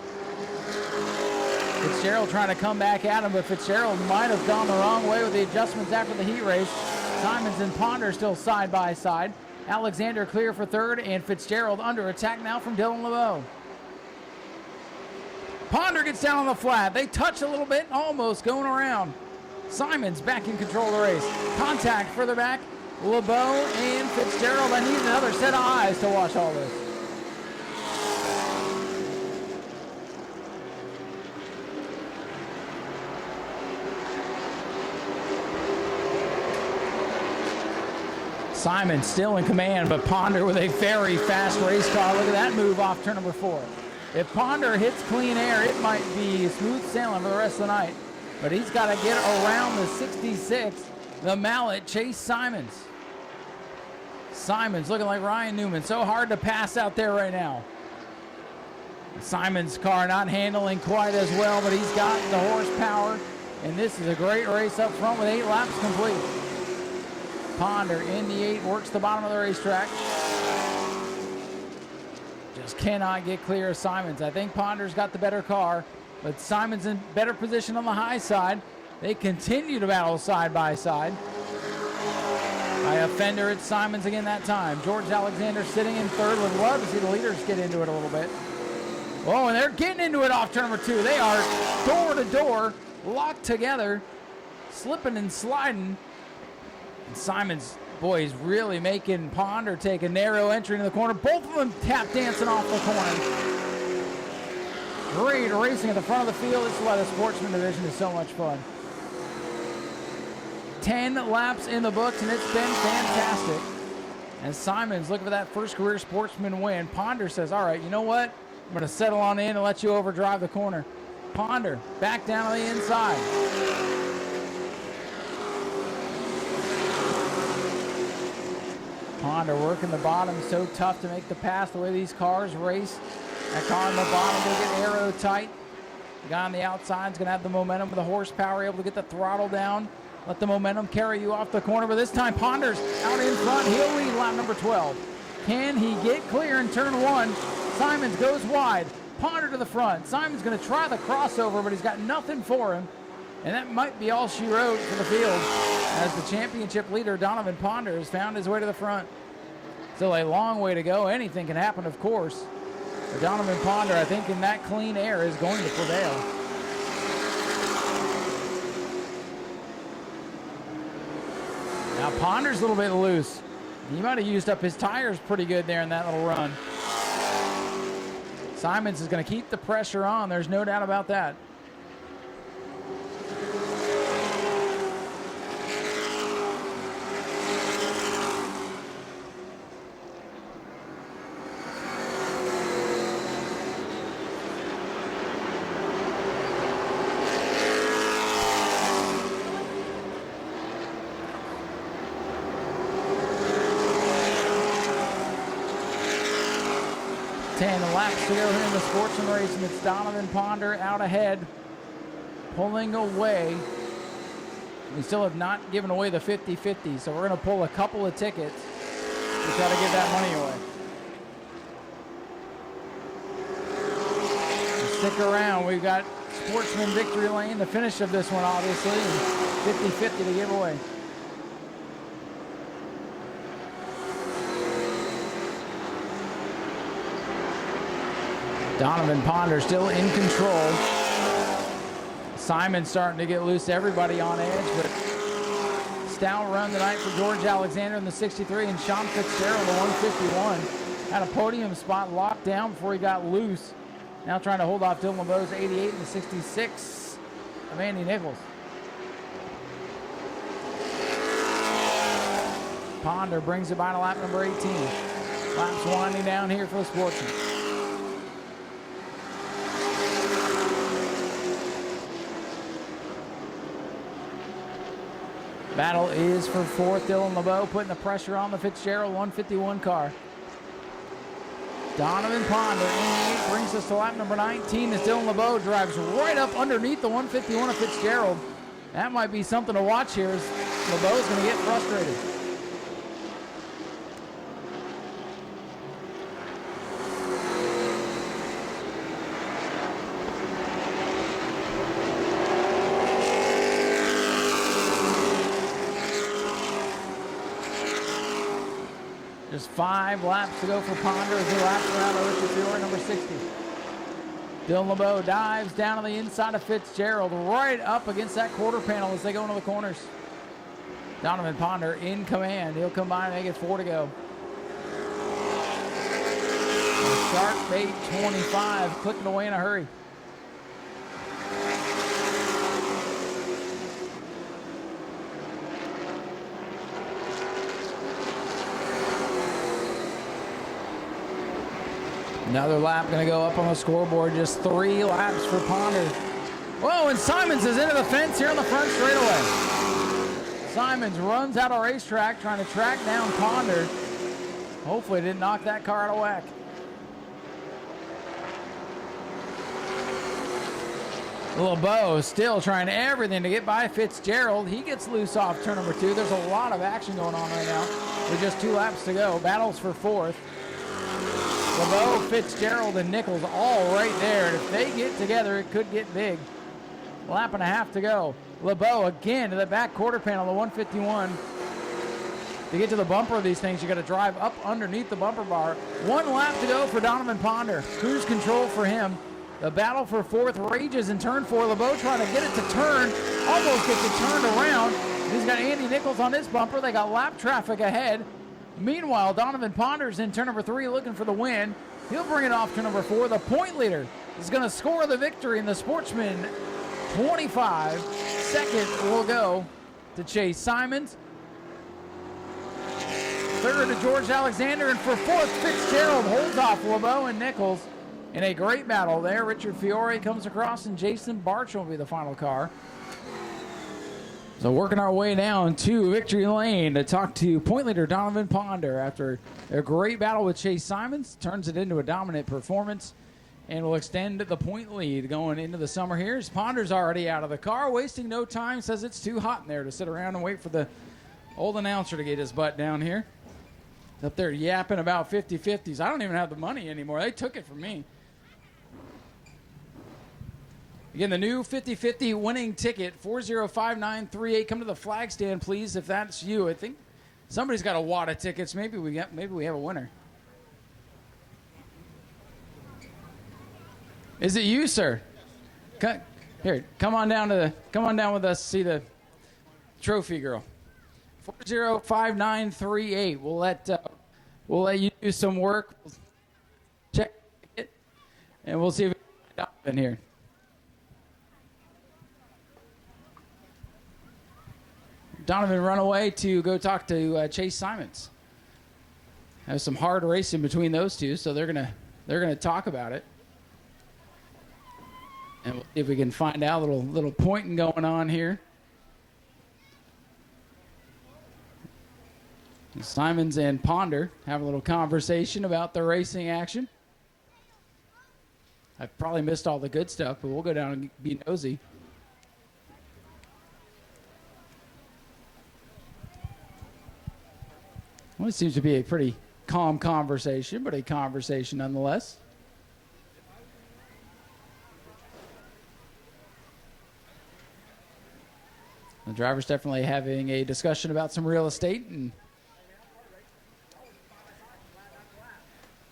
Fitzgerald trying to come back at him, but Fitzgerald might have gone the wrong way with the adjustments after the heat race. Simons and Ponder still side by side. Alexander clear for third, and Fitzgerald under attack now from Dylan LeBeau. Ponder gets down on the flat. They touch a little bit, almost going around. Simons back in control of the race. Contact further back. LeBeau and Fitzgerald. I need another set of eyes to watch all this. Simon still in command, but Ponder with a very fast race car. Look at that move off turn number 4. If Ponder hits clean air, it might be smooth sailing for the rest of the night. But he's got to get around the 66. The Mallet, Chase Simons. Simons looking like Ryan Newman. So hard to pass out there right now. Simons' car not handling quite as well, but he's got the horsepower. And this is a great race up front with 8 laps complete. Ponder in the 8, works the bottom of the racetrack. Just cannot get clear of Simons. I think Ponder's got the better car, but Simons in better position on the high side. They continue to battle side by side. By a fender, it's Simons again that time. George Alexander sitting in third. Would love to see the leaders get into it a little bit. Oh, and they're getting into it off turn number 2. They are door to door, locked together, slipping and sliding. And Simons, boy, he's really making Ponder take a narrow entry into the corner. Both of them tap dancing off the corner. Great racing at the front of the field. This is why the Sportsman division is so much fun. 10 laps in the books, and it's been fantastic. And Simons looking for that first career Sportsman win. Ponder says, all right, you know what? I'm going to settle on in and let you overdrive the corner. Ponder back down on the inside. Ponder working the bottom, so tough to make the pass the way these cars race. That car on the bottom will get aero tight. The guy on the outside is going to have the momentum with the horsepower, able to get the throttle down. Let the momentum carry you off the corner, but this time Ponder's out in front. He'll lead lap number 12. Can he get clear in turn 1? Simons goes wide. Ponder to the front. Simons going to try the crossover, but he's got nothing for him. And that might be all she wrote for the field, as the championship leader, Donovan Ponder, has found his way to the front. Still a long way to go. Anything can happen, of course. But Donovan Ponder, I think, in that clean air is going to prevail. Now Ponder's a little bit loose. He might have used up his tires pretty good there in that little run. Simons is going to keep the pressure on. There's no doubt about that. Laps to go here in the Sportsman race, and it's Donovan Ponder out ahead, pulling away. We still have not given away the 50-50, so we're going to pull a couple of tickets to try to give that money away. So stick around. We've got Sportsman Victory Lane, the finish of this one, obviously, and 50-50 to give away. Donovan Ponder still in control. Simon starting to get loose. Everybody on edge, but stout run tonight for George Alexander in the 63 and Sean Fitzgerald, the 151. Had a podium spot locked down before he got loose. Now trying to hold off Dylan LeBeau's 88 and the 66 of Andy Nichols. Ponder brings it by to lap number 18. Laps winding down here for the Sportsman. Battle is for fourth. Dylan LeBeau putting the pressure on the Fitzgerald 151 car. Donovan Ponder in 8 brings us to lap number 19 as Dylan LeBeau drives right up underneath the 151 of Fitzgerald. That might be something to watch here as LeBeau's going to get frustrated. Just 5 laps to go for Ponder as he laps around the Richard Fiore, number 60. Dylan LeBeau dives down on the inside of Fitzgerald, right up against that quarter panel as they go into the corners. Donovan Ponder in command. He'll come by and make it 4 to go. Shark bait 25, clicking away in a hurry. Another lap going to go up on the scoreboard. Just 3 laps for Ponder. Whoa, and Simons is into the fence here on the front straightaway. Simons runs out of racetrack trying to track down Ponder. Hopefully didn't knock that car out of whack. LeBeau still trying everything to get by Fitzgerald. He gets loose off turn number 2. There's a lot of action going on right now with just 2 laps to go. Battles for fourth. LeBeau, Fitzgerald, and Nichols all right there. And if they get together, it could get big. Lap and a half to go. LeBeau again to the back quarter panel, the 151. To get to the bumper of these things, you got to drive up underneath the bumper bar. 1 lap to go for Donovan Ponder. Cruise control for him. The battle for fourth rages in turn 4. LeBeau trying to get it to turn. Almost gets it turned around. He's got Andy Nichols on this bumper. They got lap traffic ahead. Meanwhile, Donovan Ponder's in turn number 3 looking for the win. He'll bring it off to number 4. The point leader is going to score the victory in the Sportsman 25. Second will go to Chase Simons. Third to George Alexander. And for fourth, Fitzgerald holds off LeBeau and Nichols in a great battle there. Richard Fiore comes across and Jason Barch will be the final car. So working our way down to victory lane to talk to point leader Donovan Ponder after a great battle with Chase Simons. Turns it into a dominant performance and will extend the point lead going into the summer here. As Ponder's already out of the car, wasting no time, says it's too hot in there to sit around and wait for the old announcer to get his butt down here. Up there yapping about 50-50s. I don't even have the money anymore. They took it from me. Again, the new 50-50 winning ticket, 405938. Come to the flag stand, please, if that's you. I think somebody's got a wad of tickets. Maybe we have a winner. Is it you, sir? Here, come on down with us. See the trophy girl. 405938. We'll let you do some work. We'll check it, and we'll see if we can get in here. Donovan run away to go talk to Chase Simons. Have some hard racing between those two, so they're gonna talk about it, and we'll see if we can find out a little pointing going on here. Simons and Ponder have a little conversation about the racing action. I've probably missed all the good stuff, but we'll go down and be nosy. Well, it seems to be a pretty calm conversation, but a conversation nonetheless. The driver's definitely having a discussion about some real estate, and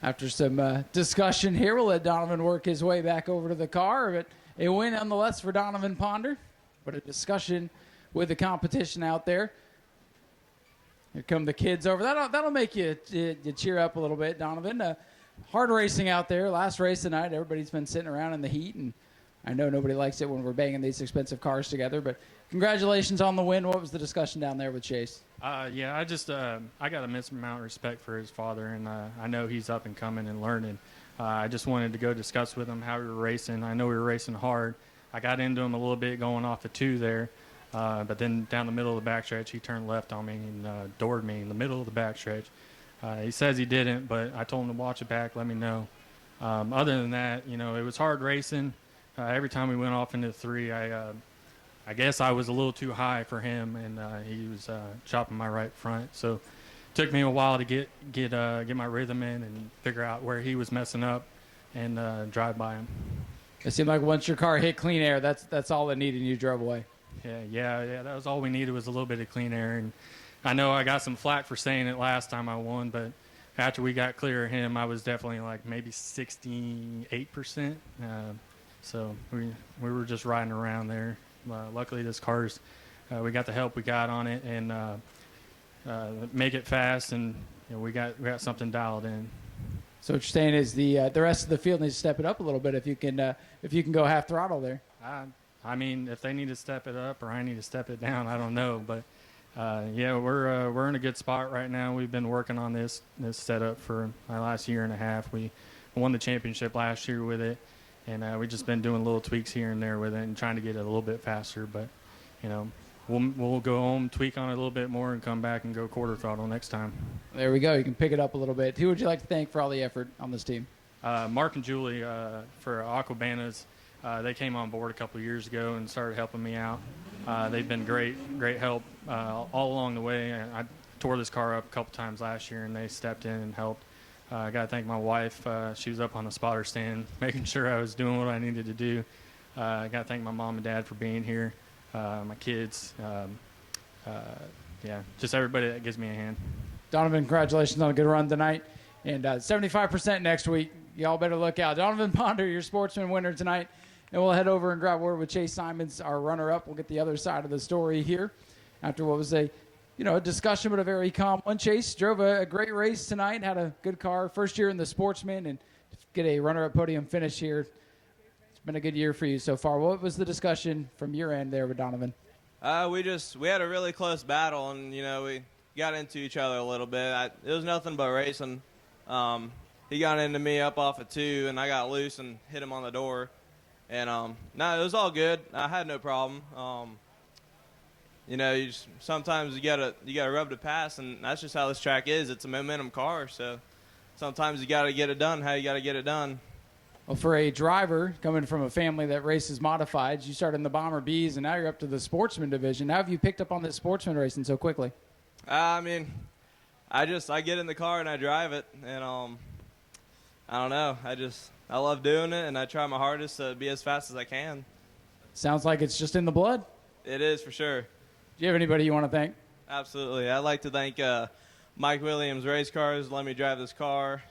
after some discussion here, we'll let Donovan work his way back over to the car. But a win nonetheless for Donovan Ponder, but a discussion with the competition out there. Here come the kids over. That'll make you cheer up a little bit, Donovan. Hard racing out there. Last race tonight, everybody's been sitting around in the heat and I know nobody likes it when we're banging these expensive cars together, but congratulations on the win. What was the discussion down there with Chase? Yeah, I just I got immense amount of respect for his father, and I know he's up and coming and learning. I just wanted to go discuss with him how we were racing. I know we were racing hard. I got into him a little bit going off the 2 there, but then down the middle of the backstretch, he turned left on me and doored me in the middle of the backstretch. He says he didn't, but I told him to watch it back, let me know. Other than that, you know, it was hard racing. Every time we went off into the 3, I guess I was a little too high for him, and he was chopping my right front. So it took me a while to get my rhythm in and figure out where he was messing up and drive by him. It seemed like once your car hit clean air, that's all it needed, and you drove away. Yeah. That was all we needed, was a little bit of clean air. And I know I got some flack for saying it last time I won, but after we got clear of him, I was definitely like maybe 68%. So we were just riding around there. Luckily, this car's we got the help we got on it and make it fast, and you know, we got something dialed in. So what you're saying is the rest of the field needs to step it up a little bit if you can go half throttle there. I mean, if they need to step it up or I need to step it down, I don't know. But yeah, we're in a good spot right now. We've been working on this setup for my last year and a half. We won the championship last year with it, and we've just been doing little tweaks here and there with it and trying to get it a little bit faster. But you know, we'll go home, tweak on it a little bit more, and come back and go quarter throttle next time. There we go. You can pick it up a little bit. Who would you like to thank for all the effort on this team? Mark and Julie for Aquabanas. They came on board a couple of years ago and started helping me out. They've been great help all along the way. I tore this car up a couple times last year, and they stepped in and helped. I got to thank my wife. She was up on the spotter stand, making sure I was doing what I needed to do. I got to thank my mom and dad for being here, my kids. Yeah, just everybody that gives me a hand. Donovan, congratulations on a good run tonight. And 75% next week. Y'all better look out. Donovan Ponder, your Sportsman winner tonight. And we'll head over and grab word with Chase Simons, our runner-up. We'll get the other side of the story here after what was a discussion, but a very calm one. Chase drove a great race tonight, had a good car, first year in the Sportsman, and get a runner-up podium finish here. It's been a good year for you so far. What was the discussion from your end there with Donovan? We had a really close battle, and we got into each other a little bit. It was nothing but racing. He got into me up off of 2, and I got loose and hit him on the door. And no, it was all good. I had no problem. Sometimes you gotta rub the pass, and that's just how this track is. It's a momentum car, so sometimes you gotta get it done how you gotta get it done. Well, for a driver coming from a family that races modifieds, you started in the Bomber Bs, and now you're up to the Sportsman division. How have you picked up on this Sportsman racing so quickly? I get in the car and I drive it, and I don't know. I love doing it, and I try my hardest to be as fast as I can. Sounds like it's just in the blood. It is, for sure. Do you have anybody you want to thank? Absolutely. I'd like to thank Mike Williams Race Cars, let me drive this car.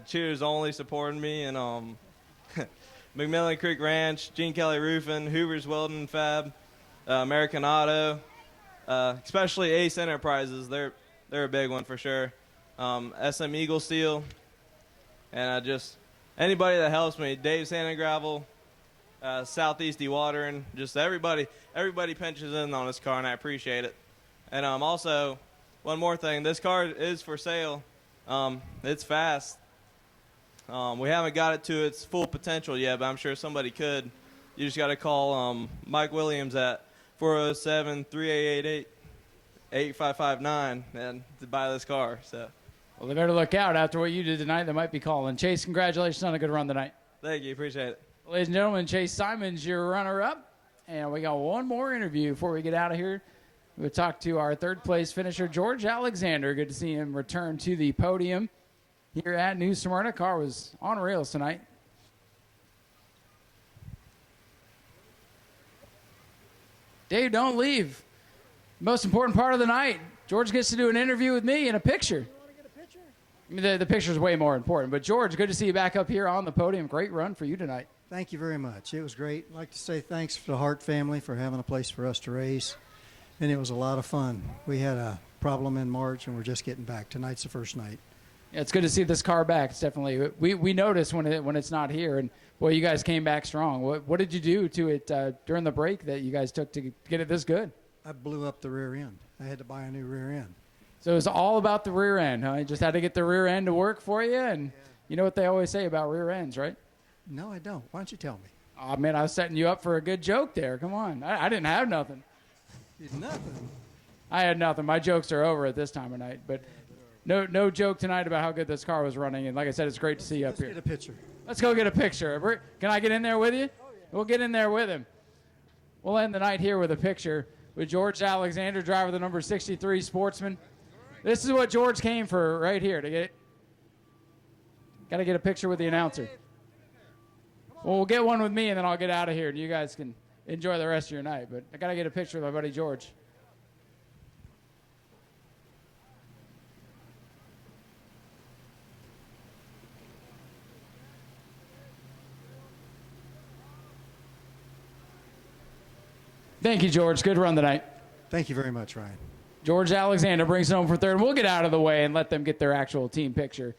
Cheers Only supporting me, and McMillan Creek Ranch, Gene Kelly Roofing, Hoover's Welding Fab, American Auto, especially Ace Enterprises. They're a big one for sure. SM Eagle Steel, and anybody that helps me. Dave Sand and Gravel, Southeast Dewatering, just everybody pinches in on this car, and I appreciate it. And also, one more thing, this car is for sale. It's fast. We haven't got it to its full potential yet, but I'm sure somebody could. You just got to call Mike Williams at 407-3888-8559 and to buy this car. So. Well, they better look out after what you did tonight. They might be calling. Chase, congratulations on a good run tonight. Thank you. Appreciate it. Ladies and gentlemen, Chase Simons, your runner-up. And we got one more interview before we get out of here. We'll talk to our third-place finisher, George Alexander. Good to see him return to the podium here at New Smyrna. Car was on rails tonight. Dave, don't leave. Most important part of the night. George gets to do an interview with me and a picture. I mean, the picture's way more important. But, George, good to see you back up here on the podium. Great run for you tonight. Thank you very much. It was great. I'd like to say thanks to the Hart family for having a place for us to race. And it was a lot of fun. We had a problem in March, and we're just getting back. Tonight's the first night. Yeah, it's good to see this car back. It's definitely we notice when it's not here, and boy, you guys came back strong. What did you do to it during the break that you guys took to get it this good? I blew up the rear end. I had to buy a new rear end. So it's all about the rear end, huh? You just had to get the rear end to work for you, and you know what they always say about rear ends, right? No, I don't. Why don't you tell me? Oh man, I was setting you up for a good joke there. Come on, I didn't have nothing. Nothing. I had nothing. My jokes are over at this time of night, but. No joke tonight about how good this car was running, and like I said, it's great to see you up here. Let's get a picture. Let's go get a picture. Can I get in there with you? Oh, yeah. We'll get in there with him. We'll end the night here with a picture with George Alexander, driver of the number 63 Sportsman. This is what George came for right here to get. Got to get a picture with the announcer. Well, we'll get one with me, and then I'll get out of here, and you guys can enjoy the rest of your night. But I got to get a picture with my buddy George. Thank you, George. Good run tonight. Thank you very much, Ryan. George Alexander brings it home for third. We'll get out of the way and let them get their actual team picture.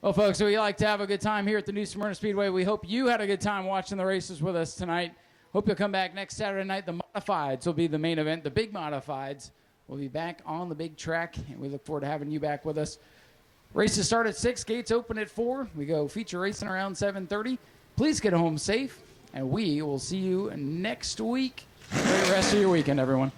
Well, folks, we like to have a good time here at the new Smyrna Speedway. We hope you had a good time watching the races with us tonight. Hope you'll come back next Saturday night. The Modifieds will be the main event. The big Modifieds will be back on the big track, and we look forward to having you back with us. Races start at 6, gates open at 4. We go feature racing around 7:30. Please get home safe, and we will see you next week. Great rest of your weekend, everyone.